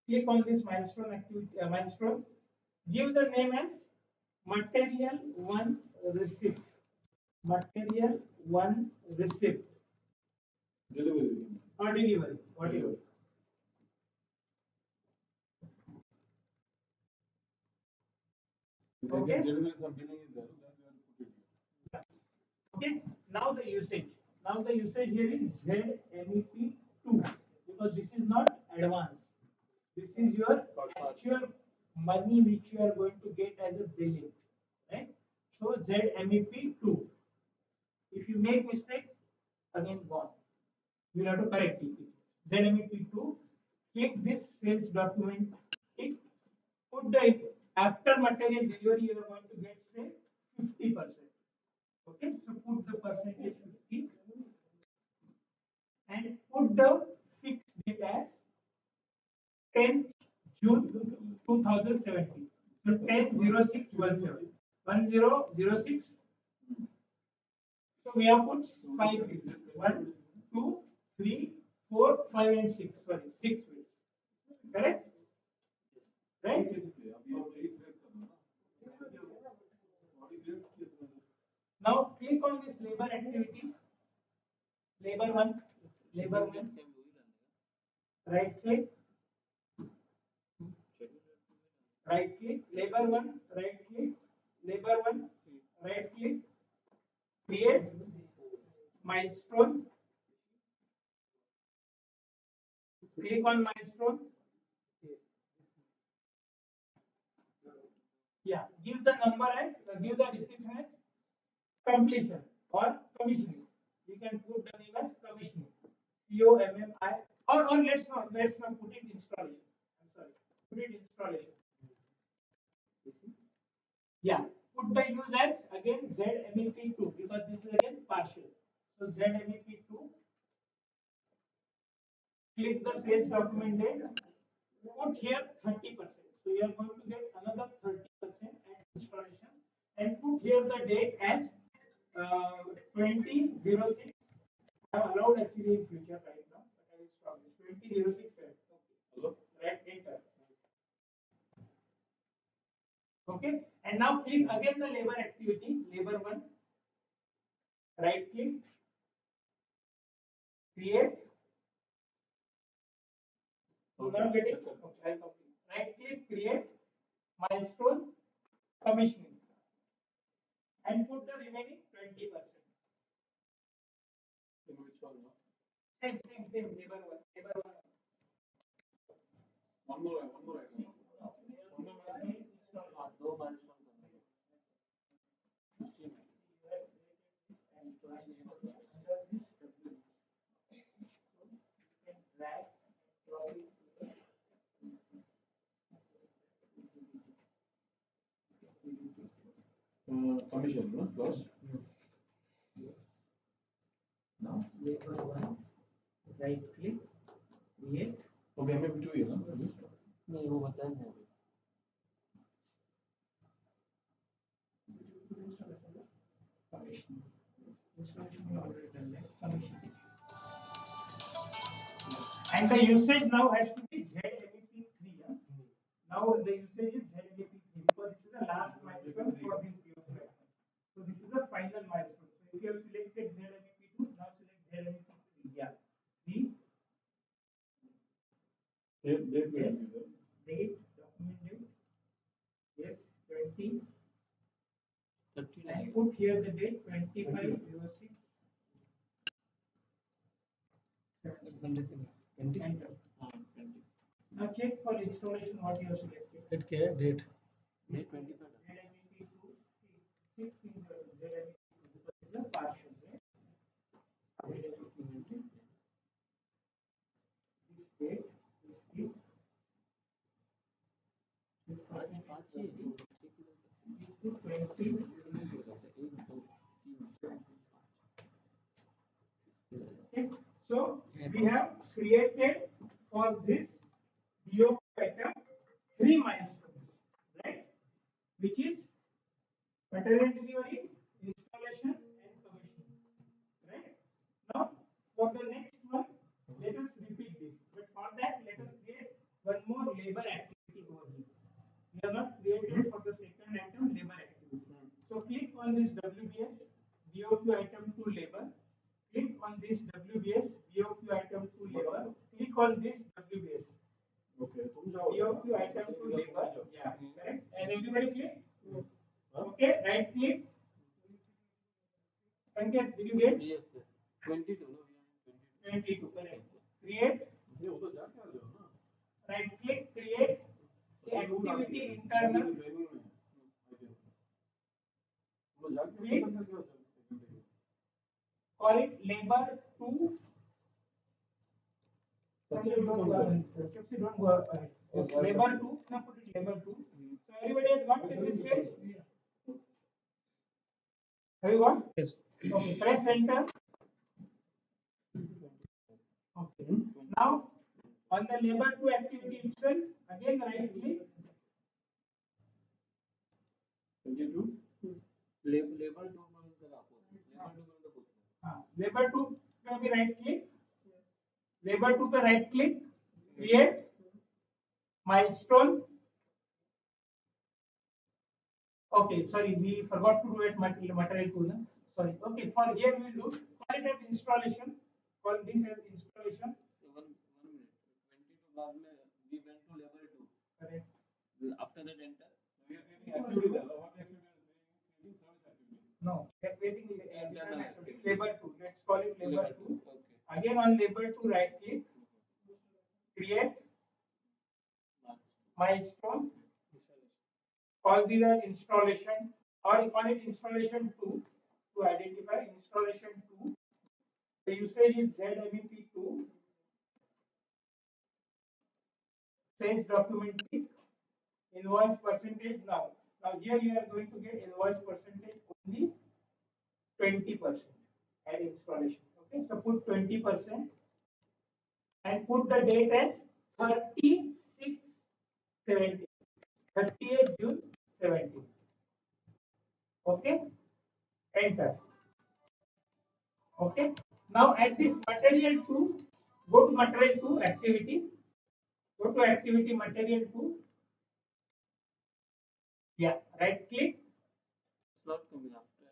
Click on this milestone activity milestone. Give the name as material 1 receipt. Material 1 receipt. Delivery. Or delivery. Whatever. Okay. Delivery some billing is there, then we have to put it here. Okay. Now the usage. Now the usage here is ZMEP2 because this is not advance. This is your actual money which you are going to get as a billing, right? So ZMEP2. If you make mistake, again gone. You have to correct it. ZMEP2. Click this sales document. Tick. Put the after material delivery you are going to get say 50%. Okay, so put the percentage 50 and put the fixed date as 10th June 2017. So 10/06/17. 10/06. So we have put 5 weeks. 1, 2, 3, 4, 5, and 6. Sorry, 6 weeks. Correct? Right? Now click on this labor activity. Labor 1. Labor 1. Right click. Right click. Labor 1. Right click. Labor 1. Right click. Create milestone. Click on milestone. Yeah. Give the number as give the description as completion or commissioning. You can put the name as commissioning. COMMI or let's not put it installation. I'm sorry. Put it installation. Yeah. Put the use as again ZMEP2 because this is again partial. So ZMEP2. Click the sales document date. Put here 30%. So you are going to get another 30% at installation and put here the date as 20/06. I have allowed actually in future right now, but I will stop this 20/06. Okay. Right, enter. Okay, and now click again the labor activity, labor 1. Right click, create. Do not get it. Okay, I'll complete. Right click, create, milestone, commissioning, and put the remaining 20%. In which one? Same, labor 1, labor 1. One more item. One more milestone. दो milestone Commission, no? Plus. Now labor 1. Right click, create. Okay, maybe 2 years. नहीं वो बताया नहीं अभी And the usage now has to be ZMEP3. Yeah? Now the usage is ZMEP3 because this is the last milestone for this PO. So this is the final milestone. So if you have selected ZMEP2, now select ZMEP3. Yeah. 3. date will Yes. be there. Date, document date. Yes, 20. 30 And put here the date 25 06. Enter. 20. Now check for installation what you have selected. It क्या date? Date 25. ZMEP2, 6 things are ZMEP2 because it's a partial, right? ZMEP2. This date, this date, this percentage is to 20. Okay. So we have created for this DO item 3 milestones, right? Which is material delivery, installation, and commissioning, right? Now, for the next one, let us repeat this. But for that, let us create one more labor activity over here. We have not created for the second item labor activity. So click on this WBS BOQ item to labor. Click on this WBS BOQ item to labor. Click on this WBS Okay, तुम जाओ BOQ item to labor. Yeah, correct. And everybody click. Okay, right click. Sanket, did you get? Yes, yes. 22. No, we are in 22, correct. Create. ये वो तो जाके आ जाओ ना Right click. Create. Activity internal. Training में वो जाके Click. पता क्या होता है Call it labor 2. Sanket, don't go ahead. Chipsy, don't go ahead. Labor 2. Now put it labor 2. So everybody has got to this page? Have you got? Yes. Okay, press enter. Okay. Now, on the labor 2 activity itself, again right click. 22 label 2 म्हणून जर आपण label 2 म्हणून पोहोचलो. Labor 2 पे भी right click. Labor 2 पे right click. Create milestone. Okay, sorry, we forgot to do it material 2. Na? Sorry. Okay, for here we will do. Call it as installation. Call this as installation. One minute. 22 बाद में we went to label 2. Correct. After that enter. we are creating activity there what activity are creating service activity No, we are creating Internal activity. labor 2. Let's call it labor 2. Okay. Again on labor 2 right click. Create milestone. Call these as installation or you call it installation 2 to identify installation 2. The usage is ZMEP2. Sales document tick. Invoice percentage now. Now here you are going to get invoice percentage only 20% at installation. Okay, so put 20% and put the date as 36/17. 30th June 17. Okay, enter. Okay, now at this material 2, go to material 2 activity. Go to activity material 2. Yeah, right click. Slot coming after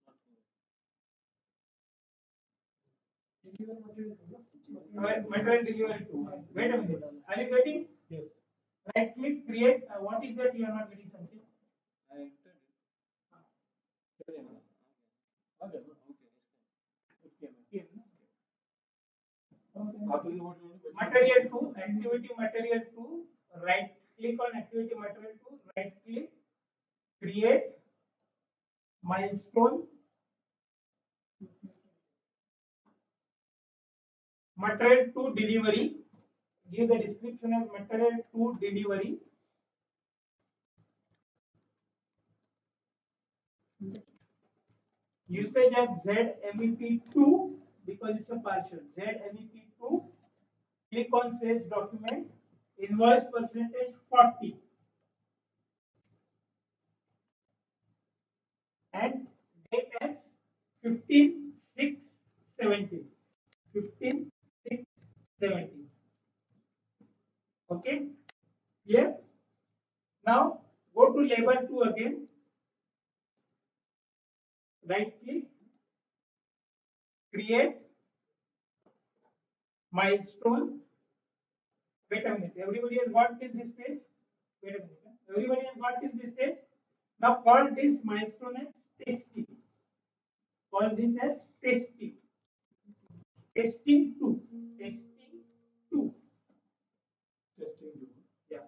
slot coming. Material delivery 2. Wait a minute. Are you getting? Yes. Right click, create. What is that you are not getting something? I entered it. okay Okay. after the what you want to Material 2, activity material 2. Right click on activity material 2. Right click, create milestone. Material 2 delivery. Give the description as material 2 delivery. Usage as ZMEP2 because it's a partial. ZMEP2. Click on sales document. Invoice percentage 40. And date as 15/6/17. 15/6/17. Okay. Here. Now go to label 2 again. Right click. Create milestone. Wait a minute. Everybody has got till this stage? Wait a minute. Everybody has got till this stage? Now call this milestone as testing. Call this as testing. Testing 2. Testing 2. Testing two. Yeah.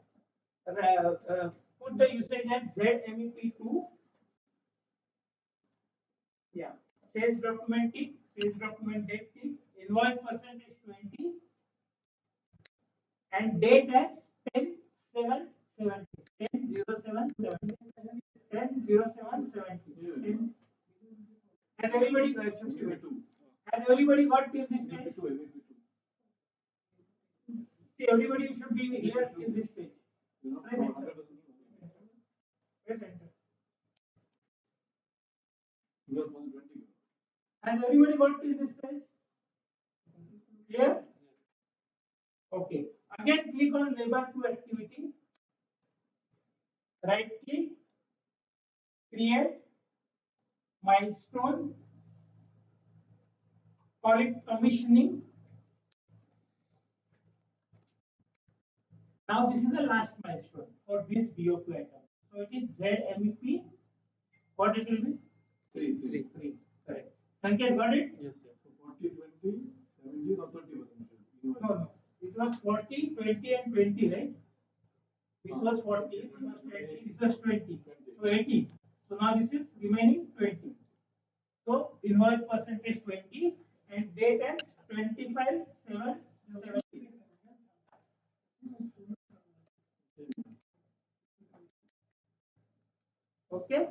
Put the usage as ZMEP2. Yeah. Sales document tick, sales document date tick, invoice percentage 20, and date as 10/7/70. 10/07/70. 10/07/70. Has everybody got MEP2. Has everybody got till this stage? MEP2. MEP2. See, everybody should be here till this stage. You know, Press from enter. 100%. Press enter. Because 120. Has everybody got till this stage? Clear? Okay. Again, click on labor to activity. Right click, create milestone, call it commissioning. Now this is the last milestone for this BOQ item. So it is ZMEP. What it will be? 3. 3. Correct. Sanket, got it? Yes, yes. So 40, 20, 70 or 30%. No. It was 40, 20 and 20, right? This was 40, this was 20, this was 20. So 80. So now this is remaining 20. So invoice percentage 20 and date as 25/7/70. Okay.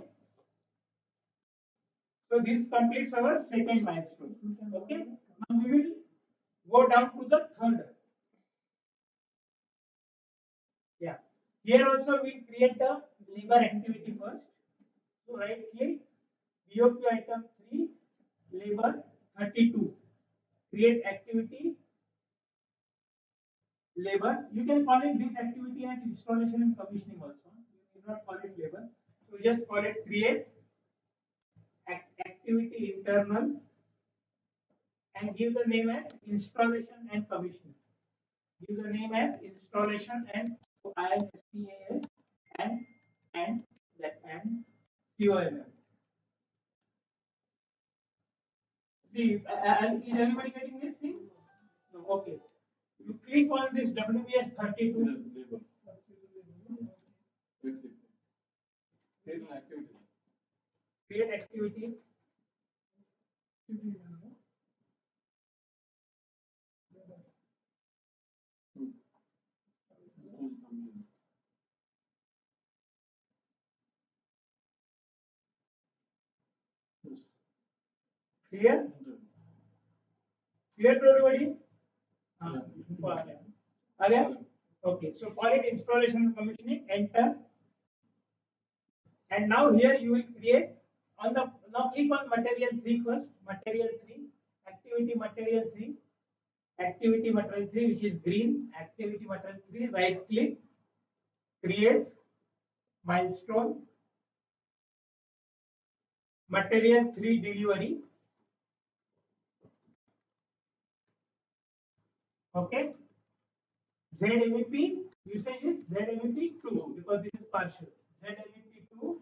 So this completes our second milestone. Okay. Now we will go down to the third. Yeah. Here also we'll create the labor activity first. So right click, BOQ item 3, labor 32. Create activity, labor. You can call it this activity as installation and commissioning also. You need not call it labor. So just call it create activity internal and give the name as installation and commissioning. Give the name as installation and INSTAL and that and COML. See, is everybody getting this thing? No, okay. You click on this WBS 32. Labor. Create an activity. Create activity. Clear? Clear to everybody? Again? Okay, so call it installation and commissioning, enter. And now here you will create on the, now click on material 3 first, material 3, activity material 3, activity material 3 which is green, activity material 3, right click, create, milestone, material 3 delivery, okay. ZMEP usage is ZMEP 2 because this is partial. ZMEP 2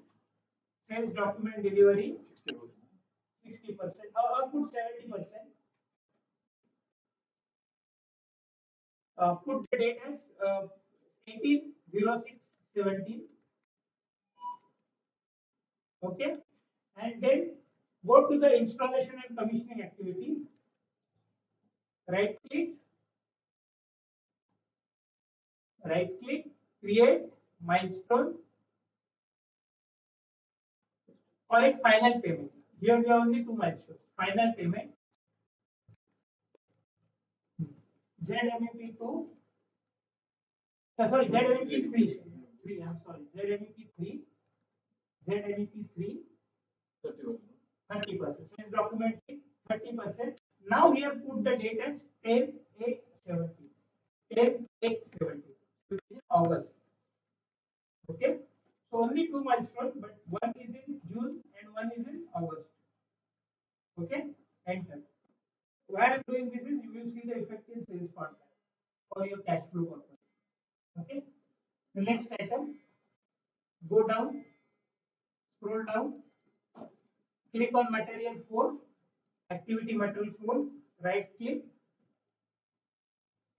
sales document delivery 60% or put 70%. Put the date as 18/06/17. Okay, and then go to the installation and commissioning activity. Right click, create milestone. Call it final payment. Here we have only 2 milestones. Final payment. ZMEP2. Sorry, ZMEP3. 3. I'm sorry. ZMEP3. ZMEP3. 30%. Sales document 30%. Now here put the date as 10/8/70. 10/8/70. Which is August. Okay. So only 2 milestones, but one is in June and one is in August. Okay. Enter. Why I'm doing this is you will see the effect in sales contract for your cash flow purpose. Okay. The next item, go down, scroll down, click on material 4, activity material 4, right click,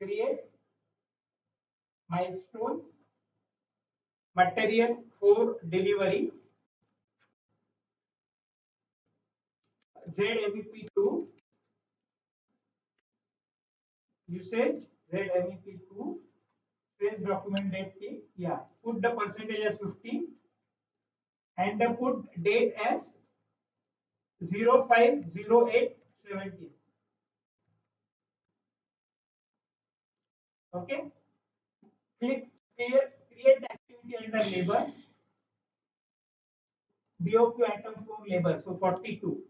create milestone, material 4 delivery, ZMEP2 usage, ZMEP2 sales document date key. Yeah, put the percentage as 50 and put date as 050817. Okay, click create the activity under labor, BOQ item 4 labor, so 42,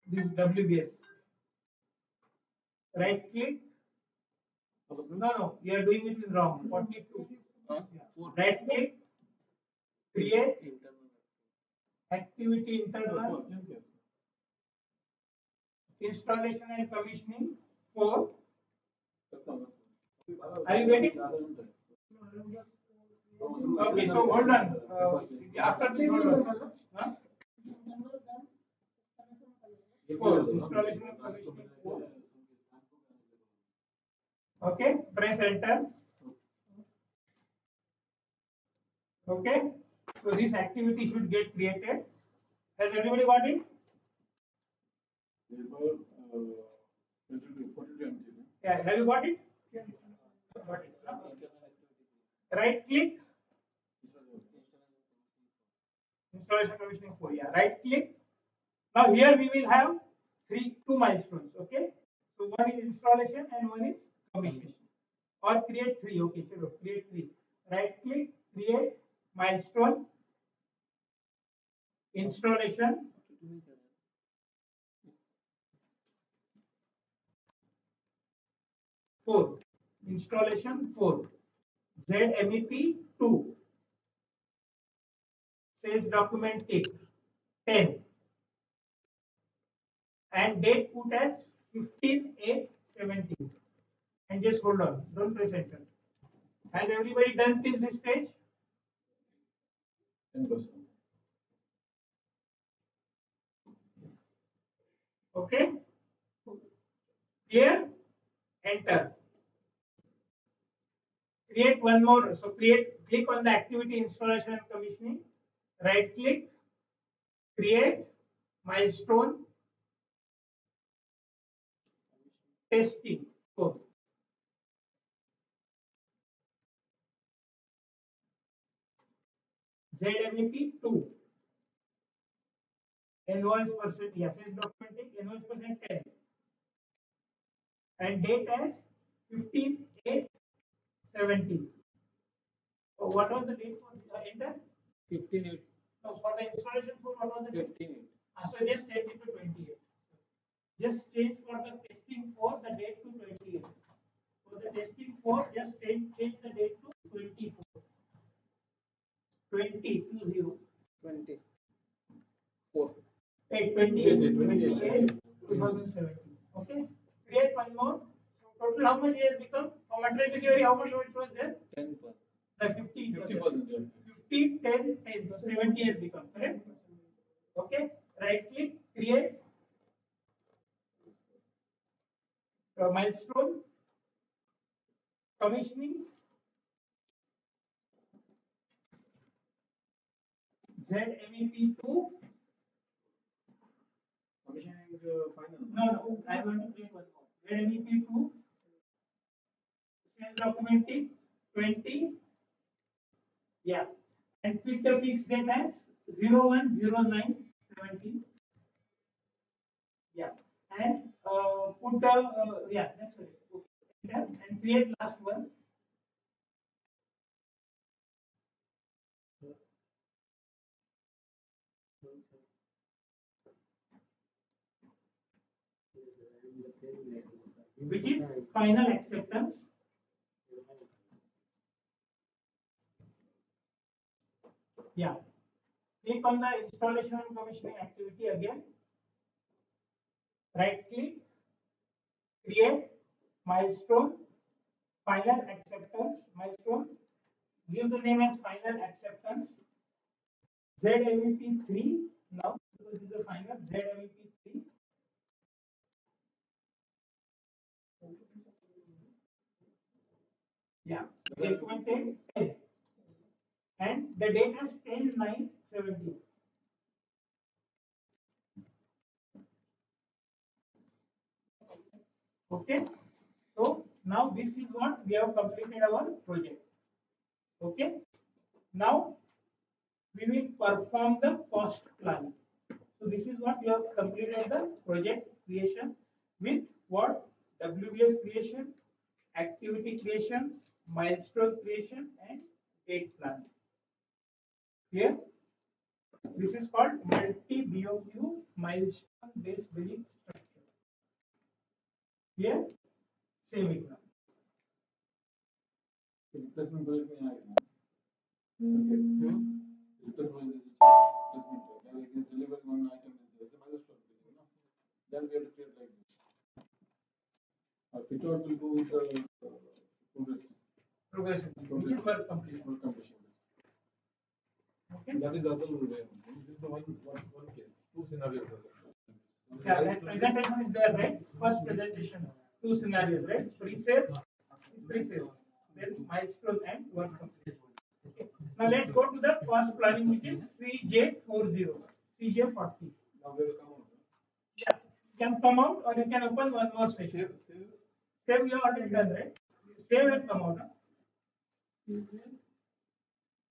this WBS. Right click, no, you are doing it wrong. 42. Right click, create activity internal, installation and commissioning 4. Are you getting? Okay, so hold on. After this, hold on. Huh? 4. Installation and commissioning 4. Okay, press enter. Okay, so this activity should get created. Has everybody got it? Yeah, have you got it? Got it. Right click, installation commissioning 4. Yeah, right click. Now here we will have two milestones. Okay, so one is installation and one is commissioning. Or create 3. Okay, chalo, create 3. Right click, create milestone, installation, four, installation 4, ZMEP 2, sales document tick 10, and date put as 15/8/17. And just hold on, don't press enter. Has everybody done till this stage? 10%. Okay, clear? Enter. Create one more. So click on the activity installation and commissioning. Right click, create milestone, testing 4. ZMEP 2. Invoice percent, yes, sales documenting invoice percent 10. And date as 15/8/17. So what was the date for enter? 15/8. No, for the installation for what was the date? 15/8. So just change it to 28. Just change for the testing for the date to 28. For the testing for, just change the date to 24. 20 4. 28 2017. Okay. Create one more. So total how much has become? For material delivery, how much it was there? 10%. The 50. 50%. 50, 10, 10. So 70 has become, correct? Okay. Right click, create milestone, commissioning, ZMEP2. Commissioning final. No, I want to create one more. ZMEP2, sales documenting 20. Yeah. And put the fixed date as 01/09/17. Yeah. And put the yeah, that's correct. Okay. And create last one. Which is final acceptance. Yeah. Click on the installation and commissioning activity again. Right click, create milestone, final acceptance, milestone, give the name as final acceptance, ZMEP3, now because this is the final ZMEP3, yeah, documented 10, and the date is 10/9/17. Okay, so now this is what we have completed our project. Okay, now we will perform the cost planning. So this is what we have completed the project creation with what WBS creation, activity creation, milestone creation, and date planning. Here, this is called multi-BOQ milestone based billing structure. Here, same example. Replacement project में आएगा. Okay. Replacement is replacement. Then it is delivered one item is there. So milestone billing, no? Then we have to create like this. Fit out will go with the Progression, which is work completion. work completion. Okay. That is the other way. This is the one case. Two scenarios. Yeah, that presentation is there, right? First presentation, two scenarios, right? Pre-sales, then milestone and work completion. Okay. Now let's go to the cost planning, which is CJ40, CJ40. Now we will come on. Yeah, you can come out or you can open one more section. Save you already done, right? Save and come out. Huh?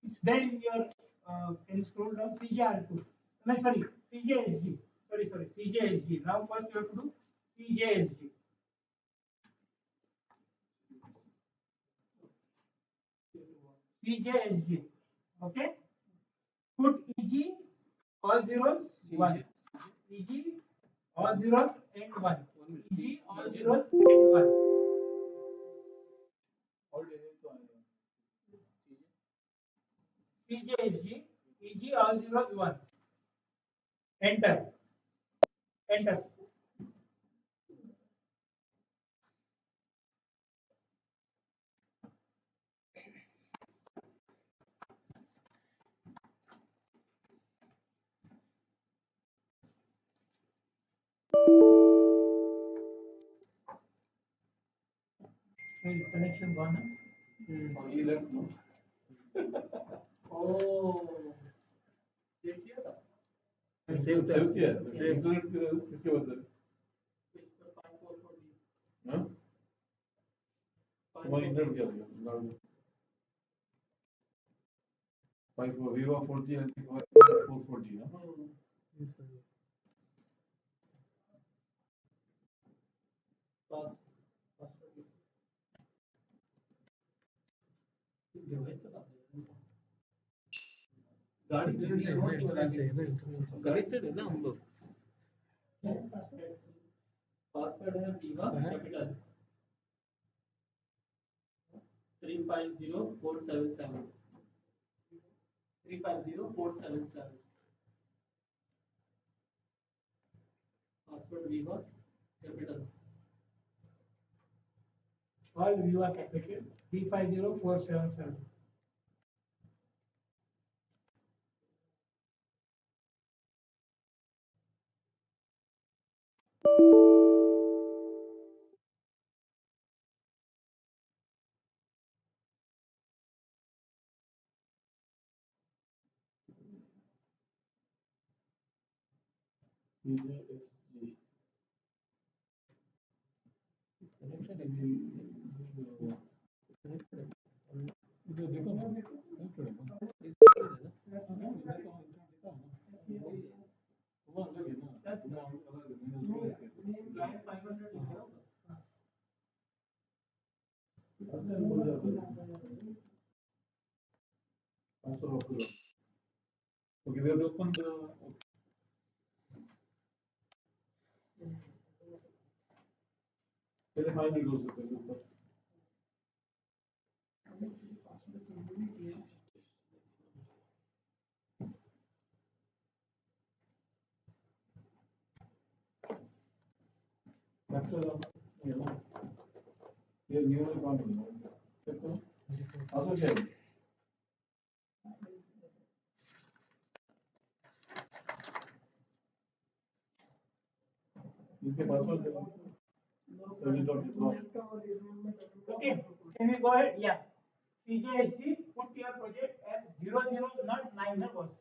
It's there in your, can you scroll down? CJR2. No, sorry, CJSG. Sorry, CJSG. Now first you have to do CJSG. CJSG. Okay? Put EG, all zeros, 1. EG, all zeros, and 1. EG, all zeros, and 1. CJSG, EG, all zeros, 1. Enter. Enter. Hey, connection gone. So he left, no? Oh, ये किया था? Save किया है. Save internet किसके वजह से? इसमें 5440 हाँ? तुम्हारा इंटरनेट क्या लगा? 5 Viva 4G and 440, हाँ? गाड़ी खरीदते थे ना हम लोग. पासवर्ड है Viva capital 350477 350477 password Viva capital All view are capital 350477. देखो ना. लाइन 500 लिखा होगा Okay, we have to open the. पहले फाइल नहीं खोल सकते ऊपर. कैप्चर ये ना. Here given the quantity. Okay. Also share. इसके password they Okay, can we go ahead? Yeah. CJSG, put your project as 00, not 9 numbers.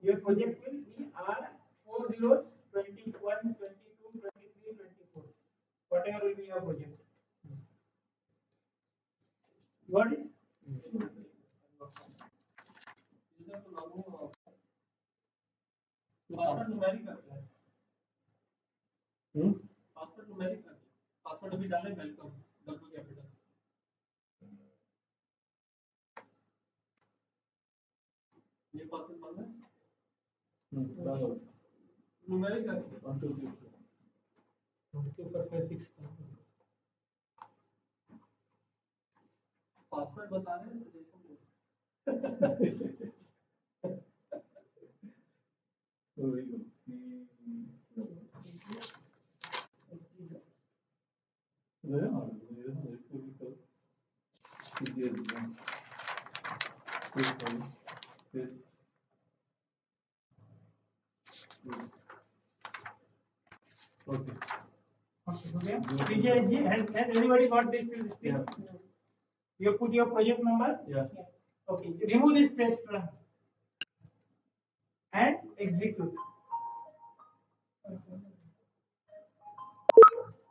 Your project will be R 4 zeros, 21, 22, 23, 24. Whatever will be your project. Got it? Password numeric कर दिया password numeric कर दिया password अभी डाले welcome W capital ये password बंद है numeric कर दिया 1 2 3 2 4 5 6 पासवर्ड बता रहे हैं सजेशन दो very good. Yeah, it's difficult. Okay. Okay. CJSG, has everybody got this? Yeah. You put your project number? Yeah. Okay. Remove this test run and execute.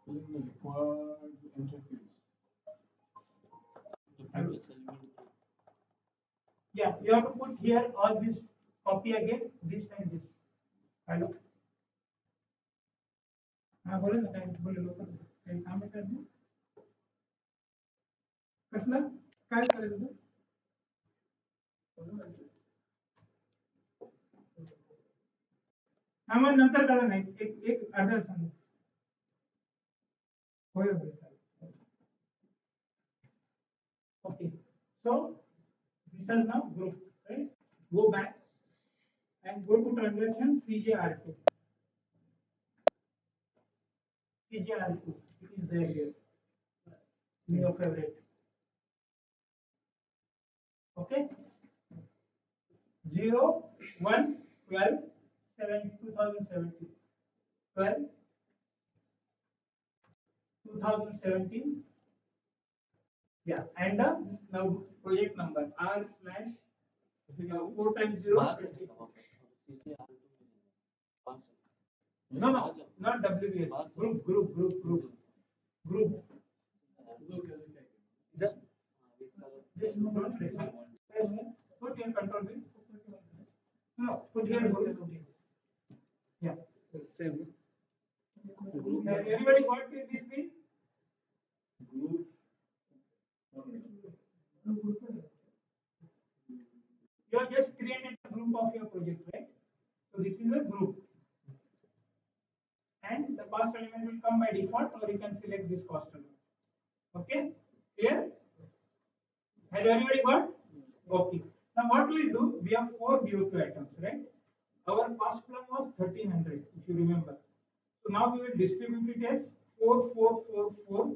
Filling the required interface. Yeah, you have to put here all this, copy again, this and this. Hello? हाँ बोले ना कहीं बोले local कहीं काम में कर दूँ कसला काय करायचं तू हाँ मग नंतर करा नाही एक अर्धा सांग होय होय okay so this is now group right go back and go to transaction CJR2 CJR2 it is there here your favorite okay 0 1 12 7 2017 12 2017 yeah and now project number r slash 4 times 0 no not WBS group just don't listen put in control B no put here group yeah same has everybody got this screen Group. you have just created a group of your project right so this is a group and the cost element will come by default or you can select this cost element okay clear has everybody got okay now what we will do we have 4 BOQ items right our cost plan was 1300 if you remember so now we will distribute it as 4444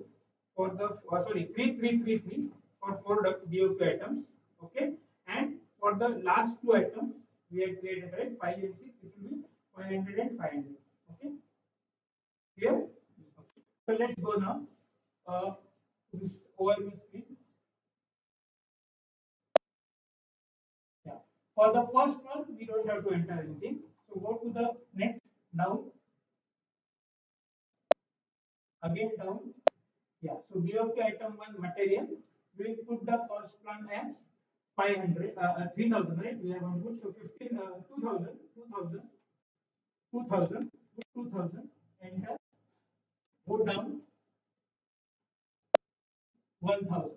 for the sorry 3333 for 4 BOQ items okay and for the last two items we have created right 5 and 6 it will be 500 and 500 okay clear okay. So let's go now to this overview screen yeah for the first one we don't have to enter anything so go to the next down again down yeah so BOQ item 1 material we will put the cost plan as 500 3000 right we are going to put so 15 2000 put 2000 enter go down 1000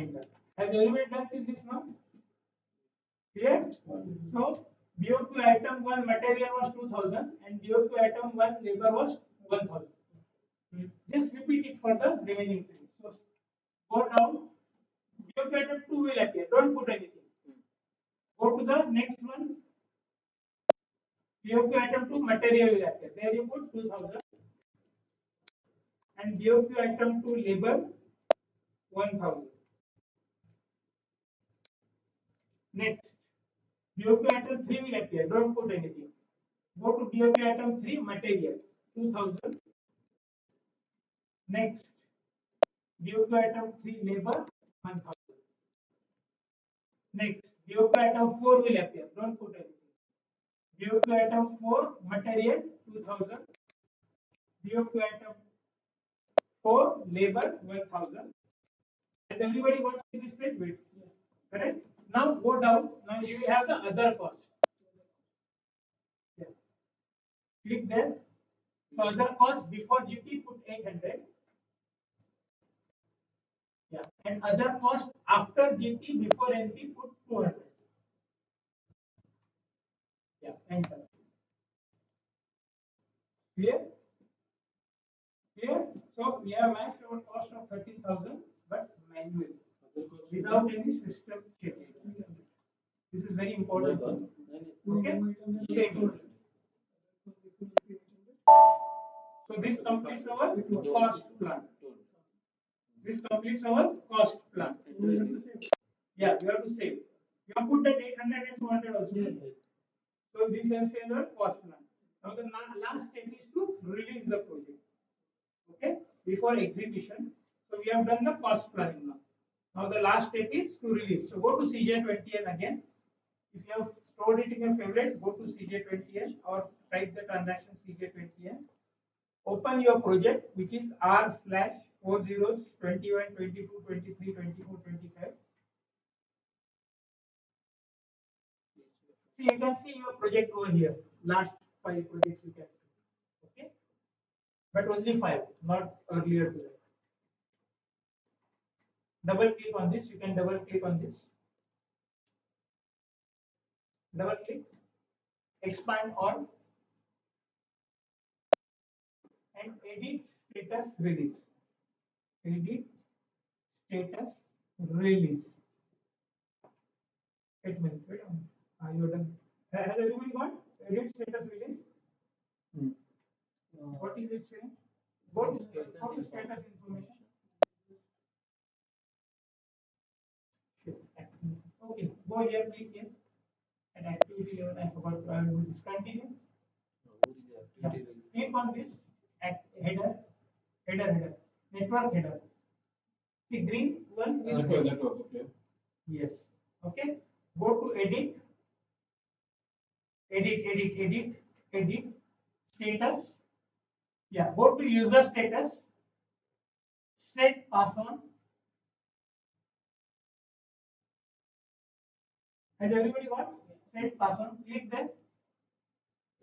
enter has everybody done till this now clear so BOQ item 1 material was 2000 and BOQ item 1 labor was 1000 just repeat it for the remaining three so go down BOQ item 2 will appear don't put anything go to the next one BOQ item 2 material will appear there you put 2000 and BOQ item 2 labor 1000. Next, BOQ item 3 will appear. Don't put anything. Go to BOQ item 3 material 2000. Next, BOQ item 3 labor 1000. Next, BOQ item 4 will appear. Don't put anything. BOQ item 4 material 2000. BOQ item 4 labor 1000. Has everybody got this statement? Correct? Now go down. Now you will have the other cost. Yeah. Click there. So other cost before GP put 800. Yeah. And other cost after GP before NP put 200. Yeah. Enter. Clear? Clear? So we have matched our cost of 13,000 but manually without any system change. This is very important. Okay? Same. So this completes our cost plan. This completes our cost plan. Yeah, you have to save. You have put that 800 and 200 also. So this is our cost plan. Now the last step is to release the project. Okay, before execution. So we have done the cost planning now. Now the last step is to release. So go to CJ20N again. If you have stored it in your favorite, go to CJ20N or type the transaction CJ20N. Open your project, which is R/40 21 22 23 24 25. See, you can see your project over here. Last 5 projects you can see. Okay, but only 5, not earlier to that. Double click on this. You can double click on this. Double click. Expand all and edit status release. Edit status release. 8 minutes. Wait on. Are you done? Has everybody got edit status release? What is it saying? Go to status information. Okay, go here, click here. And activity level, I forgot to do this. Continue. Yeah. Click on this at header, network header. The green one is network, okay. yes. Okay. Go to edit, status. Yeah. Go to user status. Set pass on. Has everybody got? Set pass on. Click there.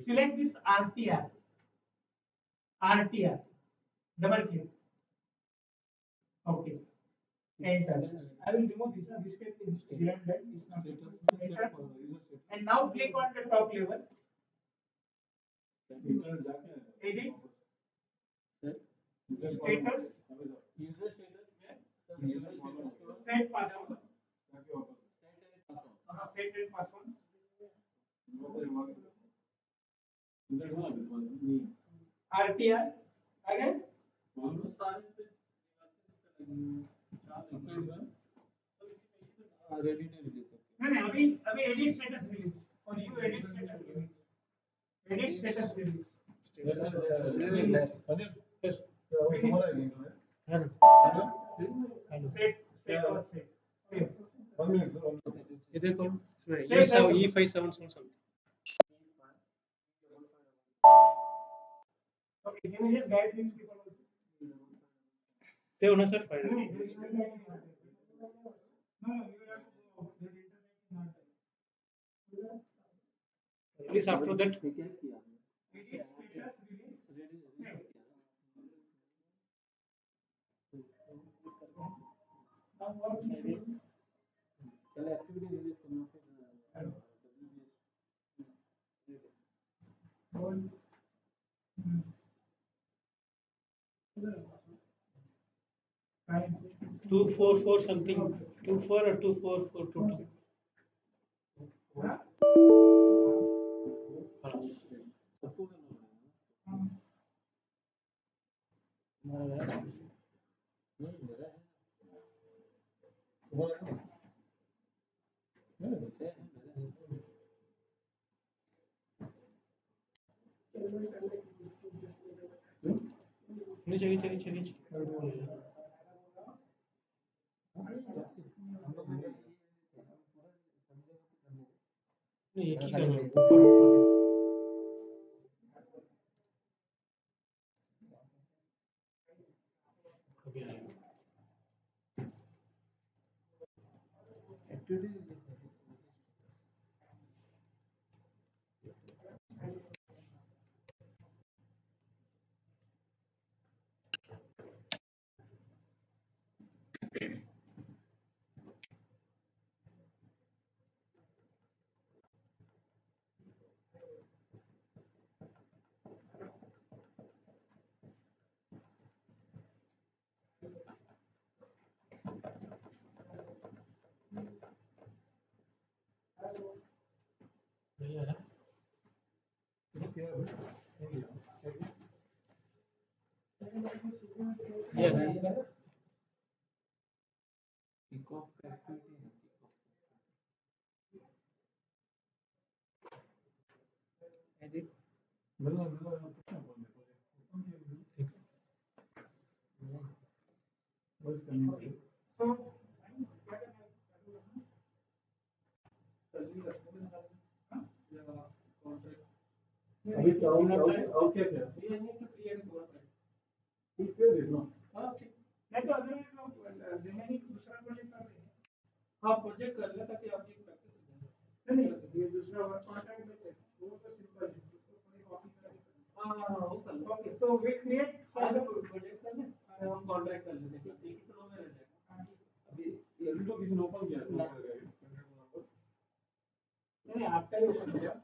Select this RTR. Double click. Okay. Enter. I will remove this. This step is behind that. It's not enter. And now click on the top level. Edit. Status. User status. Set password. Set and password. RTR. Again. Ready to release. No, no. अभी edit status release. और you edit status release. Edit status release. Yes. Set or set. Save. 1 minute, sir. 1 minute. इधर कौन Save. E577 something. Okay, can you just guide these people? Save ना sir No, file no, you will have to go. Their internet is not there. release after that Edit status release. Save. Now what we should do? पहले activity release करना फिर One. 244 something 24 or 24422 सबको करना पड़ेगा नहीं मेरा है तुम्हारा है मेरा है मेरा है नीचे नीचे नीचे नीचे नहीं एक ही करना है ऊपर ऊपर अभी आएगा एक्टिविटी नहीं आ रहा ये है किक ऑफ एक्टिविटी है एडिट मिलना मिलना कितना बोल रहे ठीक बस करनी है so अभी क्या और क्या क्या We need to create a contract. ठीक है देखना हाँ ठीक नहीं तो अदरवाइज लोग रिमेनिंग दूसरा प्रोजेक्ट कर रहे हैं हाँ प्रोजेक्ट कर ले ताकि आपकी प्रैक्टिस हो जाए नहीं ये दूसरा वर्क कॉन्ट्रैक्ट में से वो तो सिंपल है उसको थोड़ी कॉपी करा हाँ वो कर लो ओके तो वी क्रिएट आज प्रोजेक्ट कर ले और हम कॉन्ट्रैक्ट कर लेते हैं एक ही फ्लो में रह जाएगा अभी ये तो किसी ने ओपन किया नहीं आपका ही ओपन किया आप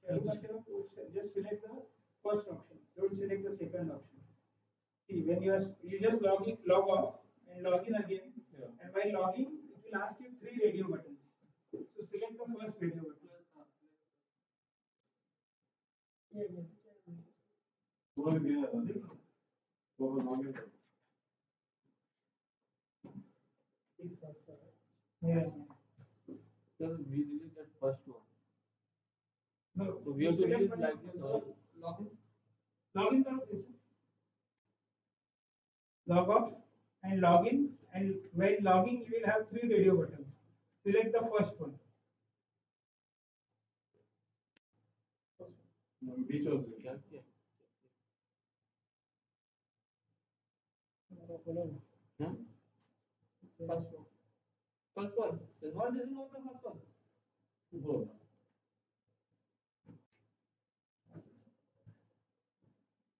क्या करते हो just select the first option don't select the second option see when you just log off and log in again and while logging it will ask you three radio buttons so select the first radio button पूरा गया देखो वो login करो yes sir we delete that first one no so we have to delete like this or login करो please log off and log in and while logging you will have three radio buttons select the first one बीच में क्या किया हाँ first one then what is not the first one वो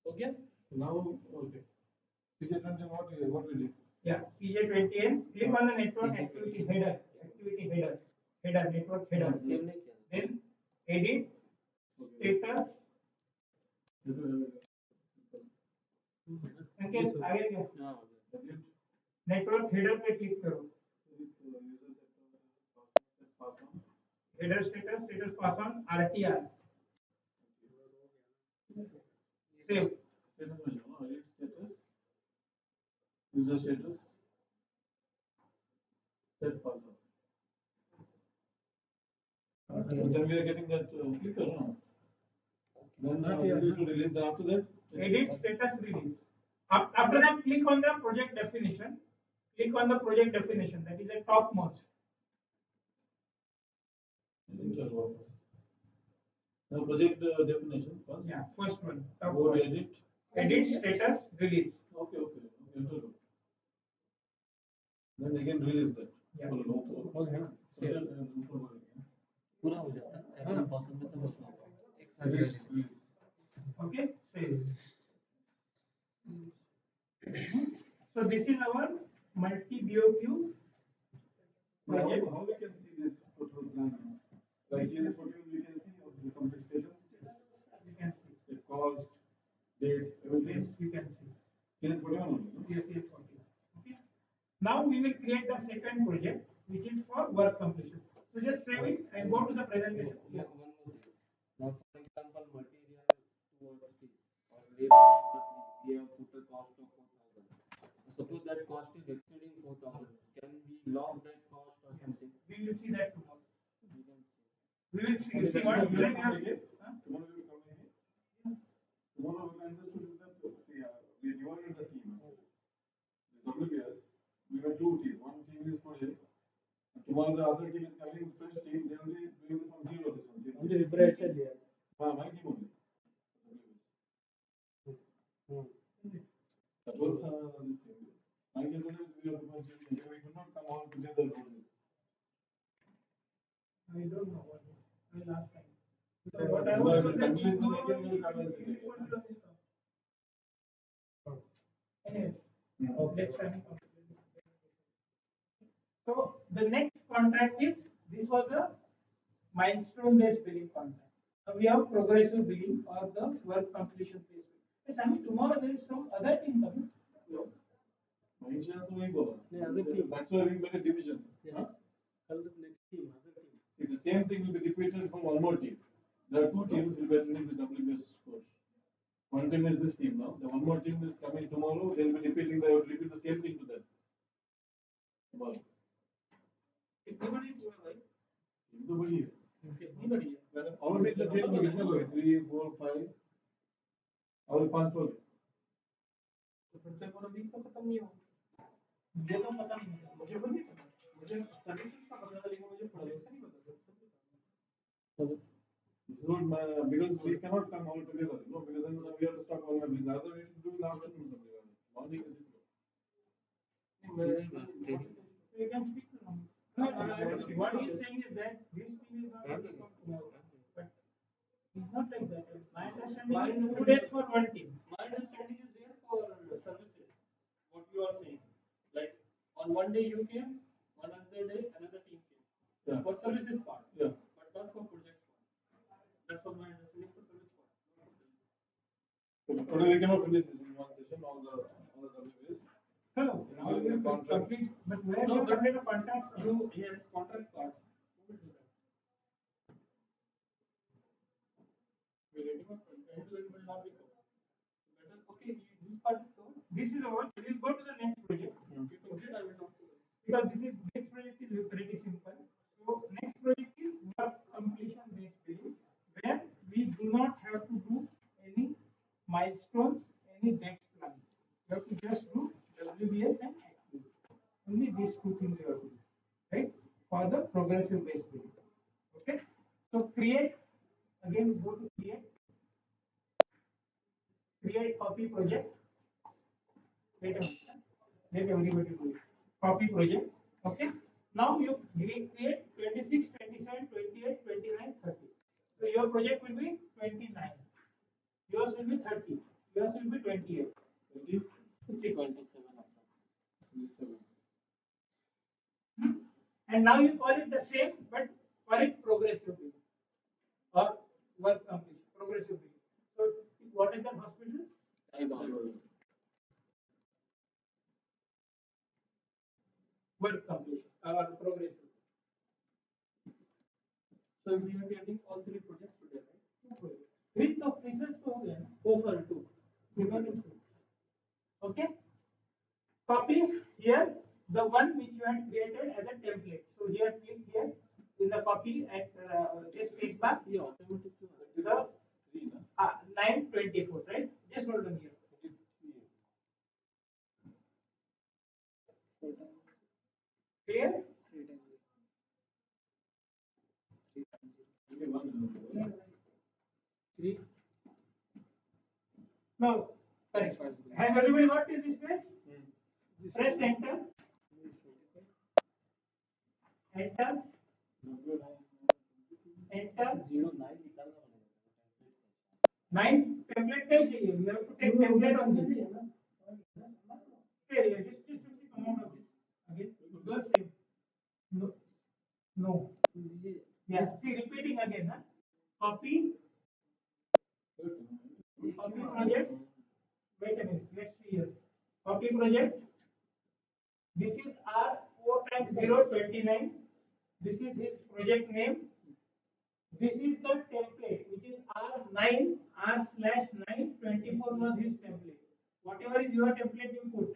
okay now okay is it what we did yeah CJ20 and click on the network activity header network header save नहीं किया then edit status संकेत आगे क्या हाँ network header पे click करो header status pass on RTR save status में जाओ edit status user status set password then we are getting that clicker no then we need to release that after that edit status release after that click on the project definition that is the topmost now project definition first yeah first one top go to one. Edit status release okay enter go then again release that Yeah. हो गया ना पूरा हो जाता है 7% में सब उसमें होता है एक साथ release okay save so this is our multi BOQ project how we can see this total plan like here is what we can see of the complete status you can see the cost dates everything yes you can see here is what only yes yes okay now we will create the second project which is for work completion so just save it and go to the presentation one more thing now for example material towards the or labor we have put a cost of that cost is exceeding 4,000, can we log that cost or something? We will see that tomorrow. We can see. We will see. Okay, See that's what what you we will are have. doing. Tomorrow you will come in here. Tomorrow we understood is that see we divided the team. The WPS we have two teams. One team is for A. Tomorrow the other team is coming fresh team. They will be doing from zero this one. only repair here. My team only. Both this thing. My team only we have to change. We could not come all together for this. I don't know what is. I will ask time. Yeah, What I no, was if it's saying continuous, then tomorrow again we will we come and will sit see again. what will happen. Anyways, let's sign up. So the next contract is this was a milestone based billing contract. Now we have progressive billing or the work completion based billing. Yes, I mean tomorrow there is some other thing coming. No. Mention to me, Bola. Yeah, other team. That's why we make a division. Yes. Huh? Call the next team, other team. See, the same thing will be repeated from one more team. There are two teams will be attending the WBS course. One team is this team now. The one more team is coming tomorrow. They will be repeating. They will repeat the same thing to them. Bola. Everybody team, right? Everybody. Everybody. All make the same thing. कितने लोग हैं? 3, 4, 5. और 5 लोग हैं. तो फिर तो पूरा वीक तो खत्म नहीं होगा। मुझे तो पता नहीं है। मुझे भी नहीं पता। मुझे सर्विसेज का पता था लेकिन मुझे प्रोजेक्ट का नहीं पता था। This is what my, because we cannot come all together. No, because then we have to stop all my business. Other we should do in the afternoon something. Morning is difficult. You can speak to them. No, what he is saying is that this thing is not for tomorrow. But it's not like that. My understanding is 2 days for one team. My understanding is there for services. What you are saying, like on one day you came, on another day another team came. Yeah. For services part. Yeah. But not for projects part. That's what my understanding for service part. So today we cannot finish this in one session. All the WBS. No, now you have to complete. But where No, you but complete a contract? yes, contract part. Who will do that? We're getting a end-to-end will not be covered. Better, okay, this part is covered. This is all. We will go to the next project. You complete, I will talk to you. Because this is next project is pretty simple. So next project is work completion based billing, where we do not have to do any milestones, any next plan. You have to just do WBS and active. Only these two things you have to do, right? For the progressive based billing. Okay. So create again. Go to create copy project. Wait a minute. Let everybody do it. Copy project. Okay. Now you create 26, 27, 28, 29, 30. So your project will be 29. Yours will be 30. Yours will be 28. 27 And now you call it the same, but call it progressive billing or work completion. Progressive billing. So what is the hospital? Work completion or progressive. So we are getting all three projects today, right? Three तो pieces तो हो गया ना? Go for two. Okay. Copy here the one which you had created as a template. So here click here in the copy at this space bar. Yeah, automatic. The 924, right? Just hold on here. Clear? Three. No, correct. Has everybody got to this page? Press enter. Enter. Enter. 09 निकालना पड़ेगा. 9 template नहीं चाहिए. We have to take template only. Okay, just come out of this. Again, do the same. No. No. Yes. See, repeating again. Huh? Copy. Copy project. Wait a minute. Let's see here. Copy project. This is R 4 times 0 29. This is his project name. This is the template, which is R9 R/9 24 was his template. Whatever is your template, you put.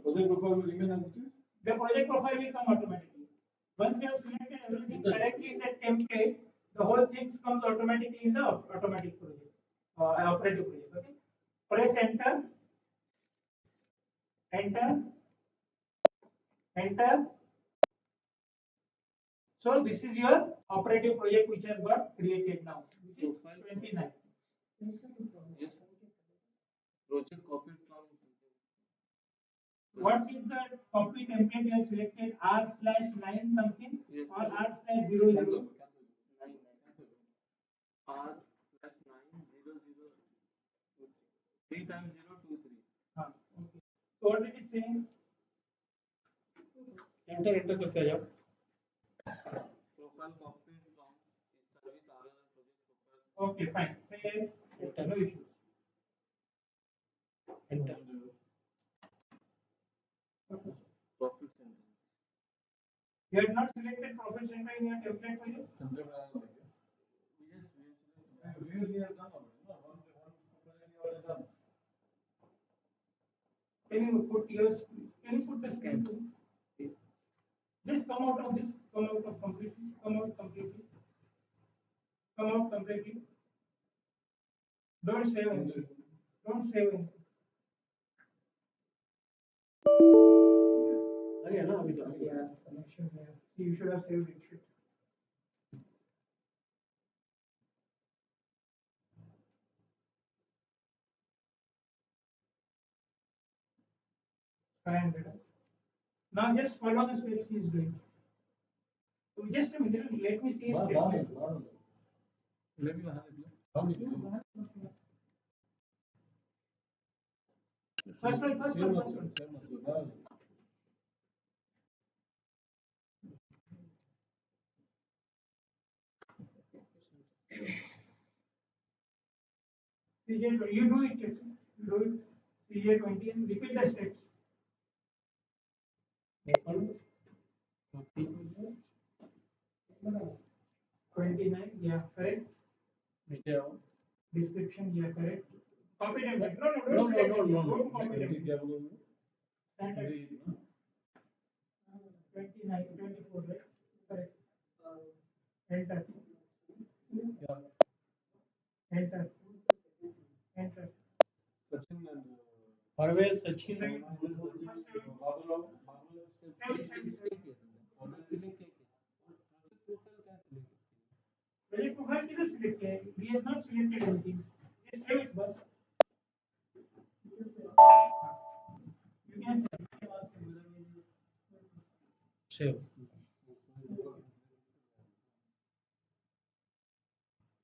project profile will remain as it is? The project profile will come automatically. Once you have selected everything correctly in that template, the whole thing comes automatically in the automatic project, operative project. Okay. Press enter, enter, enter. So this is your operative project which has got created now, which is 29. Yes. Project copied from. What is the copy template you have selected? R/9 something Yes. or R/00? Cancel. 9 R/9 00 3 times 0 2 3. Okay. So what it is saying? Enter करके आ जाओ. Profile copied from is service RLN project profile. Okay, fine. Say yes. Enter. No issue. Enter. Profit center. You have not selected profit center in your template for you? Previously has done already. No, one project you already done. Can you put yours? Can you put the scan? Just come out of this. Come out of completely. Come out completely. Come out completely. Don't save anything. Don't save anything. आ गया ना अभी तो. Yeah, connection there. You should have saved it. Should. Fine, better. Now just follow the steps he is doing. So just a minute. Let me see his Let step. me have it. First one. CJ20, you do it, Jason. You do it. CJ20 and repeat the steps. Open. Copy. 29, yeah, correct. नीचे आओ. Description, yeah, correct. Copy template. No, Don't select no, it. no, no. Don't copy template. Standard. 29, 24, right? Correct. Enter. Enter. Enter. Sachin and Parvez Sachin. Save it. Project profile is selected. He has not selected anything. Just save it, boss. You can save. Save.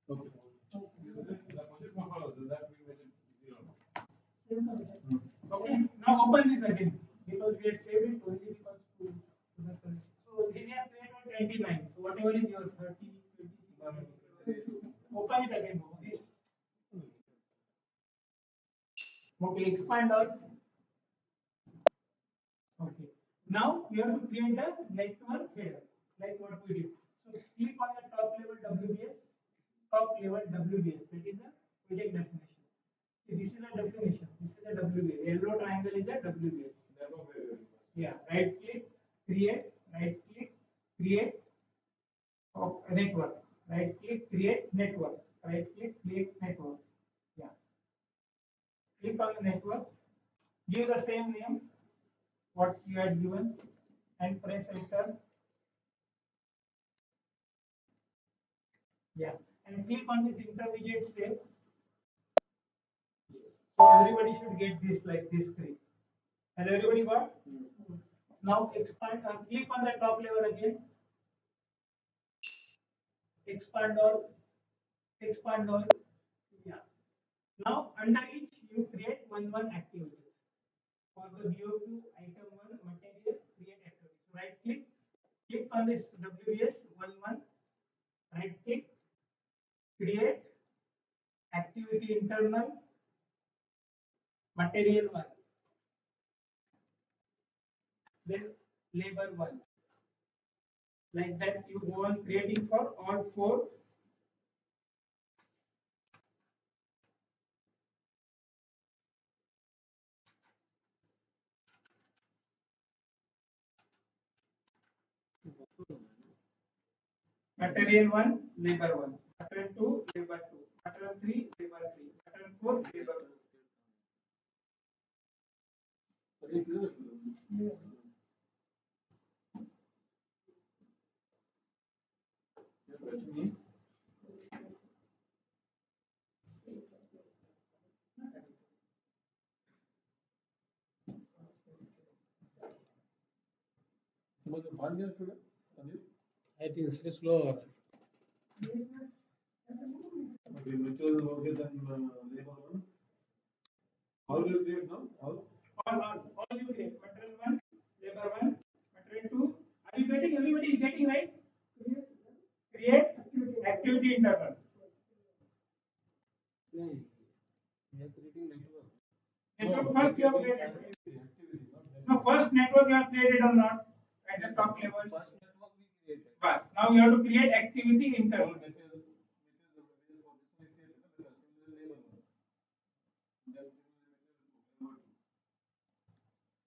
okay. The project profile that we made it zero. Okay, now open this again because we had saved it only because to the connection. So this has created 29. So whatever is your 30, 26, open it again. This. Okay, expand all. Okay. Now we have to create the network header, like what we did. So click on the top level WBS, top level WBS. That is the project definition. So this is a definition. This is a WBS. Yellow triangle is a WBS. Yeah. Right click, create. Right click, create. Network. Right click, create network. Right click, create network. Yeah. Click on the network. Give the same name what you had given and press enter. Yeah, and click on this intermediate step. So everybody should get this like this screen. Has everybody got? Now expand. Click on the top level again. Expand all. Expand all. Yeah. Now under each you create one activities. For the BOQ item 1 material create activity. So right click. Click on this WBS 1. Right click. Create activity internal material 1. Then labor 1. Like that you go on creating for all 4. Material 1, labor 1. Material 2, labor 2. Material 3, labor 3. Material 4, labor 4. Was it 1 year today? Sandeep? I think it's slow. Okay, material, okay, then labor one. All will create now? All you create. Material 1, labor 1. Material 2. Are you getting? Everybody is getting, right? Create activity interval. Network first you have created. No, first network you have created or not at the top level. First network we created. But now you have to create activity interval.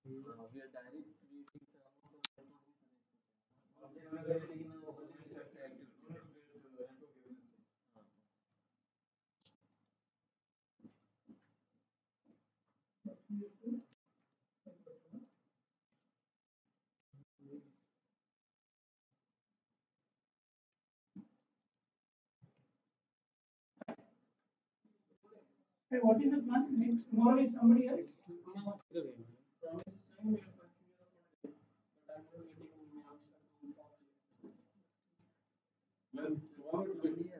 We are direct creating some of the network we connect. Now only we have to activity. Hey, what is the plan? Next tomorrow is somebody else. Well, tomorrow to be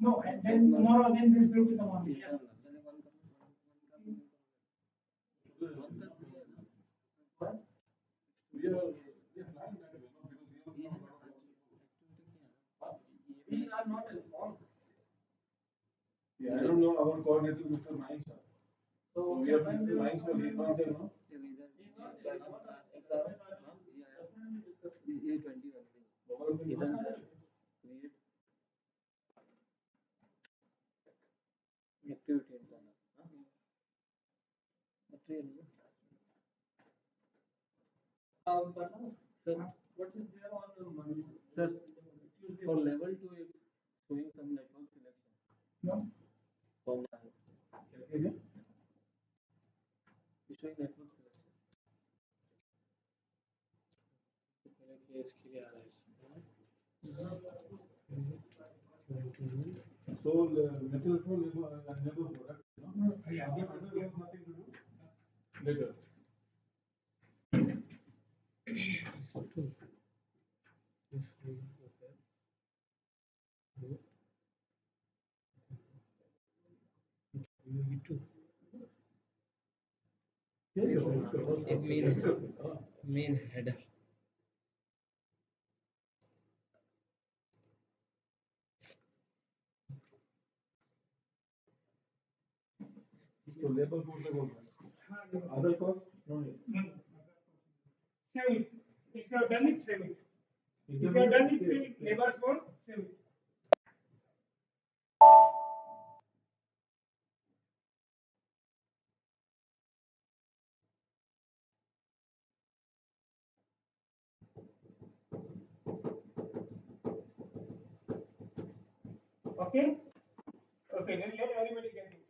No, and then tomorrow again this group is on. Yes. we are planning that way, no? Because we also have a lot of We are not informed. yeah, I don't know our coordinator, Mr. Mahisha. So we have Mr. Mahisha, he is not there, no? Sir, What is there on the Monday? sir, for level 2 it's showing some network selection. No. For Okay. it's showing network selection. Case के लिए आ रहा है So the material flow labor flow, that's it, no? Other we have nothing to do later. main header. So labor flow labor. Other costs, no need. Save it. If you have done it, save it. If you have done it, save it. Labor phone, save it. Okay? Okay, then let everybody get it.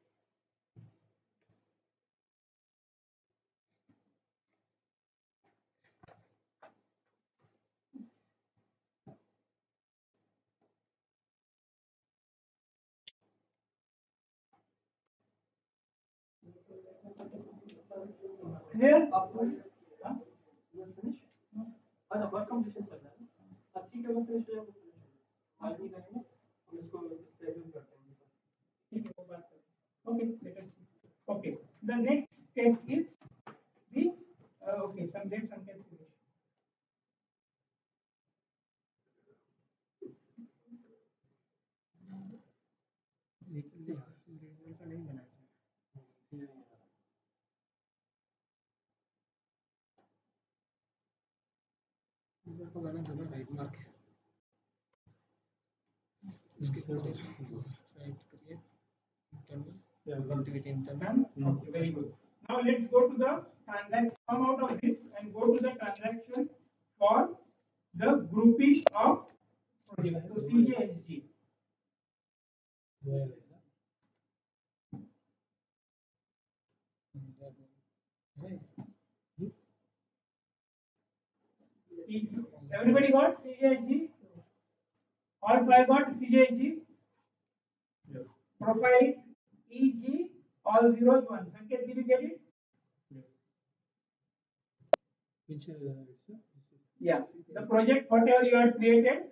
Clear? Huh? You are finished? अच्छा work completion चल रहा है अब ठीक है वो finish हो जाएगा आगे करेंगे हम इसको स्केड्यूल करते हैं ठीक है, वो बात करें. Okay, let us see. Okay, the next step is the okay, some let some can finish. Level का नहीं बनाया इस बार को गाना दोनों राइट मार्क इसके राइट करिए internal Yeah, activity internal. Okay, very good. Now let's go to the transaction. Come out of this and go to the transaction for the grouping of projects. So CJSG. Everybody got CJSG? All five got CJSG? Yes. Profiles, EG, all zeros, ones. Sanket, did you get it? Which Yeah. The project, whatever you have created,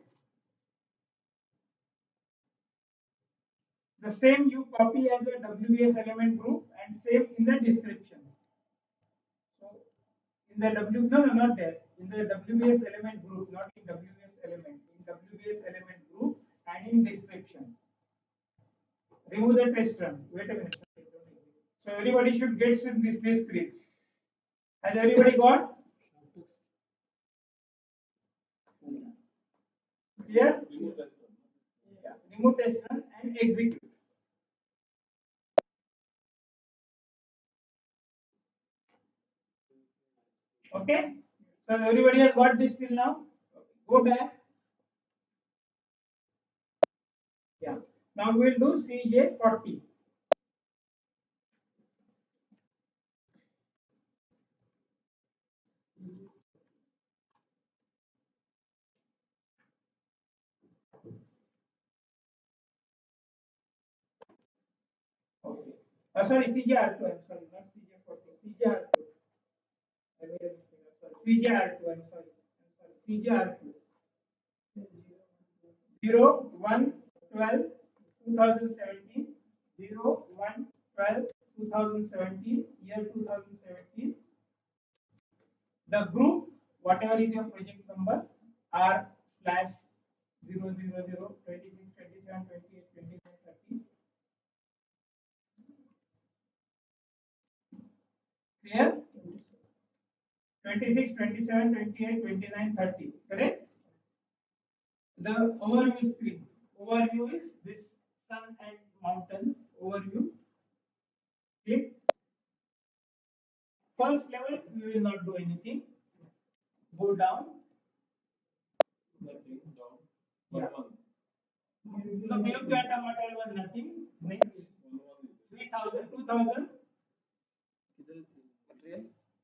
the same you copy as a WBS element group and save in the description. So in the not there. In the WBS element group, not in WBS element. In WBS element group and in description. Remove the test run. Wait a minute. So everybody should get this script. Has everybody got? Here? Yeah. Remove test run and execute. Okay? So everybody has got this till now? Go back. Yeah. Now we'll do CJ40. Okay. Sorry, CJR2. I'm sorry, not CJ40. CJR2. I made a mistake. I'm sorry. CJR2. I'm sorry. CJR2. 0, 1, 12, 2017. 0, 1, 12, 2017. Year 2017. The group, whatever is your project number, R slash 0, 0, 0, 26, 27, 28, 29, 30. Clear? 26, 27, 28, 29, 30. Correct? The overview screen. Overview is this sun and mountain overview. Click. First level, we will not do anything. Go down. Nothing, down. Yeah. One. The BOQ item material was nothing. Next. 3000, 2000.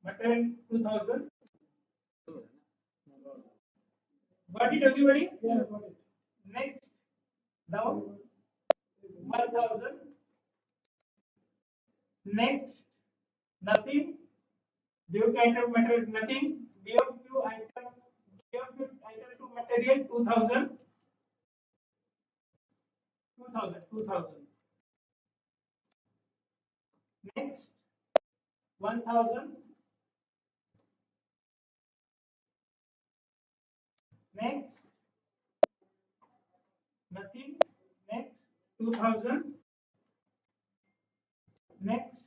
Material 2000. Got it, everybody? Yeah, got it. Next. Down. 1000. Next. Nothing. BOQ item material nothing. BOQ item to material 2000. 2000. Next. 1000. Next. Nothing. Next. 2000. Next.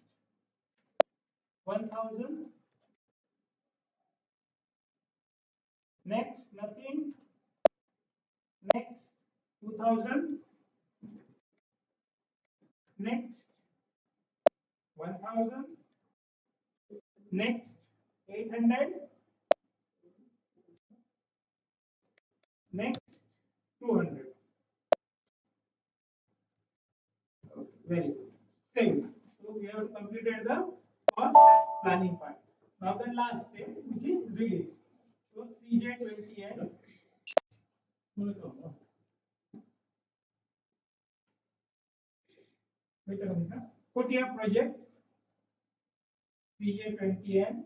1000. Next. Nothing. Next. 2000. Next. 1000. Next. 800. Next. 200. Very good. Same. So we have completed the cost planning part. Now the last step, which is release. So CJ20N. Wait a minute. Put your project CJ20N.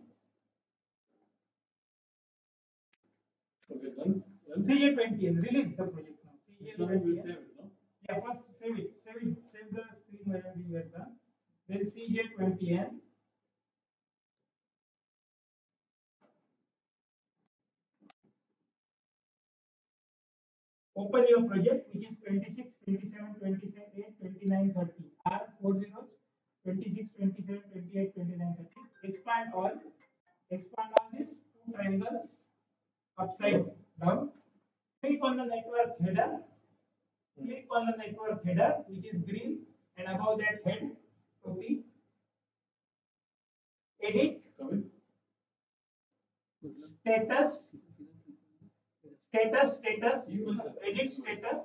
Okay, done. CJ20N. Release the project now. So we will CJ20N. save it, no? Yeah, first save it. Save the screen where we were done. Then CJ20N. Open your project, which is 26, 27, 28, 29, 30. R 4 zeros, 26, 27, 28, 29, 30. Expand all. Expand on this two triangles upside down. Click on the network header. Click on the network header, which is green, and above that head, copy. edit, Coming. status, status, Even that. edit status,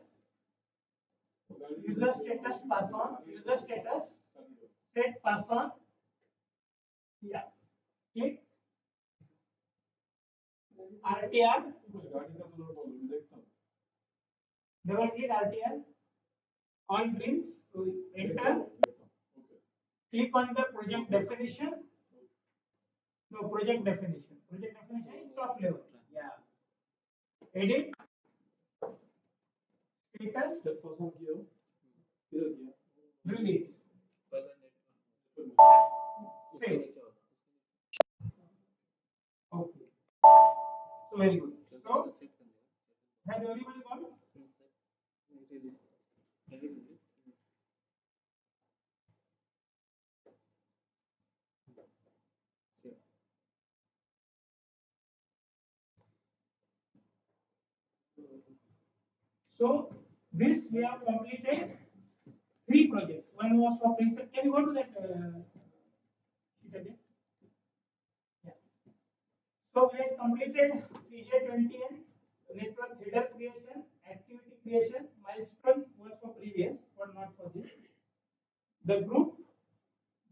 user status, pass on, user status, set pass on, yeah, click RTR, कुछ गाड़ी का तो load problem देखता हूँ. double click RTR, all prints, enter, Okay. click on the project definition, no project definition is top level, yeah, edit, status, Set person किया हो? किधर किया? release, save, okay, so very good, so has everybody got it? So this we have completed 3 projects. One was for preset. Can you go to that sheet again? Yeah. So we have completed CJ20N, network header creation, activity creation, milestone was for previous, but not for this. The group,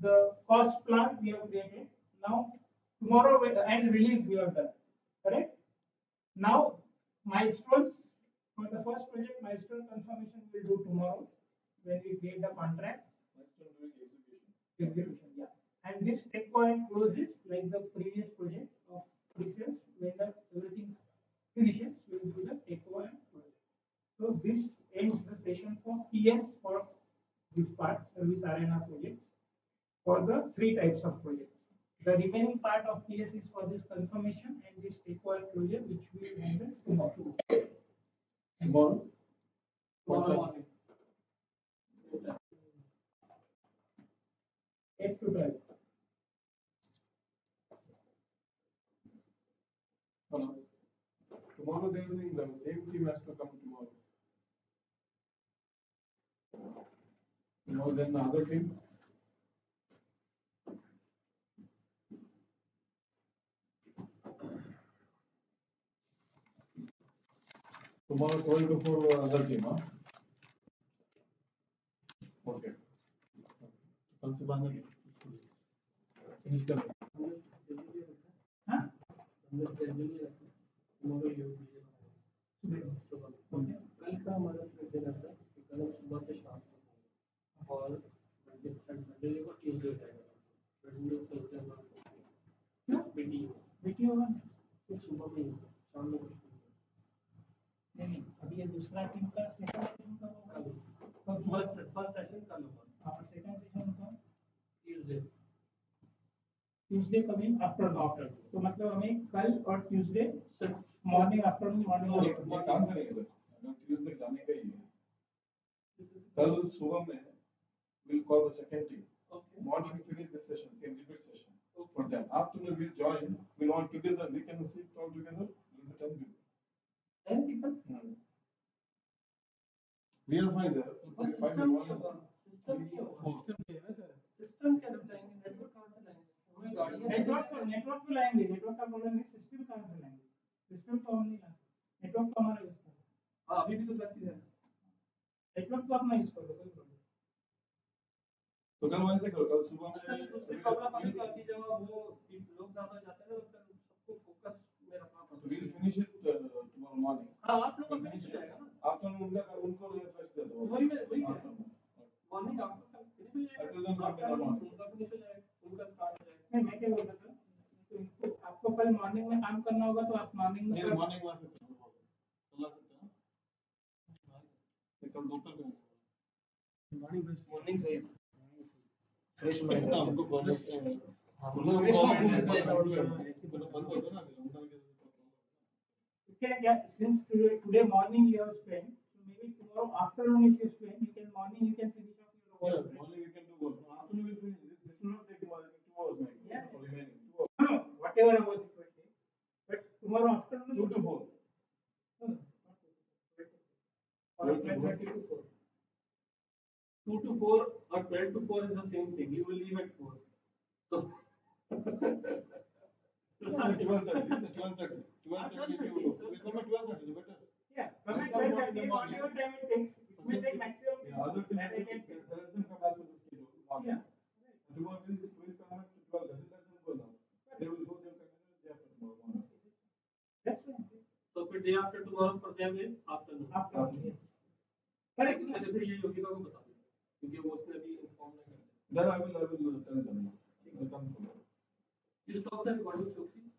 the cost plan we have created. Now tomorrow and release we have done. Correct? Now milestones for the first project, milestone confirmation we will do tomorrow when we create the contract. Milestone doing execution. Execution, yeah. And this take point closes like the previous project of pre-sales. When the everything finishes, we will do the take point. So this ends the session for PS for this part, service arena project, for the 3 types of projects. The remaining part of PS is for this confirmation and this take point closure, which we will handle tomorrow. Tomorrow. Tomorrow morning. 8 to 12. Hello. Tomorrow they are saying the same team has to come tomorrow. Tomorrow then the other team. Tomorrow 12 to 4 other team, huh? Okay. कल सुबह में finish कर Huh? tomorrow you कल का हमारा schedule रहता है कि कल हम सुबह से शाम तक और मंडे को ट्यूसडे रहेगा वेडनेसडे थर्सडे हमारा मीटिंग होगा फिर सुबह में शाम में कुछ नहीं अभी ये दूसरा टीम का सेकंड सेशन का होगा तो फर्स्ट सेशन कल होगा और सेकंड सेशन का ट्यूसडे ट्यूसडे कमिंग आफ्टर तो मतलब हमें कल और ट्यूसडे सिर्फ मॉर्निंग आफ्टरनून मॉर्निंग ये काम करेंगे सर अगर ट्यूसडे जाने का ही है कल सुबह में we'll call the second team. Okay. Morning we finish this session, same repeat session. Okay. For them. Afternoon we'll join. We'll all together. We can sit all together. We'll be 10 people. 10 people. We are fine there. System नहीं होगा System है ना sir. System कैसे लाएंगे network कहाँ से लाएंगे हमें गाड़ियाँ नेटवर्क तो लाएंगे नेटवर्क का प्रॉब्लम नहीं सिस्टम कहाँ से लाएंगे सिस्टम तो हम नहीं ला सकते नेटवर्क तो हमारा यूज करते अभी भी तो करती है नेटवर्क तो अपना यूज कर लो कोई प्रॉब्लम तो कल वैसे करो कल सुबह में दूसरी प्रॉब्लम अभी क्या की जगह वो लोग ज्यादा जाते हैं ना तो सबको फोकस में रखना पड़ता we'll finish it tomorrow morning. हाँ आप लोग का फिनिश हो जाएगा ना Afternoon उनको रिफ्रेश दे दो. वही मॉर्निंग आपका फिनिश हो जाएगा Afternoon उनका फिनिश हो जाएगा उनका स्टार्ट हो जाएगा नहीं मैं क्या बोल रहा था आपको कल मॉर्निंग में काम करना होगा तो आप मॉर्निंग में नहीं मॉर्निंग में सकते हैं चला सकते हैं कल दोपहर में मॉर्निंग सही फ्रेश माइंड हमको कॉलेज हम लोग फ्रेश कॉलेज माइंड बंद हो गया ना क्या since today morning you have spent so maybe tomorrow afternoon if you spend you can morning you can finish off your yeah, work morning we can do work. Afternoon we'll finish. This will not take more than 2 hours max. Yeah. For remaining 2 hours. no whatever hours it will take but tomorrow afternoon 2 to 4. no, or 12:30 to 4 2 to 4 or 12 to 4 is the same thing you will leave at 4 so 12:30. 12:30. 12:30. We come at 12:30. Better. Yeah, come at 12:30. Whatever time it takes, it will take maximum. Yeah, other things that I can take. let them come as per the schedule. Yeah. Tomorrow will come at 12:30. Let them go now. They will go. They will continue day after tomorrow morning. That's fine. तो फिर day after tomorrow for them is afternoon. Afternoon. Yes. Correct. चलिए फिर ये योगिता को बता दें क्योंकि वो उसने अभी इन्फॉर्म नहीं कर दिया. Then I will tell them. I will come tomorrow. You stop the recording, Shokshi.